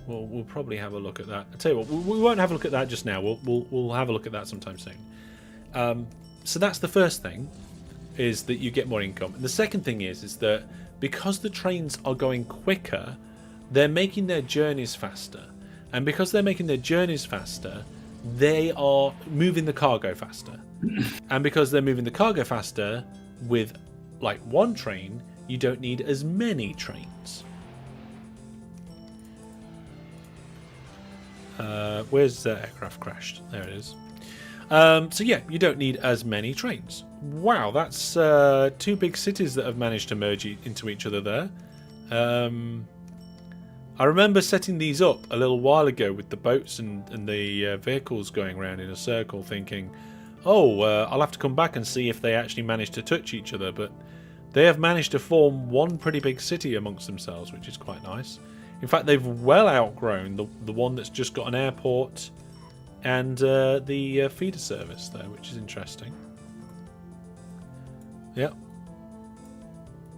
Well, we'll probably have a look at that. I tell you what, we won't have a look at that just now. We'll have a look at that sometime soon. So that's the first thing, is that you get more income. And the second thing is that because the trains are going quicker, they're making their journeys faster. And because they're making their journeys faster, they are moving the cargo faster. And because they're moving the cargo faster, with like one train, you don't need as many trains. Where's the aircraft crashed? There it is. So yeah, you don't need as many trains. Wow, that's 2 big cities that have managed to merge into each other there. I remember setting these up a little while ago with the boats and the vehicles going around in a circle, thinking, I'll have to come back and see if they actually managed to touch each other, but they have managed to form one pretty big city amongst themselves, which is quite nice. In fact, they've well outgrown the one that's just got an airport and the feeder service there, which is interesting. Yep.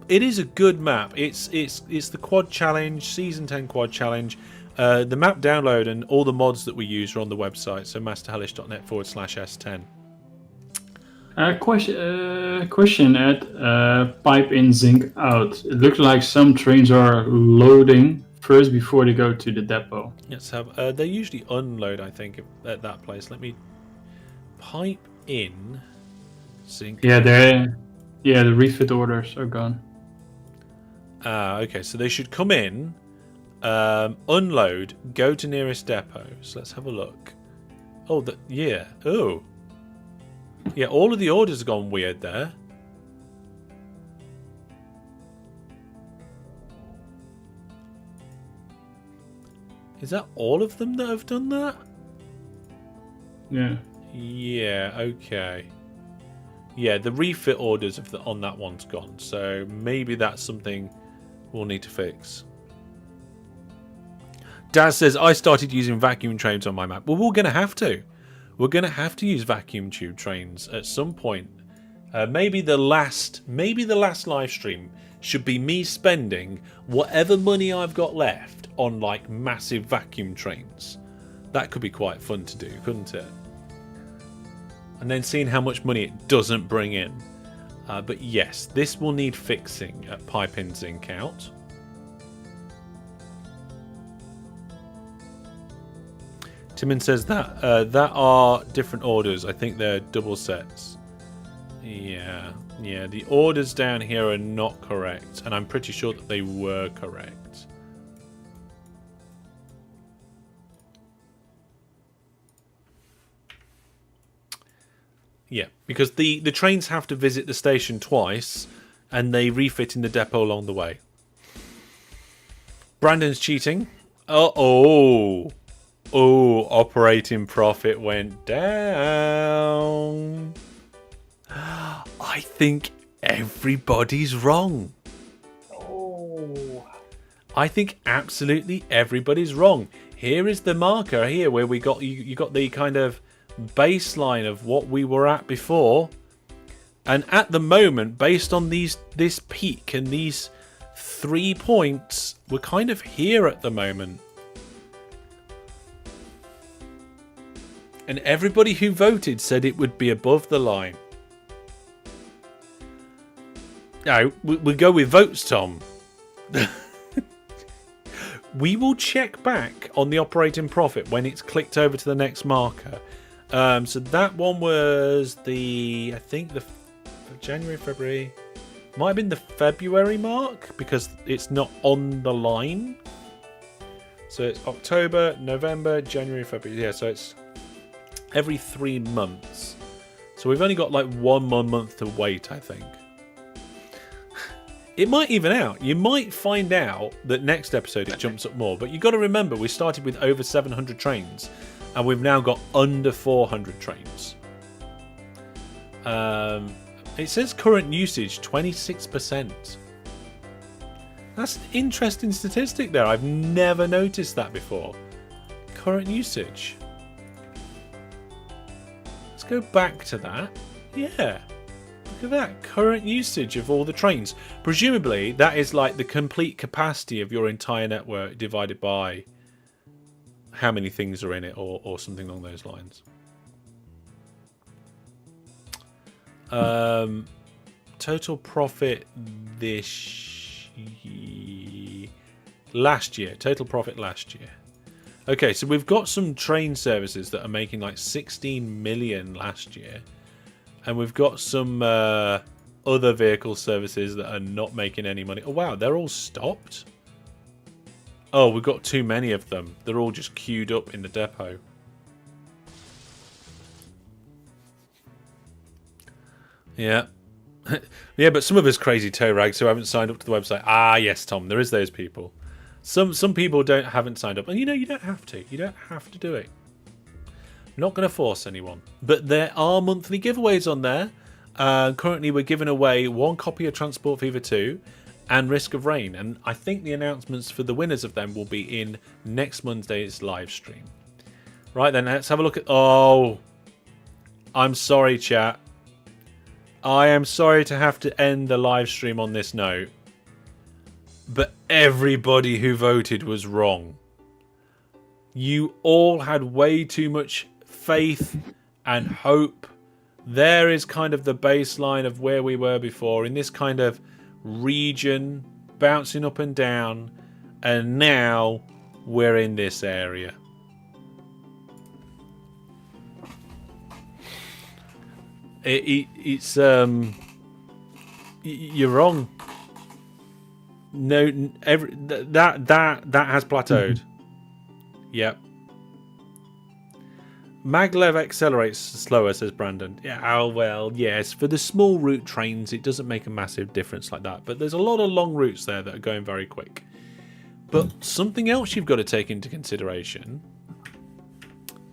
It is a good map. It's the Quad Challenge, Season 10 Quad Challenge. The map download and all the mods that we use are on the website, so masterhellish.net/S10. Question at pipe in, zinc out. It looks like some trains are loading first before they go to the depot. Let's have. They usually unload, I think, at that place. Let me pipe in, zinc. Yeah, the refit orders are gone. Okay, so they should come in, unload, go to nearest depot. So let's have a look. Oh, yeah. Oh. Yeah, all of the orders have gone weird there. Is that all of them that have done that? Yeah. Yeah, okay. Yeah, the refit orders on that one's gone, so maybe that's something we'll need to fix. Daz says, I started using vacuum trains on my map. Well, we're going to have to. We're going to have to use vacuum tube trains at some point. Maybe the last live stream should be me spending whatever money I've got left on like massive vacuum trains. That could be quite fun to do, couldn't it? And then seeing how much money it doesn't bring in. But yes, this will need fixing at pipe in, zinc out. Timon says that are different orders. I think they're double sets. Yeah. The orders down here are not correct, and I'm pretty sure that they were correct. Yeah, because the trains have to visit the station twice, and they refit in the depot along the way. Brandon's cheating. Oh, operating profit went down. I think everybody's wrong. I think absolutely everybody's wrong. Here is the marker here where we got you got the kind of baseline of what we were at before, and at the moment, based on this peak and these 3 points, we're kind of here at the moment. And everybody who voted said it would be above the line. No, we'll go with votes, Tom. We will check back on the operating profit when it's clicked over to the next marker. So that one was I think the January, February. Might have been the February mark because it's not on the line. So it's October, November, January, February. Yeah, so it's every 3 months. So we've only got like 1 more month to wait, I think. It might even out. You might find out that next episode it jumps up more. But you've got to remember, we started with over 700 trains. And we've now got under 400 trains. It says current usage, 26%. That's an interesting statistic there. I've never noticed that before. Current usage. Let's go back to that. Yeah. Look at that. Current usage of all the trains. Presumably, that is like the complete capacity of your entire network divided by how many things are in it or something along those lines. Total profit last year. Total profit last year. Okay, so we've got some train services that are making like 16 million last year. And we've got some other vehicle services that are not making any money. Oh, wow, they're all stopped? Oh, we've got too many of them. They're all just queued up in the depot. Yeah. Yeah, but some of us crazy toe rags who haven't signed up to the website. Ah, yes, Tom, there is those people. Some people haven't signed up. And you know, you don't have to. You don't have to do it. Not going to force anyone. But there are monthly giveaways on there. Currently, we're giving away 1 copy of Transport Fever 2 and Risk of Rain. And I think the announcements for the winners of them will be in next Monday's live stream. Right then, let's have a look at... Oh, I'm sorry, chat. I am sorry to have to end the live stream on this note. But everybody who voted was wrong. You all had way too much faith and hope. There is kind of the baseline of where we were before in this kind of region, bouncing up and down, and now we're in this area. It's you're wrong. No, that has plateaued. Yep. Maglev accelerates slower, says Brandon. Yeah, oh, well, yes. For the small route trains, it doesn't make a massive difference like that. But there's a lot of long routes there that are going very quick. But something else you've got to take into consideration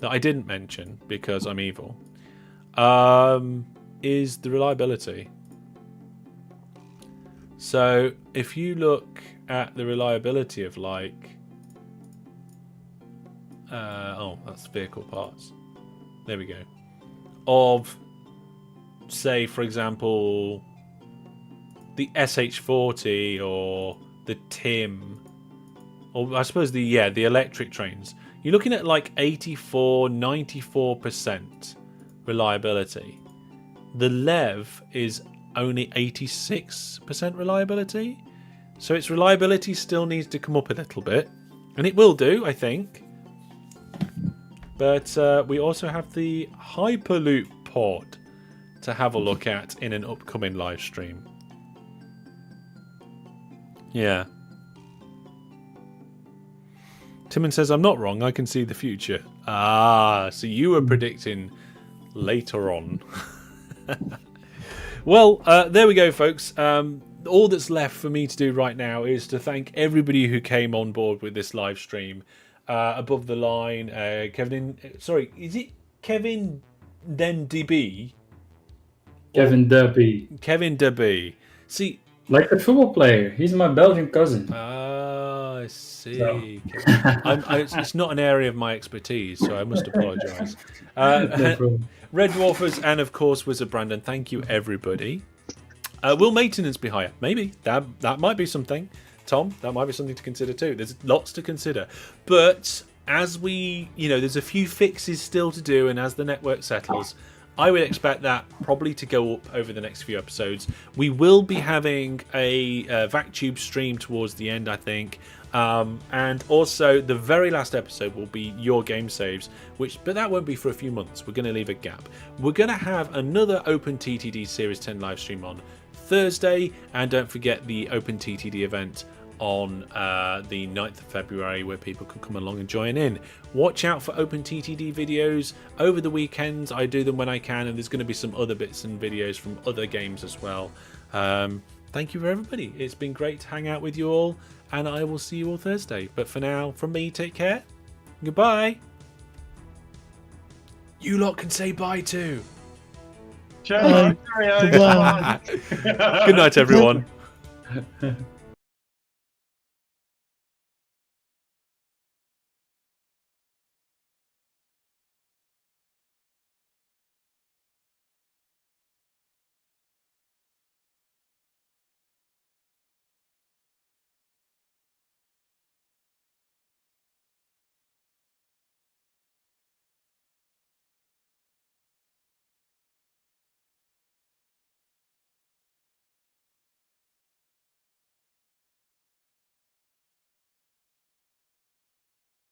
that I didn't mention because I'm evil is the reliability. So if you look at the reliability of like... oh, that's vehicle parts. There we go. Of, say, for example, the SH40 or the TIM, or I suppose the electric trains. You're looking at like 84, 94% reliability. The LEV is only 86% reliability. So its reliability still needs to come up a little bit. And it will do, I think. But we also have the Hyperloop port to have a look at in an upcoming live stream. Yeah. Timon says, I'm not wrong, I can see the future. Ah, so you were predicting later on. Well, there we go, folks. All that's left for me to do right now is to thank everybody who came on board with this live stream. Above the line, Kevin. Sorry, is it Kevin then DB? Kevin Derby. Kevin Derby. See, like the football player. He's my Belgian cousin. Ah, I see. So. It's not an area of my expertise, so I must apologise. No problem. Red Dwarfers and, of course, Wizard Brandon. Thank you, everybody. Will maintenance be higher? Maybe. That might be something. Tom, that might be something to consider too. There's lots to consider. But as we, there's a few fixes still to do, and as the network settles, I would expect that probably to go up over the next few episodes. We will be having a VacTube stream towards the end, I think. And also the very last episode will be your game saves, but that won't be for a few months. We're going to leave a gap. We're going to have another OpenTTD Series 10 live stream on Thursday, and don't forget the OpenTTD event on the 9th of February, where people can come along and join in. Watch out for OpenTTD videos over the weekends. I do them when I can, and there's going to be some other bits and videos from other games as well. Thank you for everybody. It's been great to hang out with you all, and I will see you all Thursday. But for now, from me, take care. Goodbye. You lot can say bye too. Cheerio. Goodbye. Good night, everyone.